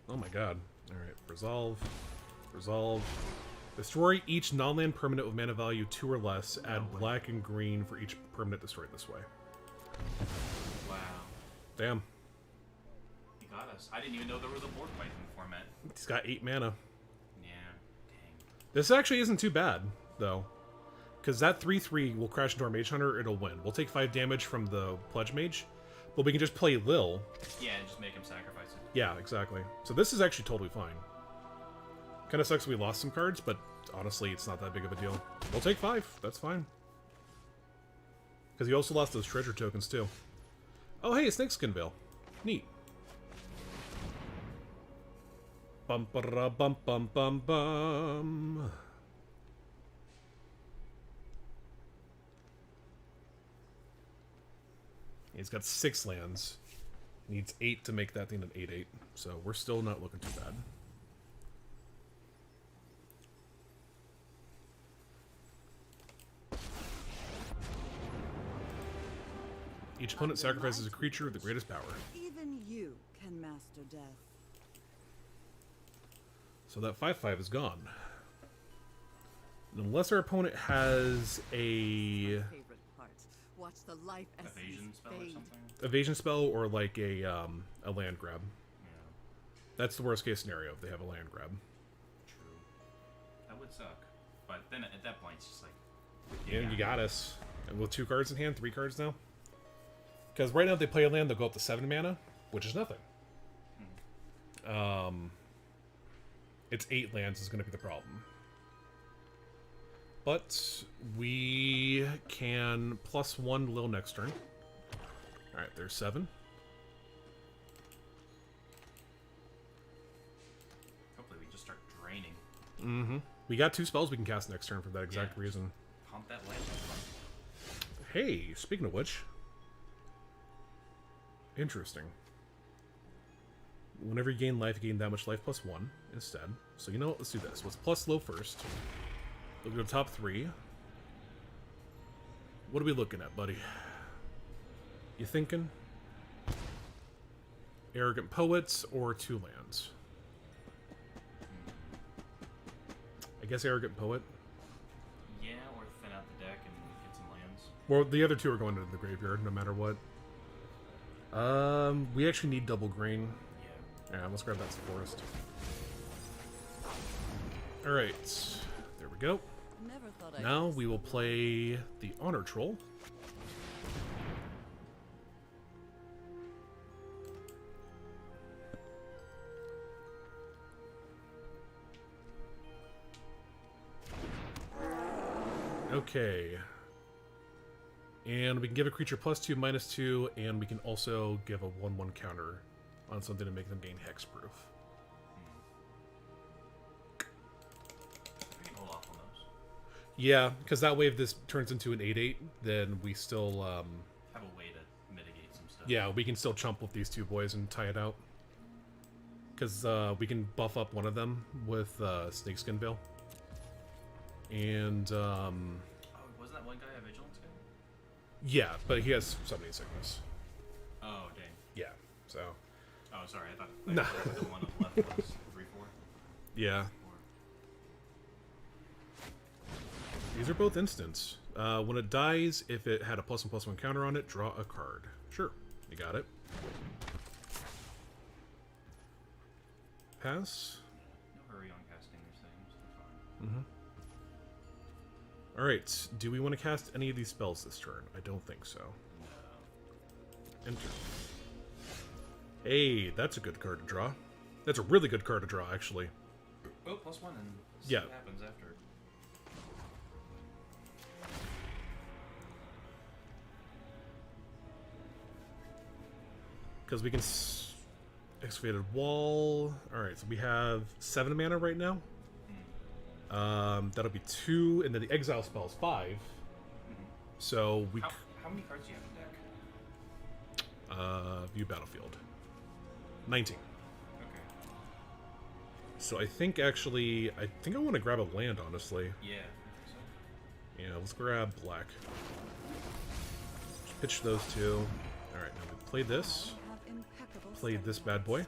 Oh my god. Alright, resolve. Resolve. Destroy each non-land permanent with mana value 2 or less. Add black and green for each permanent destroyed this way. Wow. Damn. got us. I didn't even know there was a board fight in the format. He's got 8 mana. Yeah, dang. This actually isn't too bad, though. Because that 3/3 will crash into our Mage Hunter, it'll win. We'll take 5 damage from the Pledge Mage, but we can just play Lil. Yeah, and just make him sacrifice it. Yeah, exactly. So this is actually totally fine. Kind of sucks we lost some cards, but honestly, it's not that big of a deal. We'll take 5. That's fine. Because he also lost those treasure tokens, too. Oh, hey, Snakeskin Veil. Neat. Bum ba da bum bum bum bum. He's got 6 lands. Needs 8 to make that thing an 8/8. So we're still not looking too bad. Each opponent sacrifices a creature with the greatest power. Even you can master death. So that 5/5 is gone. Unless our opponent has a Favorite part. Watch the life Evasion spell or something? evasion spell or like a land grab. Yeah. That's the worst case scenario if they have a land grab. True. That would suck. But then at that point, it's just like... Yeah, you got us. And with 2 cards in hand, 3 cards now. Because right now if they play a land, they'll go up to 7 mana, which is nothing. It's 8 lands is going to be the problem. But we can +1 Lil next turn. Alright, there's 7. Hopefully we just start draining. Mm-hmm. We got 2 spells we can cast next turn for that exact reason. Pump that land up front. Hey, speaking of which... Interesting. Whenever you gain life, you gain that much life +1 instead. So you know what? Let's do this. Let's plus low first. We'll go top 3. What are we looking at, buddy? You thinking? Arrogant Poets or 2 lands? I guess Arrogant Poet. Yeah, or thin out the deck and get some lands. Well, the other 2 are going into the graveyard no matter what. We actually need double green. Yeah, let's grab that forest. Alright, there we go. Never thought I'd Now we will play the Honor Troll. Okay. And we can give a creature +2, -2, and we can also give a 1/1 counter on something to make them gain hexproof. We can hold off on those. Yeah, because that way if this turns into an 8/8, then we still, Have a way to mitigate some stuff. yeah, we can still chump with these 2 boys and tie it out. Because we can buff up one of them with Snakeskin Veil. And, Oh, wasn't that one guy a Vigilance guy? yeah, but he has Summoning Sickness. Oh, dang. Yeah, so... Oh, sorry, I thought Nah. the one on the left was 3/4. Yeah. These are both instants. When it dies, if it had a +1/+1 counter on it, draw a card. Sure, you got it. Pass. No hurry on casting these things. They're fine. Alright, do we want to cast any of these spells this turn? I don't think so. No. Enter. Hey, that's a good card to draw. That's a really good card to draw, actually. Oh, +1 and see Yeah. what happens after. Because we can... Excavated Wall. Alright, so we have 7 mana right now. That'll be 2, and then the Exile spell is 5. So we... How many cards do you have in deck? View Battlefield. 19. Okay. So I think actually... I think I want to grab a land, honestly. Yeah, I think so. Yeah, let's grab black. Just pitch those 2. Alright, now we play this. have impeccable Played this bad boy.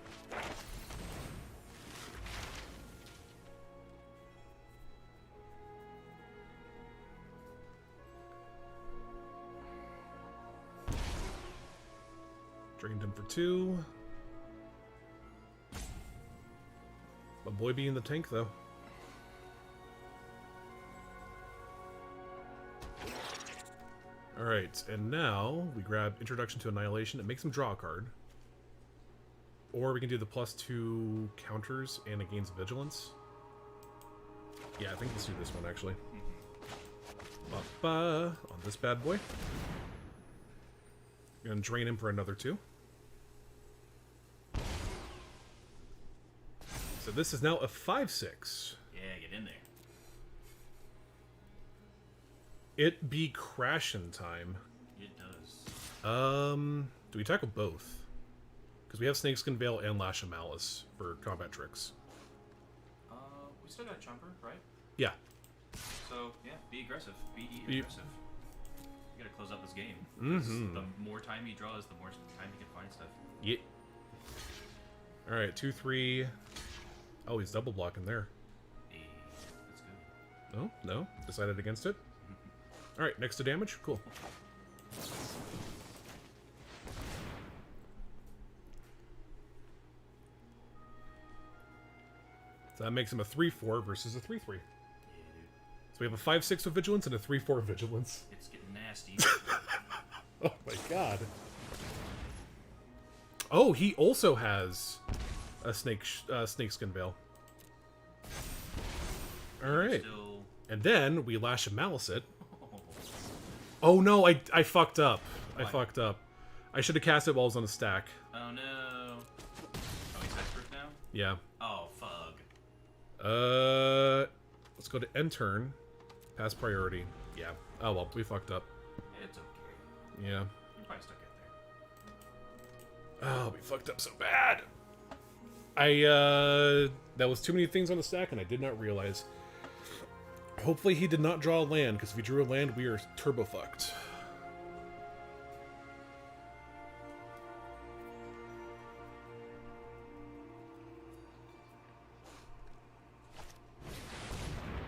Drained him for 2. boy being the tank, though. Alright, and now we grab Introduction to Annihilation. It makes him draw a card. Or we can do the +2 counters and it gains vigilance. Yeah, I think let's do this one, actually. On this bad boy. Gonna drain him for another 2. So this is now a 5/6. Yeah, get in there. It be crashin' time. It does. Do we tackle both? Because we have Snakeskin Veil and Lash of Malice for combat tricks. We still got Jumper, right? Yeah. So, yeah, be aggressive. Be aggressive. You gotta close out this game. The more time he draws, the more time he can find stuff. Yeah. Alright, 2, 3. Oh, he's double blocking there. Hey, that's good. No? No? Decided against it? Alright, next to damage? Cool. So that makes him a 3/4 versus a 3/3. Yeah, dude. So we have a 5/6 with vigilance and a 3/4 vigilance. It's getting nasty. Oh my god. Oh, he also has a snakeskin veil. Alright. Still... And then we Lash of Malice it. Oh no, I fucked up. Why? I fucked up. I should have cast it while I was on a stack. Oh no. Oh, he's expert now? Yeah. Oh, fuck. Let's go to end turn. Pass priority. Yeah. Oh well, we fucked up. It's okay. Yeah. You probably still get there. Oh, we fucked up so bad. That was too many things on the stack, and I did not realize. Hopefully he did not draw a land, because if he drew a land, we are turbo fucked.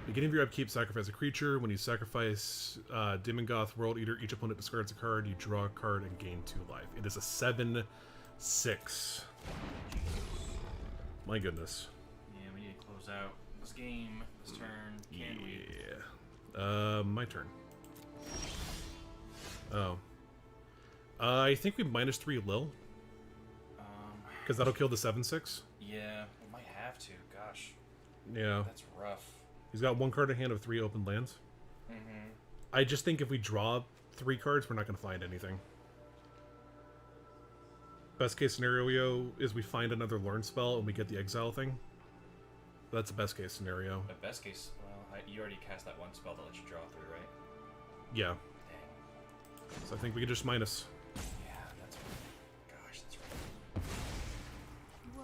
Beginning of your upkeep, sacrifice a creature. When you sacrifice Dimongoth, World Eater, each opponent discards a card. You draw a card and gain 2 life. It is a 7/6. My goodness. Yeah, we need to close out this game, this turn. Can we? Yeah. My turn. Oh. I think we -3 Lil. Because that'll kill the 7/6. Yeah, we might have to. Gosh. Yeah. That's rough. He's got 1 card in hand of 3 open lands. Mm-hmm. I just think if we draw 3 cards, we're not going to find anything. Best case scenario is we find another learn spell and we get the exile thing. That's the best case scenario. The best case, well, you already cast that one spell that lets you draw through, right? Yeah. Dang. So I think we could just minus. Yeah, that's right. Gosh, that's right.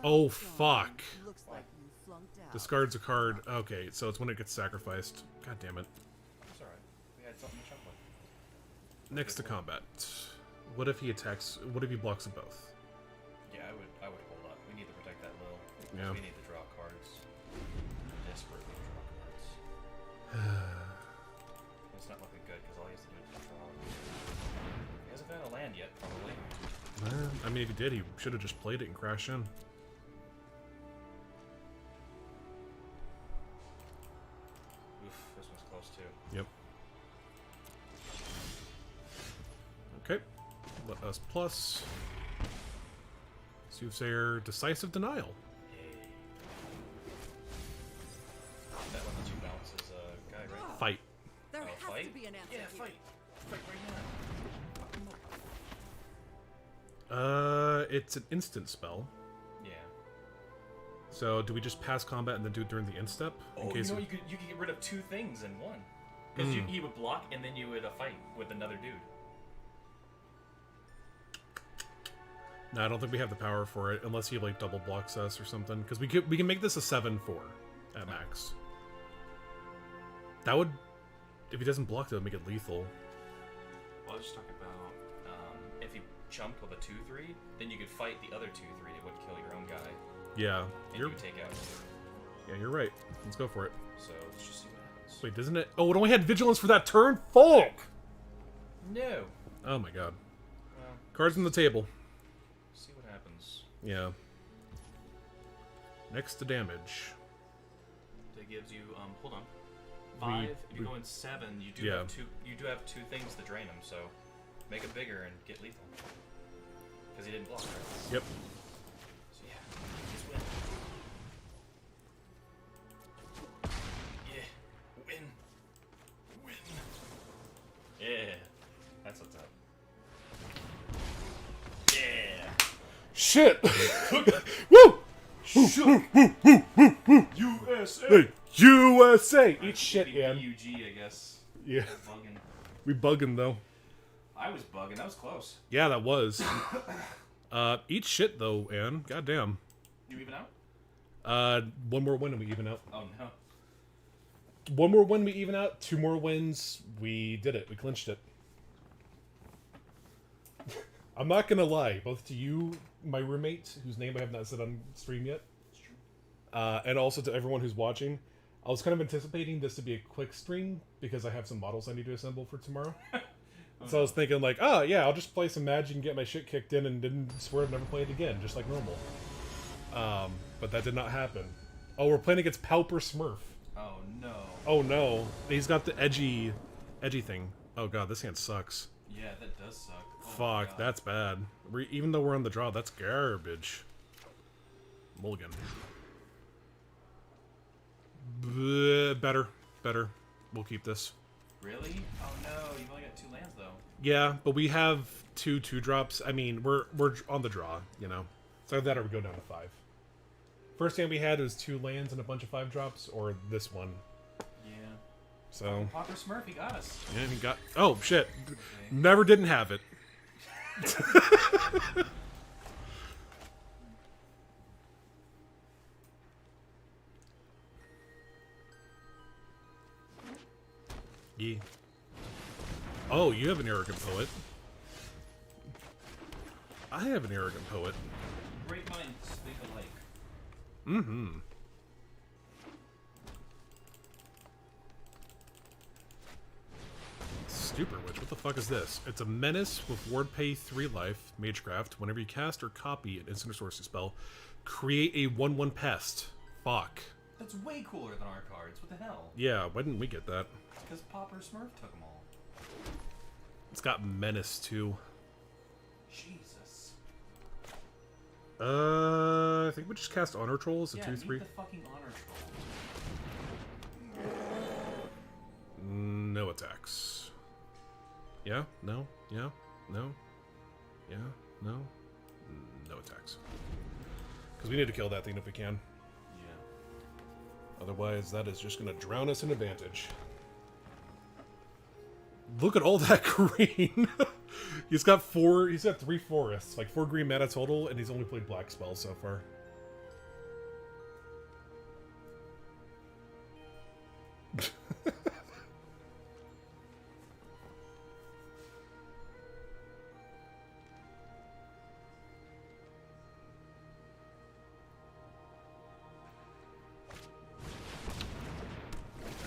Oh, fuck. Looks like you flunked out. Discards a card. Okay, so it's when it gets sacrificed. God damn it. It's alright. We had something to jump with. Next to combat. What if he attacks... What if he blocks them both? Yeah, I would hold up. We need to protect that Lil. Yeah. We need to draw cards. Desperately draw cards. It's not looking good because all he has to do is draw. He hasn't found a land yet, probably. I mean, if he did, he should have just played it and crashed in. Oof, this one's close too. Yep. Okay. Let us plus. Soothsayer, Decisive Denial. That one, the 2 bounces a guy, right? Fight. There Oh, has fight? to be an answer. Yeah, here. fight. Fight right now. It's an instant spell. Yeah. So do we just pass combat and then do it during the end step? Oh, you know, you could get rid of 2 things in one. Because you would block and then you would fight with another dude. No, I don't think we have the power for it unless he like double blocks us or something. Because we can make this a 7/4 at max. That would, if he doesn't block, that would make it lethal. Well, I was just talking about if you jumped with a 2/3, then you could fight the other 2/3. It would kill your own guy, Yeah, and you would take out. yeah, you're right. Let's go for it. So let's just see what happens. Wait, doesn't it? Oh, it only had vigilance for that turn. Fuck! No. Oh my god. Well, Cards on the table. see what happens. Yeah. Next to damage. gives you hold on. 5. If you go in 7, you do have two. You do have 2 things to drain him. So make it bigger and get lethal. Because he didn't block. Right? Yep. So yeah, just win. Yeah, win. Yeah, that's what's up. Yeah. Shit. Woo. USA. Hey, USA. Eat shit, Ian. BUG, I guess. Yeah. Bugging. We bugging though. I was bugging. That was close. Yeah, that was. Eat shit though, Ann. Goddamn. You even out? One more win and we even out. Oh no. One more win, we even out. 2 more wins, we did it. We clinched it. I'm not gonna lie, both to you, my roommate, whose name I have not said on stream yet, It's true. and also to everyone who's watching. I was kind of anticipating this to be a quick stream because I have some models I need to assemble for tomorrow. So I was thinking like, oh yeah, I'll just play some Magic and get my shit kicked in and didn't swear I'd never play it again, just like normal. But that did not happen. Oh, we're playing against Pauper Smurf. Oh no. Oh no, he's got the edgy thing. Oh god, this hand sucks. Yeah, that does suck. Oh Fuck, that's bad. Even though we're on the draw, that's garbage. Mulligan. Better. We'll keep this. Really? Oh no, you've only got 2 lands though. Yeah, but we have 2 2-drops. I mean, we're on the draw, you know. So that or we go down to 5. First hand we had was 2 lands and a bunch of 5-drops, or this one. Yeah. So. Popper Smurf, he got us. Yeah, he got. Oh shit! Okay. Never didn't have it. Yeah. Oh, you have an arrogant poet. I have an arrogant poet. Great minds think alike. Mm-hmm. Super Witch, what the fuck is this? It's a menace with ward pay 3 life, Magecraft. Whenever you cast or copy an instant or sorcery spell, create a 1/1 pest. Fuck. That's way cooler than our cards. What the hell? Yeah, why didn't we get that? Because Popper Smurf took them all. It's got menace too. Jesus. I think we just cast Honor Troll as a 2/3. Meet the fucking Honor Troll. No attacks. Yeah? No? Yeah? No? Yeah? No? No attacks. Because we need to kill that thing if we can. Yeah. Otherwise, that is just going to drown us in advantage. Look at all that green! He's got 3 forests, like 4 green mana total, and he's only played black spells so far.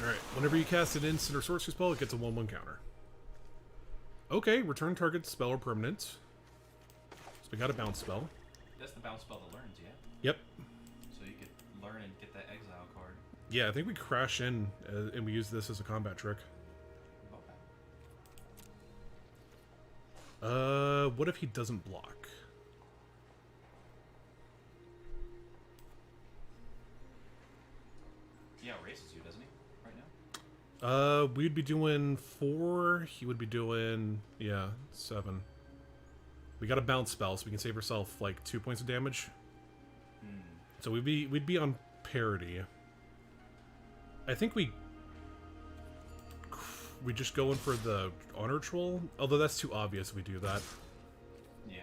Alright, whenever you cast an instant or sorcery spell, it gets a 1/1 counter. Okay, return target spell or permanent. So we got a bounce spell. That's the bounce spell that learns, yeah? Yep. So you could learn and get that exile card. Yeah, I think we crash in and we use this as a combat trick. Okay. What if he doesn't block? He outraces you, doesn't he? Right now? We'd be doing 4. He would be doing, yeah, 7. We got a bounce spell, so we can save ourselves like 2 points of damage. So we'd be on parity. I think we just go in for the Honor Troll, although that's too obvious if we do that. Yeah.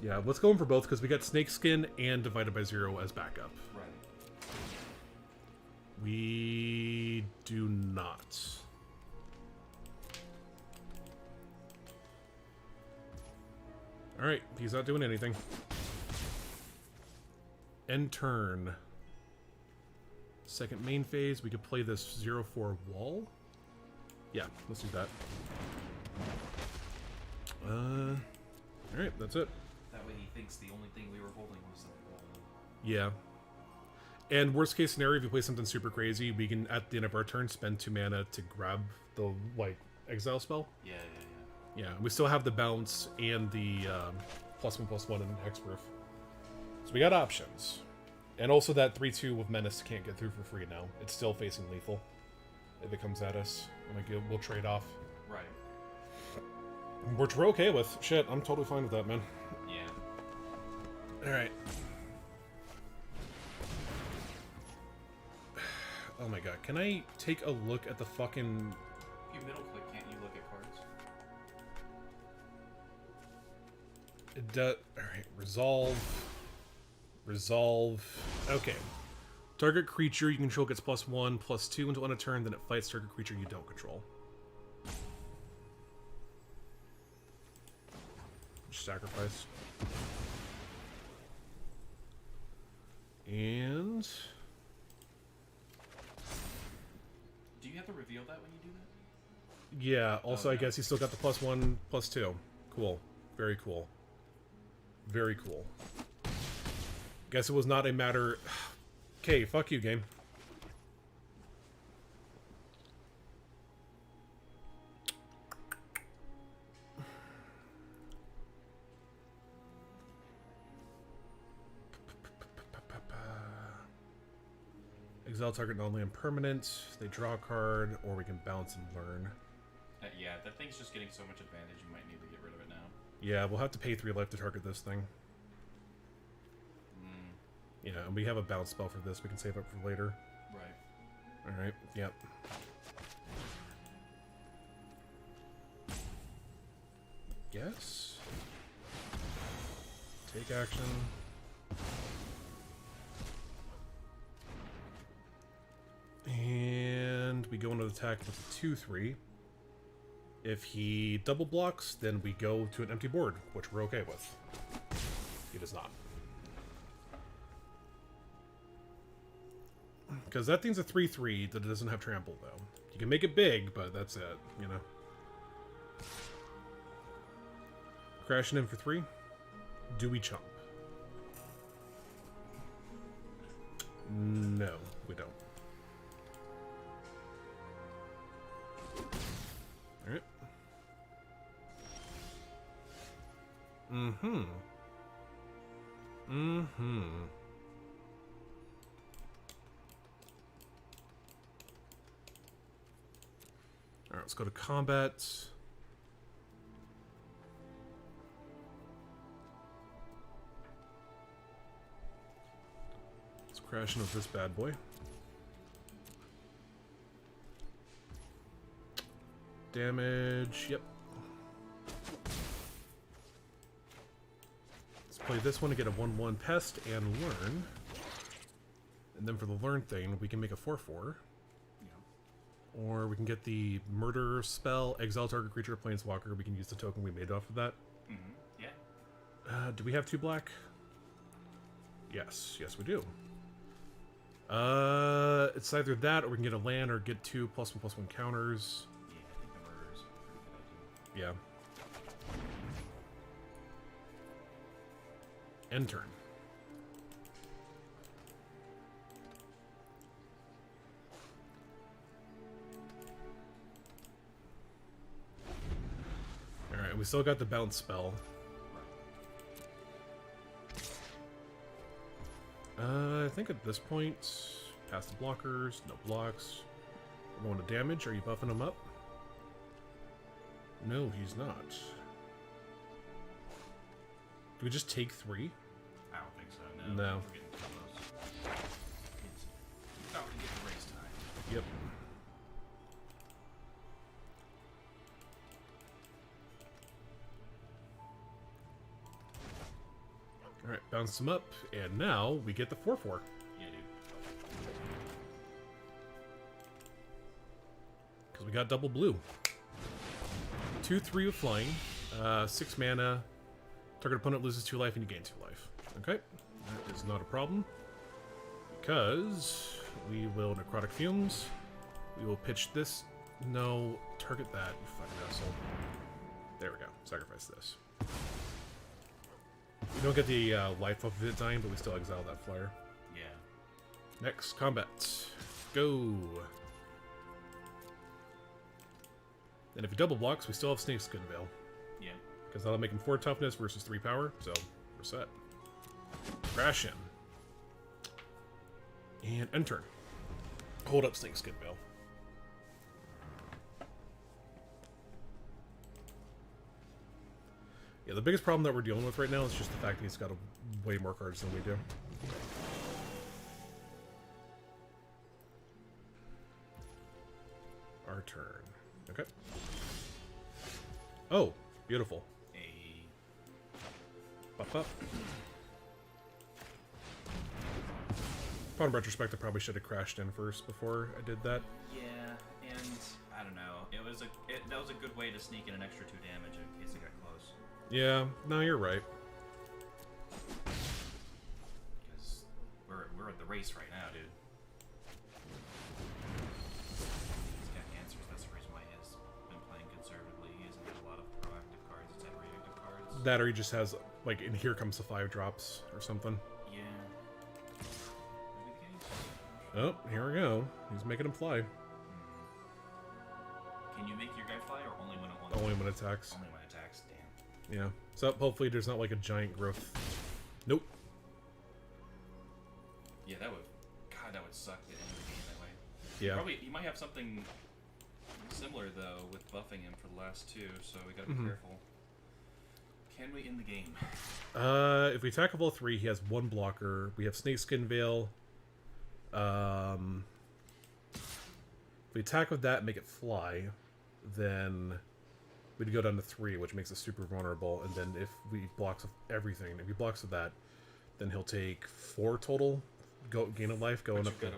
Yeah, let's go in for both because we got Snakeskin and Divided by 0 as backup. Right. We do not. Alright, he's not doing anything. End turn. Second main phase, we could play this 0/4 wall. Yeah, let's do that. Alright, that's it. That way he thinks the only thing we were holding was the wall. Yeah. And worst case scenario, if you play something super crazy, we can, at the end of our turn, spend 2 mana to grab the, like, exile spell. Yeah. Yeah, we still have the bounce and the +1/+1 in Hexproof. So we got options. And also that 3/2 with Menace can't get through for free now. It's still facing lethal if it comes at us. We'll trade off. Right. Which we're okay with. Shit, I'm totally fine with that, man. Yeah. Alright. Oh my god, can I take a look at the fucking... If you middle click, can't you look at cards? It does... Alright, resolve. Resolve. Okay. Target creature you control gets +1/+2 until end of turn, then it fights target creature you don't control. Just sacrifice. And... Do you have to reveal that when you do that? Yeah, also I guess you still got the +1/+2. Cool. Very cool. Very cool. Guess it was not a matter... Okay, fuck you, game. Exile target non-land permanent. They draw a card, or we can bounce and learn. Yeah, that thing's just getting so much advantage, you might need to get rid of it now. Yeah, we'll have to pay 3 life to target this thing. Yeah, and we have a bounce spell for this. We can save up for later. Right. Alright, yep. Yes. Take action. And we go into attack with a 2/3. If he double blocks, then we go to an empty board, which we're okay with. He does not. Because that thing's a 3/3 that doesn't have trample, though. You can make it big, but that's it, you know. Crashing in for 3. Do we chump? No, we don't. Alright. Mm-hmm. Mm-hmm. Alright, let's go to combat. Let's crash into this bad boy. Damage, yep. Let's play this one to get a 1/1 pest and learn. And then for the learn thing, we can make a 4/4. Or we can get the murder spell, exile target creature, planeswalker. We can use the token we made off of that. Mm-hmm. Yeah. Do we have 2 black? Yes, yes we do. It's either that, or we can get a land, or get 2 +1/+1 counters. Yeah, I think the murder is a pretty good idea. Yeah. End turn. Alright, we still got the bounce spell. I think at this point, past the blockers, no blocks. We're going to damage. Are you buffing him up? No, he's not. Do we just take 3? I don't think so, no. No. We're getting too close. It's about to get the race time. Yep. Alright, bounce him up, and now we get the 4/4. Yeah, dude. Because we got double blue. 2/3 with flying, 6 mana. Target opponent loses 2 life and you gain 2 life. Okay, that is not a problem. Because we will necrotic fumes. We will pitch this. No, target that, you fucking asshole. There we go. Sacrifice this. We don't get the life off of it dying, but we still exile that flyer. Yeah. Next, combat. Go. And if he double blocks, we still have Snakeskin Veil. Yeah. Because that'll make him 4 toughness versus 3 power, so we're set. Crash him. And end turn. Hold up Snakeskin Veil. Yeah, the biggest problem that we're dealing with right now is just the fact that he's got way more cards than we do. Our turn. Okay. Oh, beautiful. Buff up. Upon retrospect, I probably should have crashed in first before I did that. Yeah, and I don't know. That was a good way to sneak in an extra 2 damage in case it got close. Yeah, no, you're right. Because we're at the race right now, dude. He's got answers. That's the reason why he has been playing conservatively. He hasn't had a lot of proactive cards. He's had reactive cards. That or he just has, like, in Here Comes the 5 drops or something. Yeah. Maybe the case. Oh, here we go. He's making him fly. Can you make your guy fly or only when it wants? Only when it attacks. Only when it attacks, damn. Yeah. So hopefully there's not like a giant growth. Nope. Yeah, that would suck to end the game that way. Yeah. You might have something similar though with buffing him for the last 2, so we gotta be careful. Can we end the game? If we attack level 3, he has 1 blocker. We have Snakeskin Veil. If we attack with that and make it fly, then we'd go down to 3, which makes us super vulnerable. And then if we blocks with everything, if he blocks with that, then he'll take 4 total gain of life going up to. I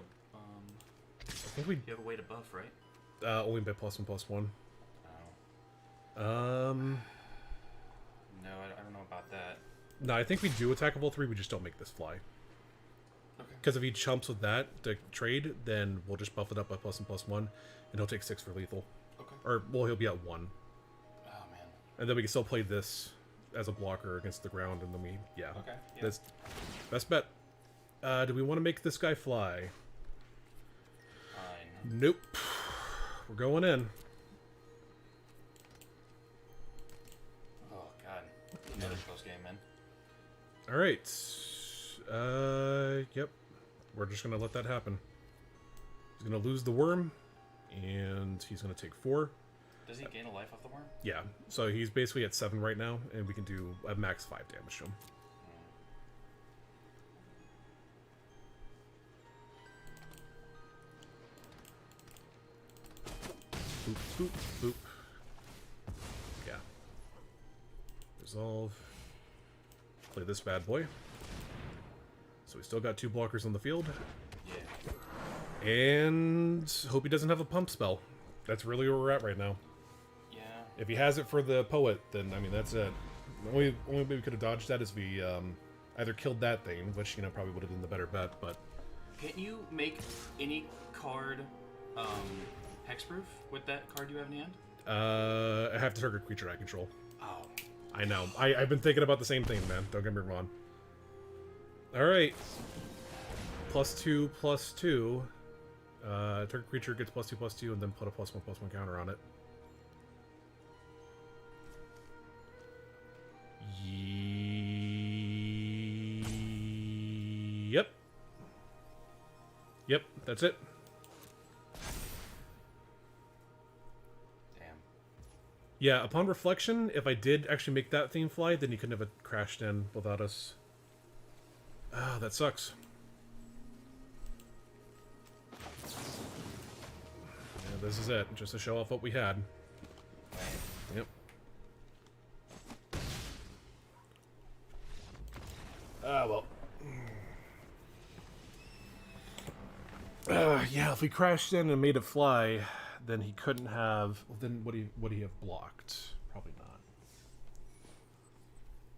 think we you have a way to buff, right? only by +1/+1. Oh. No, I don't know about that. No, I think we do attack level 3. We just don't make this fly. Okay. Because if he chumps with that to trade, then we'll just buff it up by +1/+1, and he'll take 6 for lethal. Okay. Or, well, he'll be at 1. Oh, man. And then we can still play this as a blocker against the ground, and then we, yeah. Okay. Yeah. That's best bet. Do we want to make this guy fly? Fine. Nope. We're going in. Oh, God. Another close game, man. Alright. Yep. We're just going to let that happen. He's going to lose the worm, and he's going to take 4. Does he gain a life off the worm? Yeah. So he's basically at 7 right now, and we can do a max 5 damage to him. Boop, boop, boop. Yeah. Resolve. Play this bad boy. So we still got 2 blockers on the field. Yeah. And hope he doesn't have a pump spell. That's really where we're at right now. Yeah. If he has it for the poet, then, I mean, that's it. The only way we could have dodged that is we either killed that thing, which, you know, probably would have been the better bet, but... Can't you make any card hexproof with that card you have in hand? I have to target creature I control. Oh. I know. I've been thinking about the same thing, man. Don't get me wrong. Alright. +2/+2. Target creature gets +2/+2, and then put a +1/+1 counter on it. Yep. Yep, that's it. Damn. Yeah, upon reflection, if I did actually make that theme fly, then he couldn't have crashed in without us. Ah, that sucks. Yeah, this is it, just to show off what we had. Yep. Ah, well. Yeah, if we crashed in and made it fly, then he couldn't have... Well, then would he have blocked? Probably not.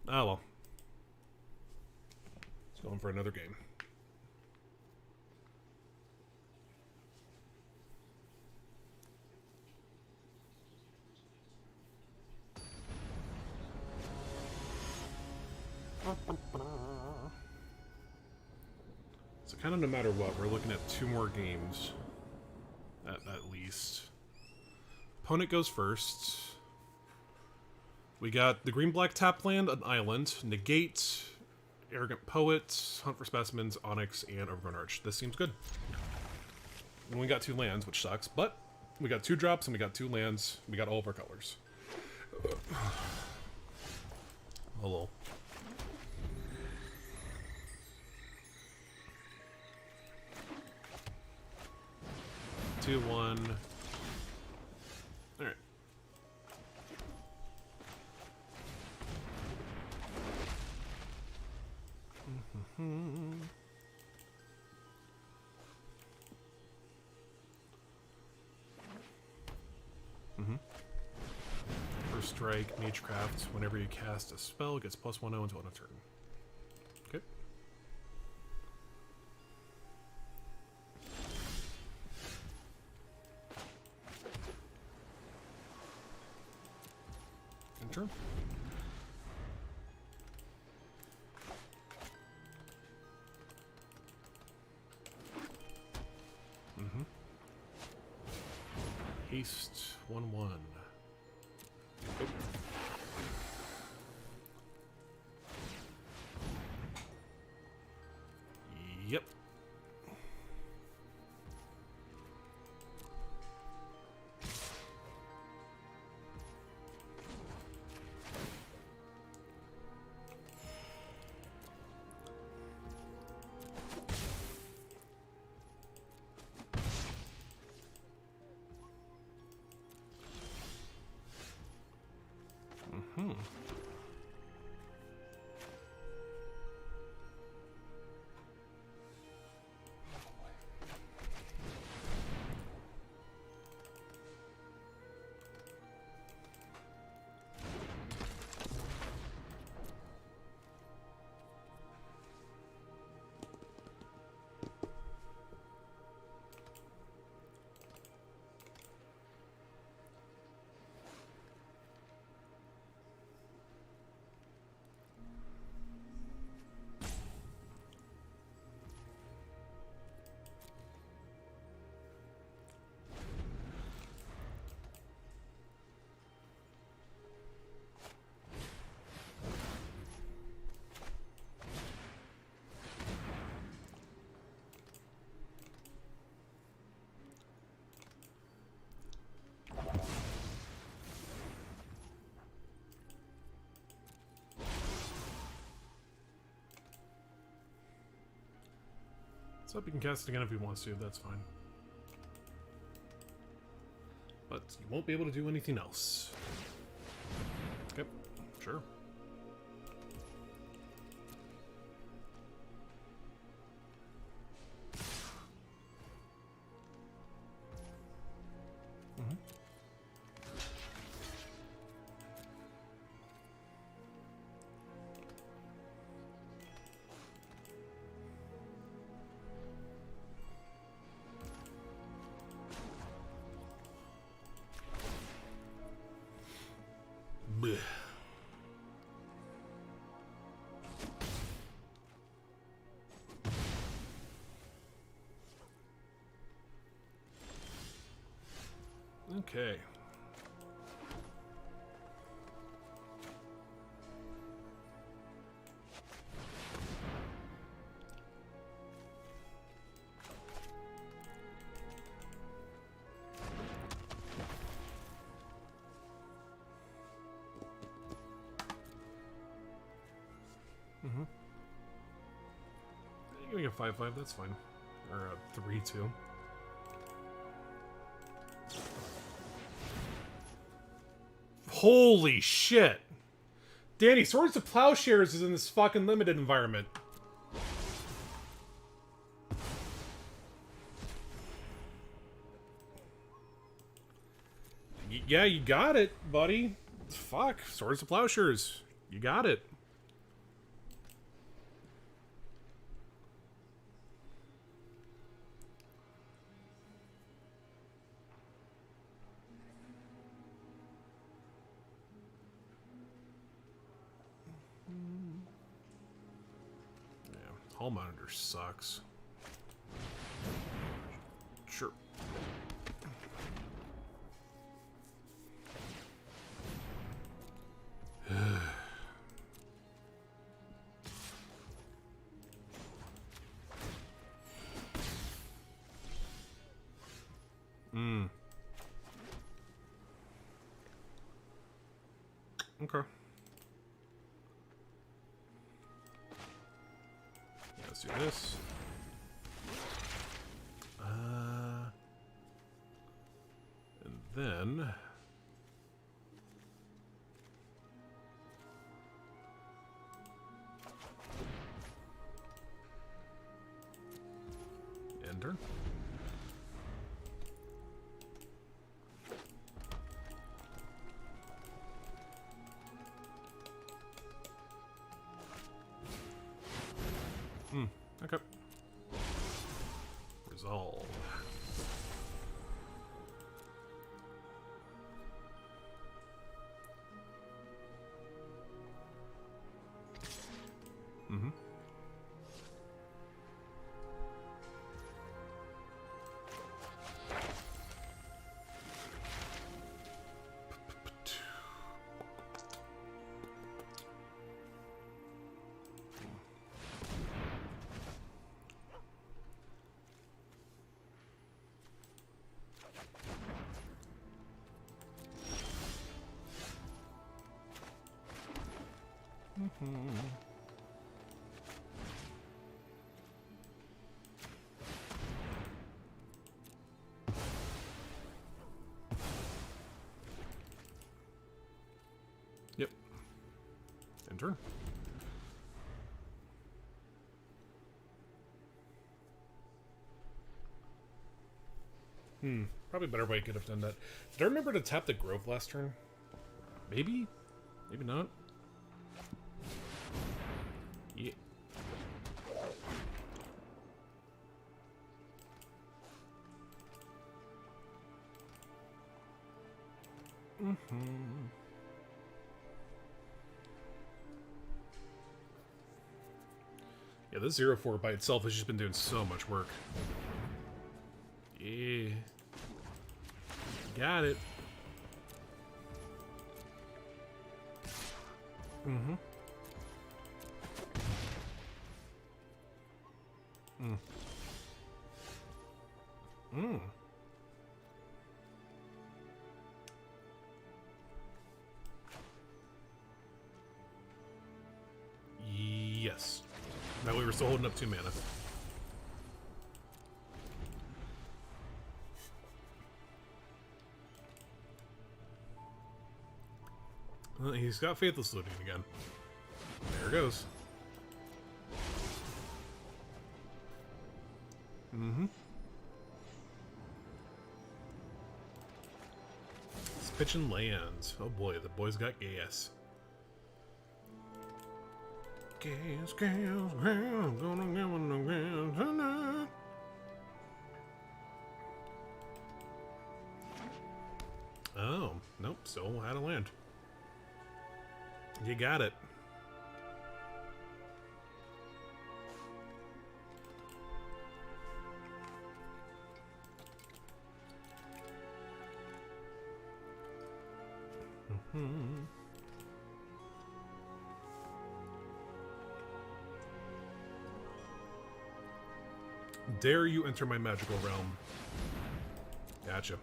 Ah, well. Let's go in for another game. kind of no matter what, we're looking at 2 more games. At least. Opponent goes first. We got the green-black tap land, an island, negate, arrogant poet, hunt for specimens, onyx, and overgrown arch. This seems good. And we got 2 lands, which sucks, but we got 2 drops and we got 2 lands. We got all of our colors. Hello. Two, 1. All right. First strike, Magecraft. Whenever you cast a spell, it gets +1/0 until end of turn. Okay. Turn. Haste 1/1. Oh. Yep. So he can cast it again if he wants to, that's fine. But you won't be able to do anything else. Okay, sure. Blech. Okay. You're gonna get 5/5, that's fine. Or 3/2. Holy shit! Danny, Swords to Plowshares is in this fucking limited environment. Yeah, you got it, buddy. Fuck, Swords to Plowshares. You got it. Hall monitor sucks. Sure. Okay. Let's do this. And then... Enter. Okay. Resolve. Mm-hmm. Yep. Enter. Probably a better way I could have done that. Did I remember to tap the Grove last turn? Maybe? Maybe not. Yeah. Yeah, this 0-4 by itself has just been doing so much work. Yeah. Got it. Mm-hmm. Yes. That way we're still holding up 2 mana. He's got Faithless Looting again. There it goes. Mm-hmm. It's pitching lands. Oh boy, the boy's got gas. Gas, gas, gas, gonna give him the gas tonight. Oh, nope, still had a land. You got it. Dare you enter my magical realm? Gotcha.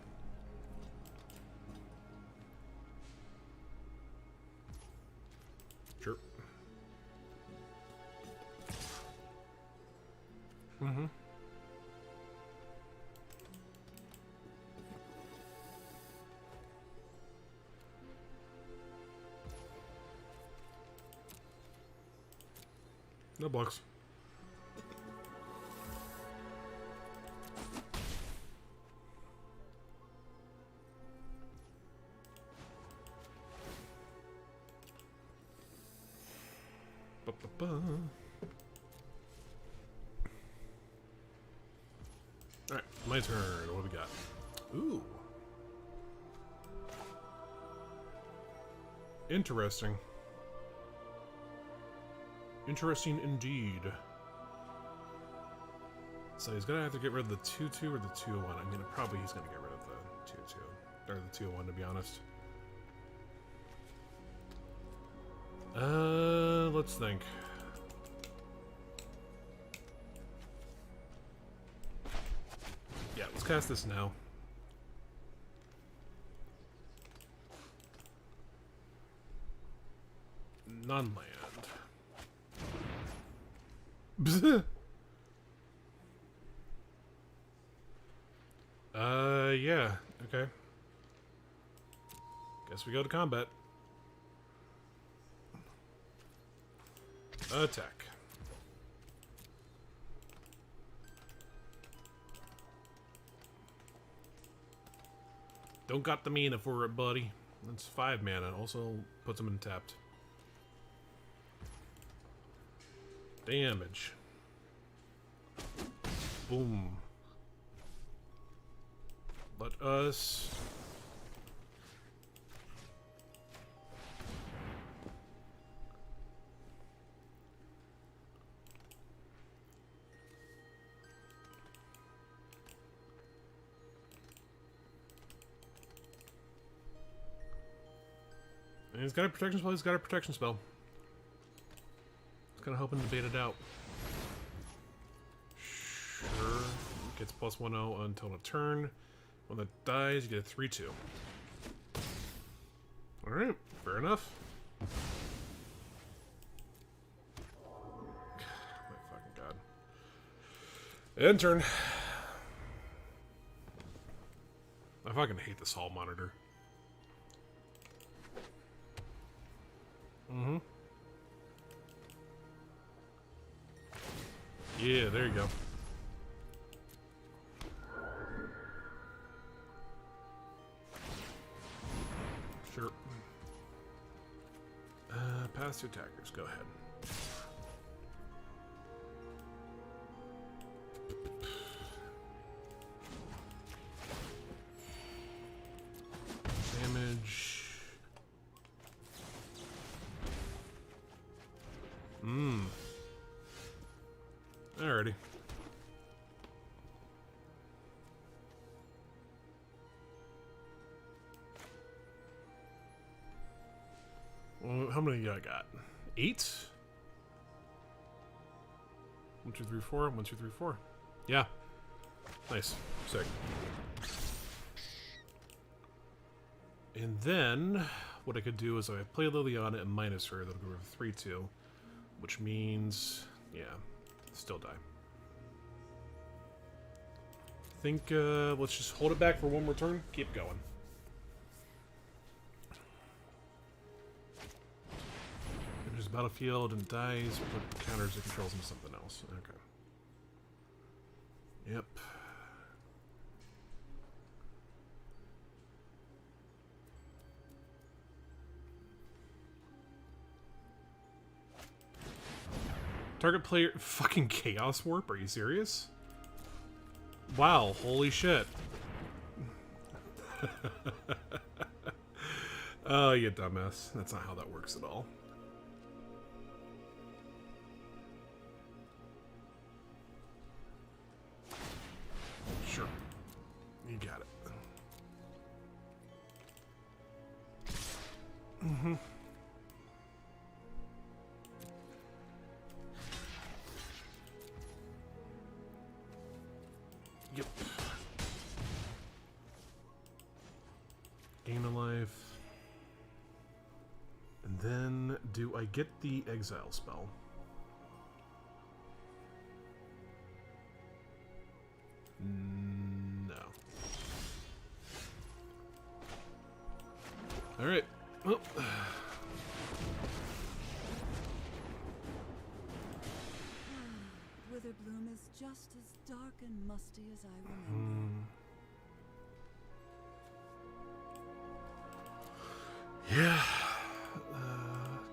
Sure. Mm-hmm. No blocks. Alright, my turn. What do we got? Ooh. Interesting. Interesting indeed. So he's gonna have to get rid of the 2/2 or the 2/1. I mean, probably he's gonna get rid of the 2/2 or the 2/1 to be honest. Let's think. Yeah, let's cast this now. Non-land. Yeah, okay. Guess we go to combat. Attack. Don't got the mana for it, buddy. That's 5 mana. Also puts him in tapped. Damage. Boom. Let us... And he's got a protection spell, he's got a protection spell. He's kind of hoping to bait it out. Sure. Gets +1/0 until a turn. When that dies, you get a 3/2. Alright, fair enough. My fucking god. End turn. I fucking hate this hall monitor. Mm-hmm. Yeah, there you go. Sure. Pass to attackers. Go ahead. Damage. Alrighty. Well, how many I got? 8? 1, 2, 3, 4. 1, 2, 3, 4. Yeah. Nice. Sick. And then what I could do is if I play Liliana and minus her, that'll go over 3/2, which means, yeah, still die. I think let's just hold it back for one more turn. Keep going. Enters the battlefield and dies, but counters it controls into something else. Okay. Yep. Target player... Fucking Chaos Warp? Are you serious? Wow, holy shit. Oh, you dumbass. That's not how that works at all. Sure. You got it. Mm-hmm. Yep. Gain a life. And then, do I get the exile spell? No. Alright. Well. Witherbloom is just as dark and musty as I remember. Yeah.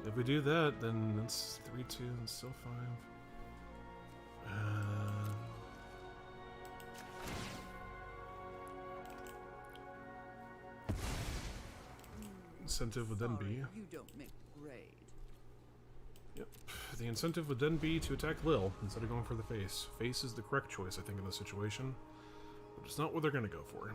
If we do that, then it's 3/2 and still 5. Incentive would then be... You don't make grade. Yep. The incentive would then be to attack Lil instead of going for the face. Face is the correct choice, I think, in this situation. But it's not what they're going to go for.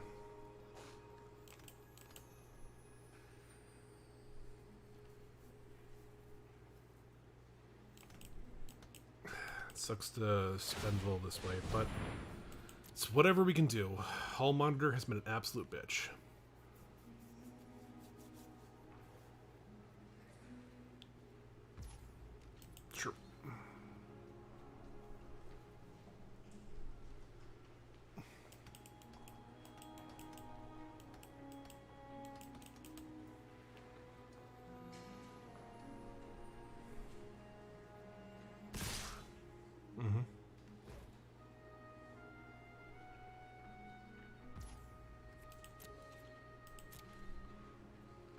It sucks to spend Lil this way, but it's whatever we can do. Hall Monitor has been an absolute bitch. Sure.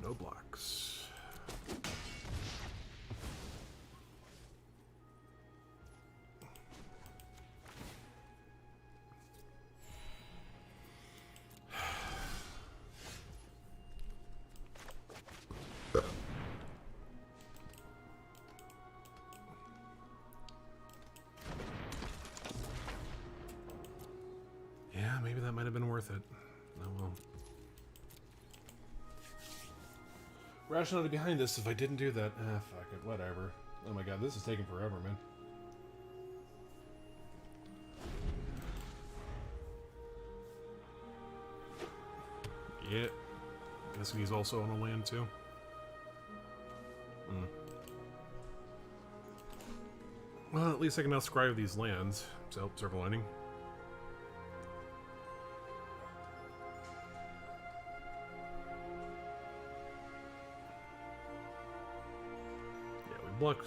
No blocks. Yeah, maybe that might have been worth it. Oh well. Rationality behind this, if I didn't do that, fuck it, whatever. Oh my god, this is taking forever, man. Yeah. Guessing he's also on a land, too. Well, at least I can now scribe these lands. So, silver lining.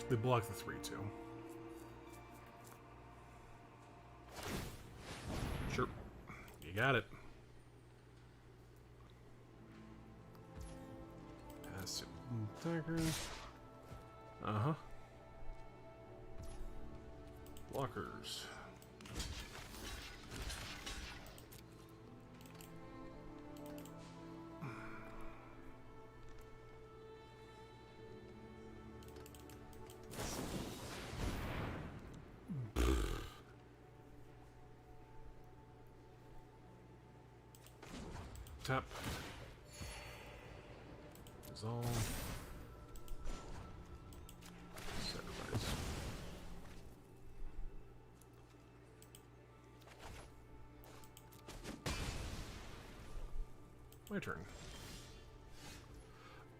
They block the 3 too. Sure. You got it. Passive attacker. Uh-huh. Blockers. Tap. Resolve. Sacrifice. My turn.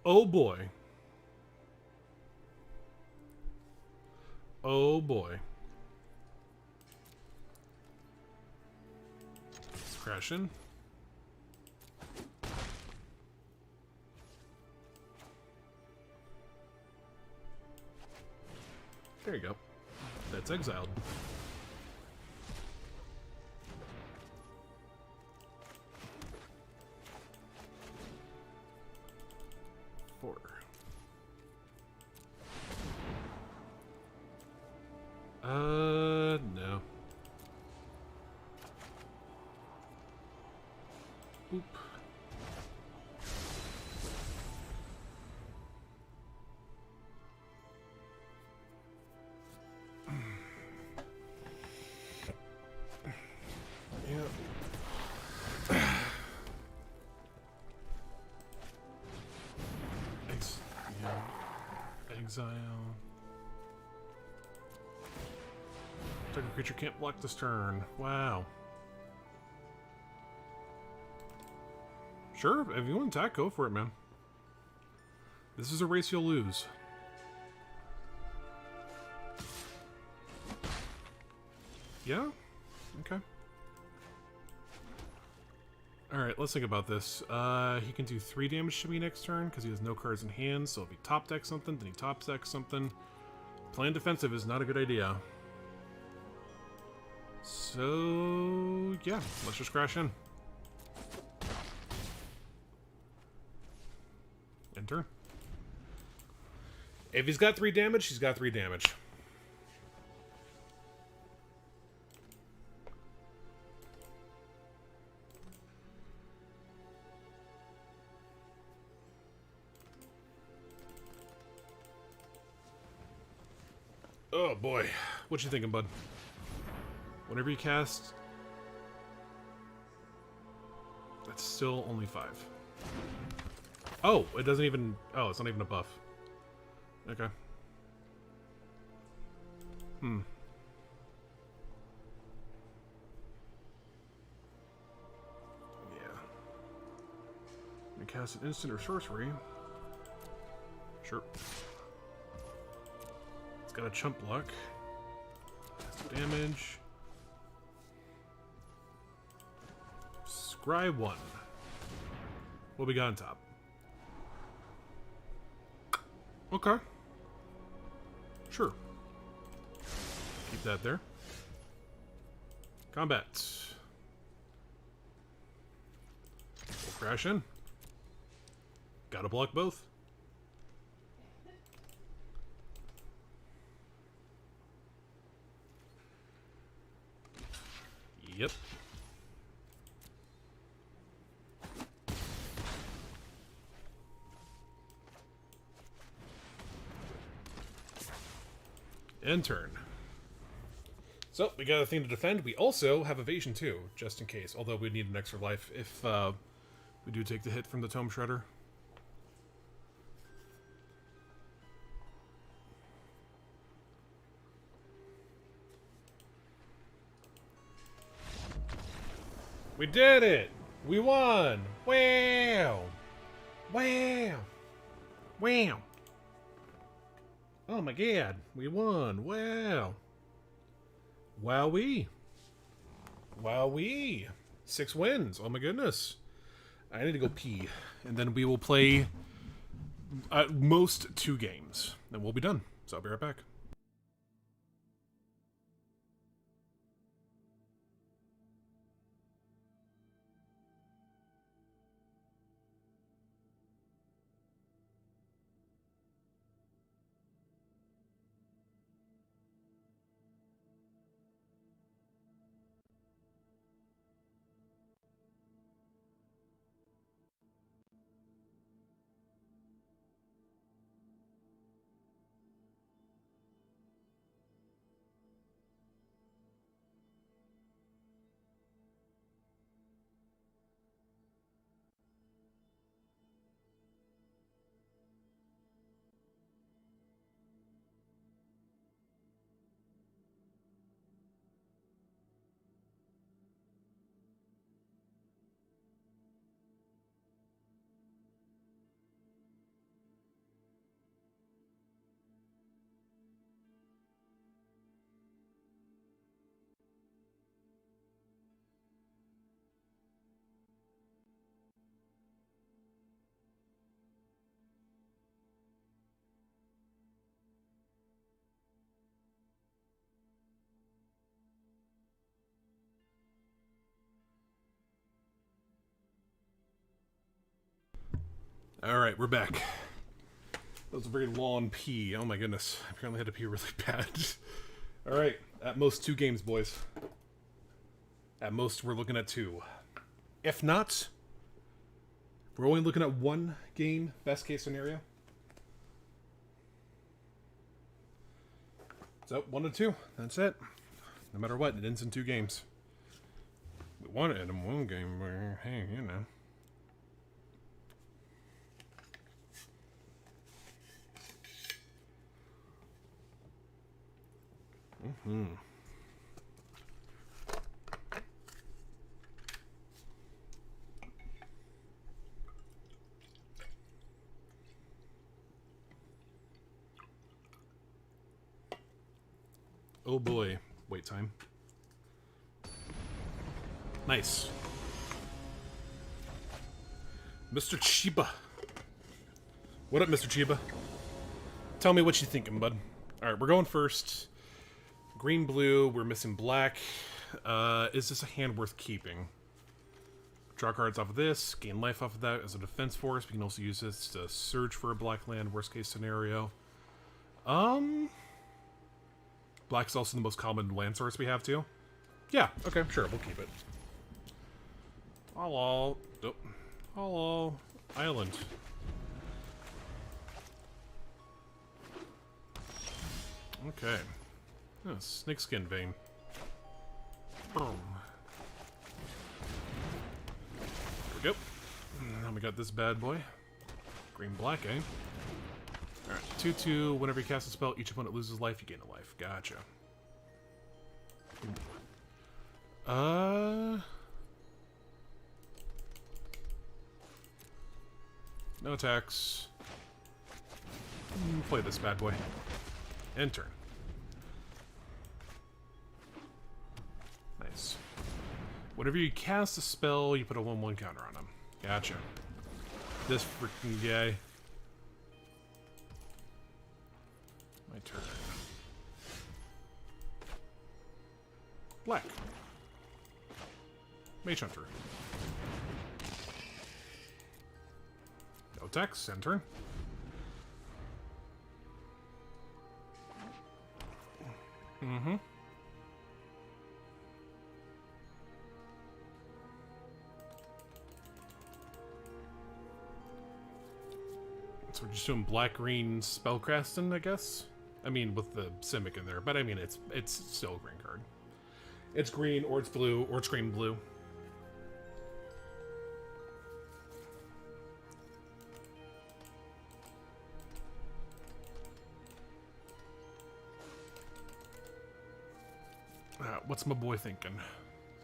Oh boy. Oh boy. Let's crash in. There you go. That's exiled. Four. No. Boop. Exile. Target creature can't block this turn. Wow. Sure, if you want to attack, go for it, man. This is a race you'll lose. Yeah? Okay. Alright, let's think about this. He can do 3 damage to me next turn because he has no cards in hand, so if he top decks something, then he top decks something. Playing defensive is not a good idea. So, yeah, let's just crash in. End turn. If he's got 3 damage, he's got 3 damage. Oh boy. What you thinking, bud? Whenever you cast... That's still only 5. Oh, it doesn't even... Oh, it's not even a buff. Okay. Hmm. Yeah. You cast an instant or sorcery. Sure. It's got a chump block. Damage. Scry 1. What we got on top? Okay. Sure. Keep that there. Combat. We'll crash in. Gotta block both. Yep. End turn. So, we got a thing to defend. We also have evasion too, just in case. Although we need an extra life if we do take the hit from the Tome Shredder. We did it! We won! Wow! Wow! Wow! Oh my god, we won! Wow! Wowee! Wowee! 6 wins! Oh my goodness! I need to go pee, and then we will play at most 2 games, and we'll be done. So I'll be right back. Alright, we're back. That was a very long pee. Oh my goodness. I apparently had to pee really bad. Alright, at most 2 games, boys. At most, we're looking at 2. If not, we're only looking at 1 game, best case scenario. So, 1 to 2. That's it. No matter what, it ends in 2 games. We won it in 1 game, but hey, you know. Oh boy. Wait time. Nice. Mr. Chiba. What up, Mr. Chiba? Tell me what you thinking, bud. Alright, we're going first. Green, blue, we're missing black. Is this a hand worth keeping? Draw cards off of this, gain life off of that as a defense force. We can also use this to search for a black land, worst case scenario. Black's also the most common land source we have too. Yeah, okay, sure, we'll keep it. Hello. Oh. Hello. Island. Okay. Oh, snakeskin vein. Boom. There we go. Now we got this bad boy. Green black, eh? Alright, 2/2. Whenever you cast a spell, each opponent loses life, you gain a life. Gotcha. No attacks. Play this bad boy. End turn. Nice. Whenever you cast a spell, you put a 1/1 counter on him. Gotcha. This freaking guy. My turn. Black. Mage Hunter. No attacks. End turn. Mm-hmm. So we're just doing black-green spellcasting, I guess? I mean, with the Simic in there, but I mean, it's still a green card. It's green, or it's blue, or it's green blue. What's my boy thinking?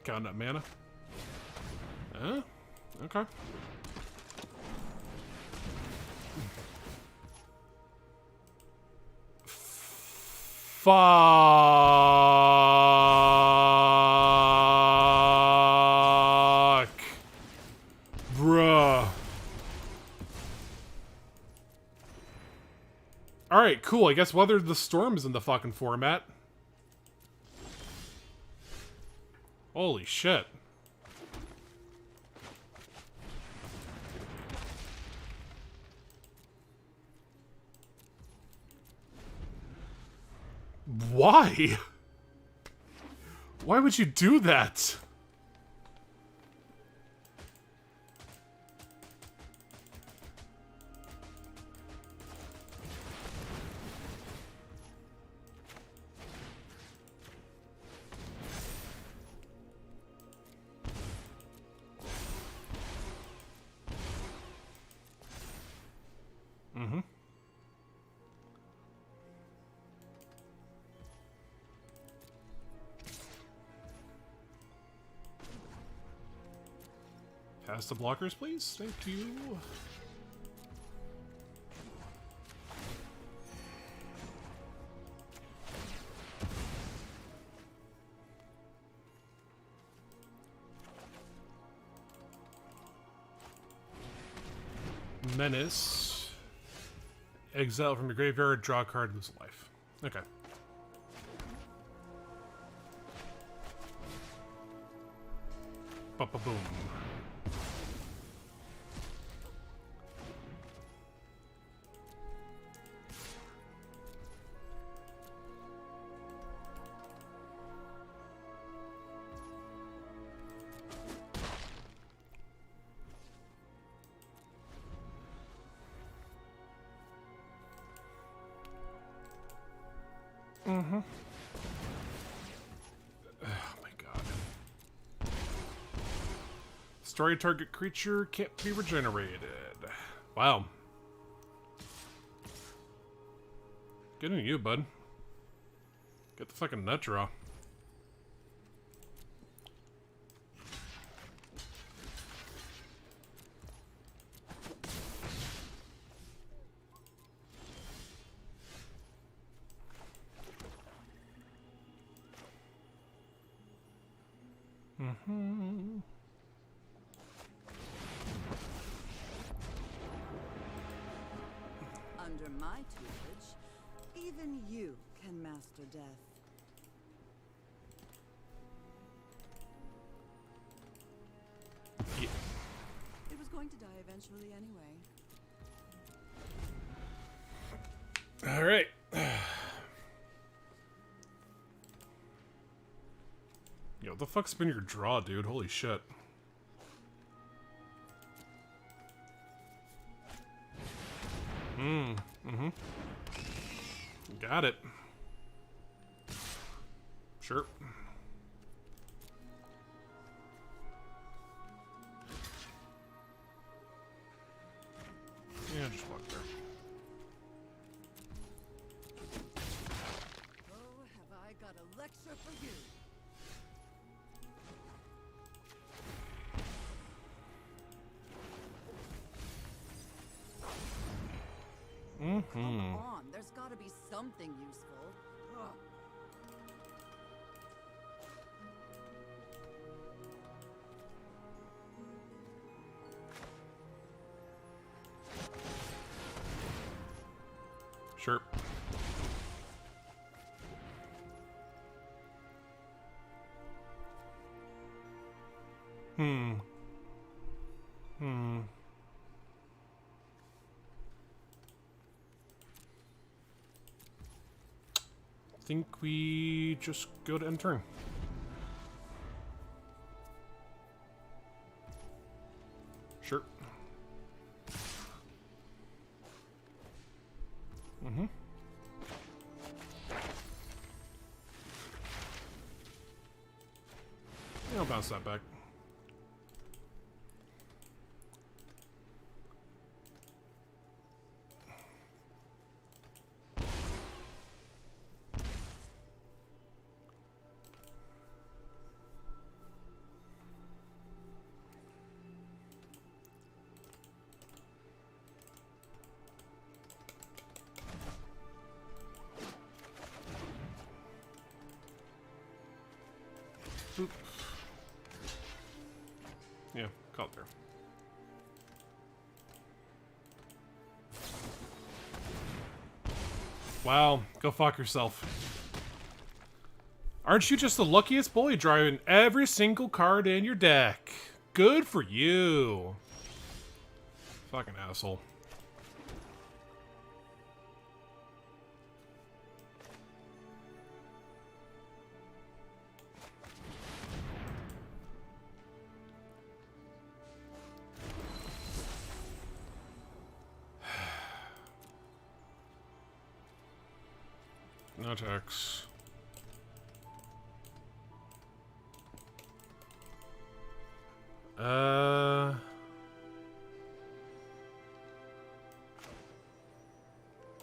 Counting up mana? Okay. Fuck. Bruh. Alright, cool. I guess Weather the Storm is in the fucking format. Holy shit. Why? Why would you do that? Mm-hmm. Pass the blockers, please. Thank you. Menace. Exile from your graveyard, draw a card, lose a life. Okay. Ba-ba-boom. Mm-hmm. Oh my god. Story target creature can't be regenerated. Wow. Good on you, bud. Get the fucking nut draw. Mm-hmm. Under my tutelage, even you can master death. Yeah. It was going to die eventually anyway. All right. Yo, what the fuck's been your draw, dude? Holy shit. Mm-hmm. Got it. Sure. Yeah, just walk there. Oh, have I got a lecture for you? Come on, there's got to be something useful. Ugh. Sure. Hmm. I think we just go to end turn. Sure. Mm-hmm. Yeah, I'll bounce that back. Boop. Yeah, call it there. Wow, go fuck yourself. Aren't you just the luckiest boy drawing every single card in your deck? Good for you. Fucking asshole. No attacks.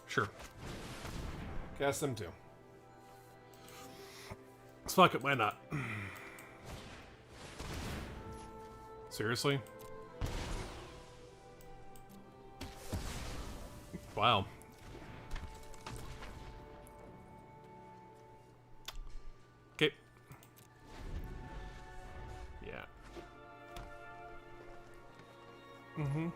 Sure. Cast them too. Fuck it, why not? Seriously? Wow. Okay. Yeah. Mm-hmm.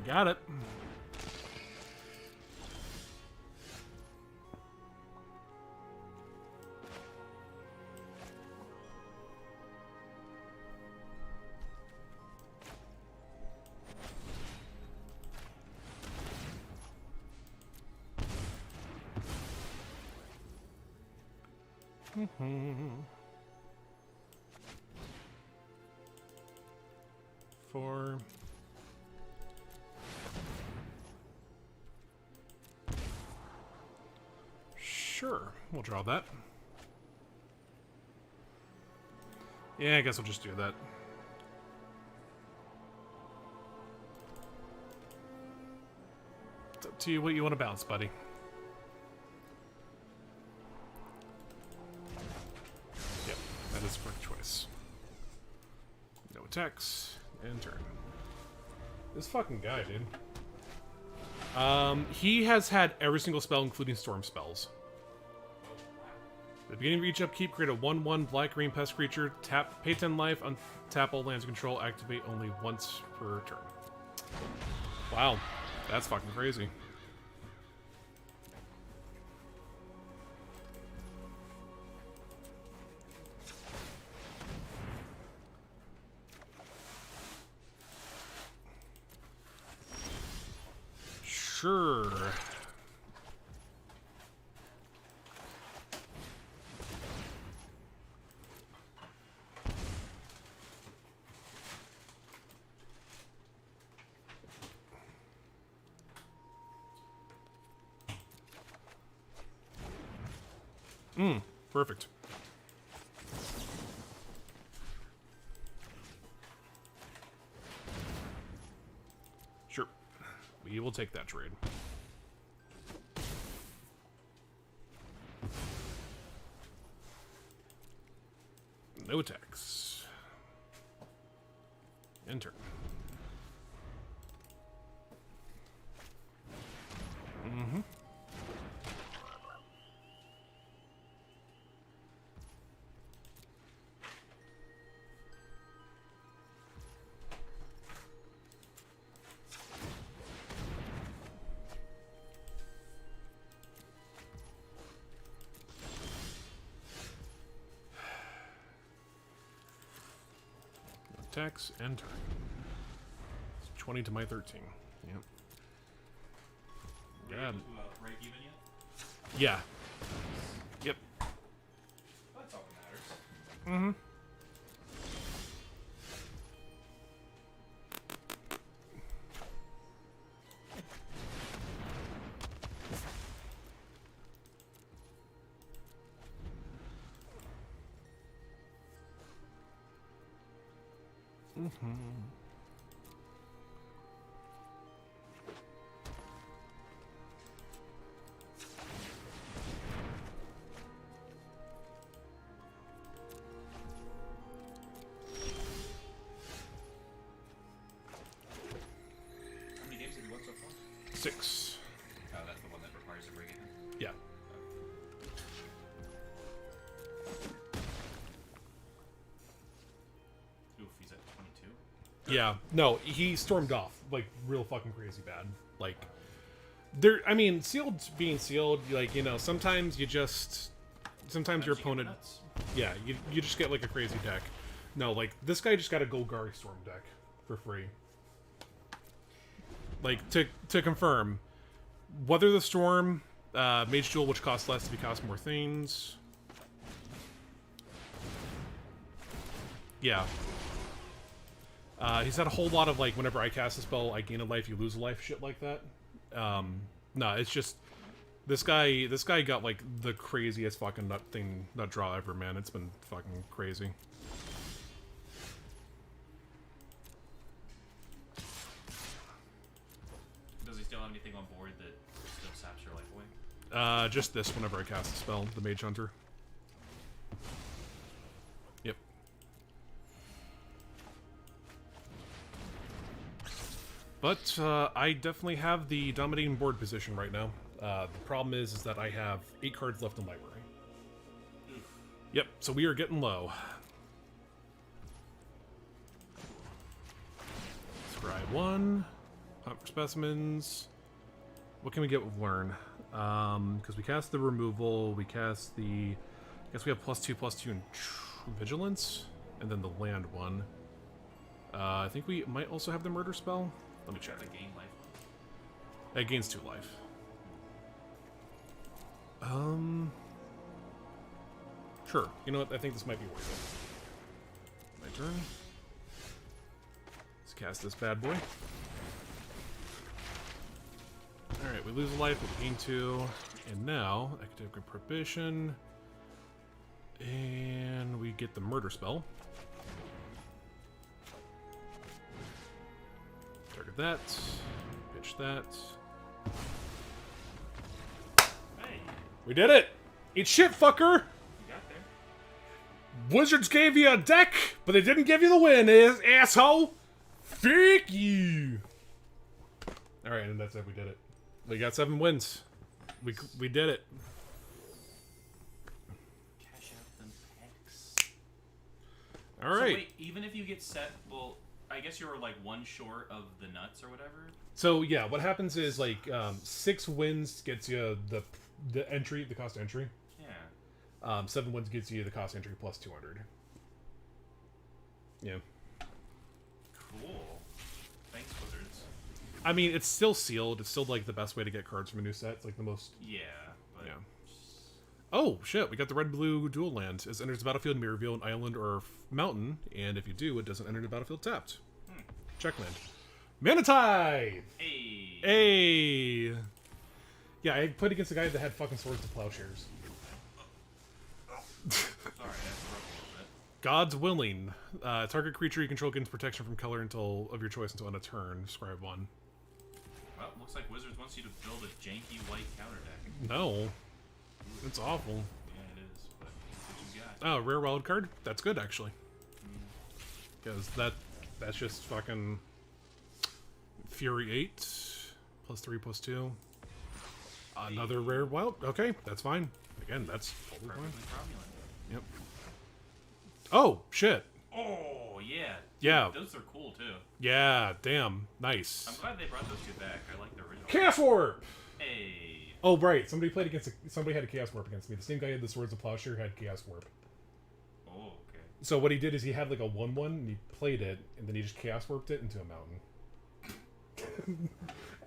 Got it. Four. Sure, we'll draw that. Yeah, I guess we'll just do that. It's up to you what you want to bounce, buddy. Yep, that is a correct choice. No attacks, and turn. This fucking guy, dude. He has had every single spell, including storm spells. At the beginning of each upkeep, create a 1/1 black-green pest creature. Tap, pay 10 life, untap all lands you control, activate only once per turn. Wow, that's fucking crazy. Sure. Perfect. Sure. We will take that trade. No attacks. Enter. Mm-hmm. Attacks, enter. It's 20 to my 13. Yep. Ready to break even yet? Yeah. Yep. That's all that matters. Mm-hmm. How many games have you won so far? 6. Oh, that's the one that requires a break even? Yeah. Oof, he's at 22? Yeah. No, he stormed off like real fucking crazy bad. Like there I mean, sealed being sealed, like, you know, sometimes your opponent Nuts. yeah, you just get like a crazy deck. No, like this guy just got a Golgari Storm deck for free. Like to confirm, Weather the Storm, Mage Duel, which costs less if you cost more things. Yeah. He's had a whole lot of like whenever I cast a spell, I gain a life, you lose a life, shit like that. No, it's just this guy got like the craziest fucking nut draw ever, man. It's been fucking crazy. Does he still have anything on board that still saps your life away? Just this whenever I cast a spell, the Mage Hunter. Yep. But I definitely have the dominating board position right now. The problem is that I have 8 cards left in library. Yep, so we are getting low. Scribe 1. Hunt for specimens. What can we get with Learn? Because we cast the removal, we cast the... I guess we have +2/+2 in Vigilance, and then the land one. I think we might also have the Murder spell. Let me check. The gain life. It gains 2 life. Sure. You know what? I think this might be worth it. My turn. Let's cast this bad boy. Alright, we lose a life, we gain 2. And now, Academic Prohibition. And we get the Murder spell. Target that. Pitch that. Hey, We did it! Eat shit, fucker! you got there. Wizards gave you a deck, but they didn't give you the win, asshole! Fuck you! Alright, and that's it, we did it. We got 7 wins. We did it. Cash out them packs. Alright. So wait, even if you get set, well, I guess you're like 1 short of the nuts or whatever? So yeah, what happens is like 6 wins gets you the entry, the cost entry. Yeah. 7 wins gets you the cost entry plus 200. Yeah. Cool. Thanks, Wizards. I mean, it's still sealed. It's still like the best way to get cards from a new set. It's like the most. Yeah, but... Yeah. Oh shit! We got the red-blue dual land. It enters the battlefield, and may reveal an island or mountain, and if you do, it doesn't enter the battlefield tapped. Check land. Manatide! Hey! Hey! Yeah, I played against a guy that had fucking swords to plowshares. Sorry, I broke a little bit. God's Willing. Target creature you control gains protection from color of your choice until end of turn. Describe one. Well, looks like Wizards wants you to build a janky white counter deck. No. It's awful. Yeah, it is, but that's what you got. Oh, rare wild card? That's good, actually. Because that's just fucking... Fury 8. +3/+2. Another rare wild. Okay, that's fine. Again, that's totally fine. Cromulent. Yep. Oh, shit. Oh, yeah. Yeah. Those are cool, too. Yeah, damn. Nice. I'm glad they brought those two back. I like the original. Chaos Warp! Hey. Oh, right. Somebody had a Chaos Warp against me. The same guy who had the Swords of Plowshare had Chaos Warp. Oh, okay. So what he did is he had like a 1/1 and he played it, and then he just Chaos Warped it into a mountain.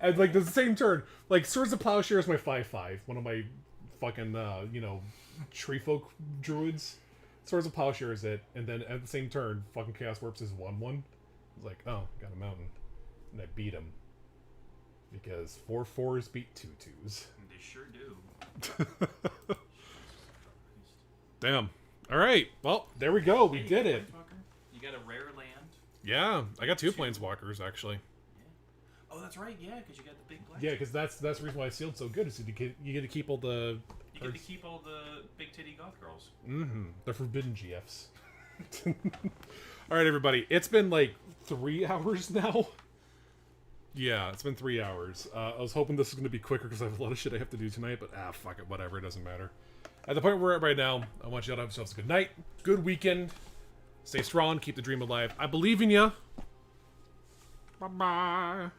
And like the same turn, like Swords of Plowshare is my 5/5, one of my fucking tree folk druids. Swords of Plowshare is it, and then at the same turn, fucking Chaos Warps is 1/1. I was like, oh, got a mountain, and I beat him because 4/4s beat 2/2s. They sure do. Damn. All right. Well, there we go. We did it. You got a rare land. Yeah, I got 2 planeswalkers actually. Oh, that's right. Yeah, because you got the big black. Yeah, because that's the reason why Sealed's so good is you get to keep all the. You get to keep all the big titty goth girls. Mm-hmm. The forbidden GFs. All right, everybody. It's been like 3 hours now. Yeah, it's been 3 hours. I was hoping this was going to be quicker because I have a lot of shit I have to do tonight, but fuck it, whatever. It doesn't matter. At the point we're at right now, I want you all to have yourselves a good night, good weekend. Stay strong, keep the dream alive. I believe in you. Bye-bye.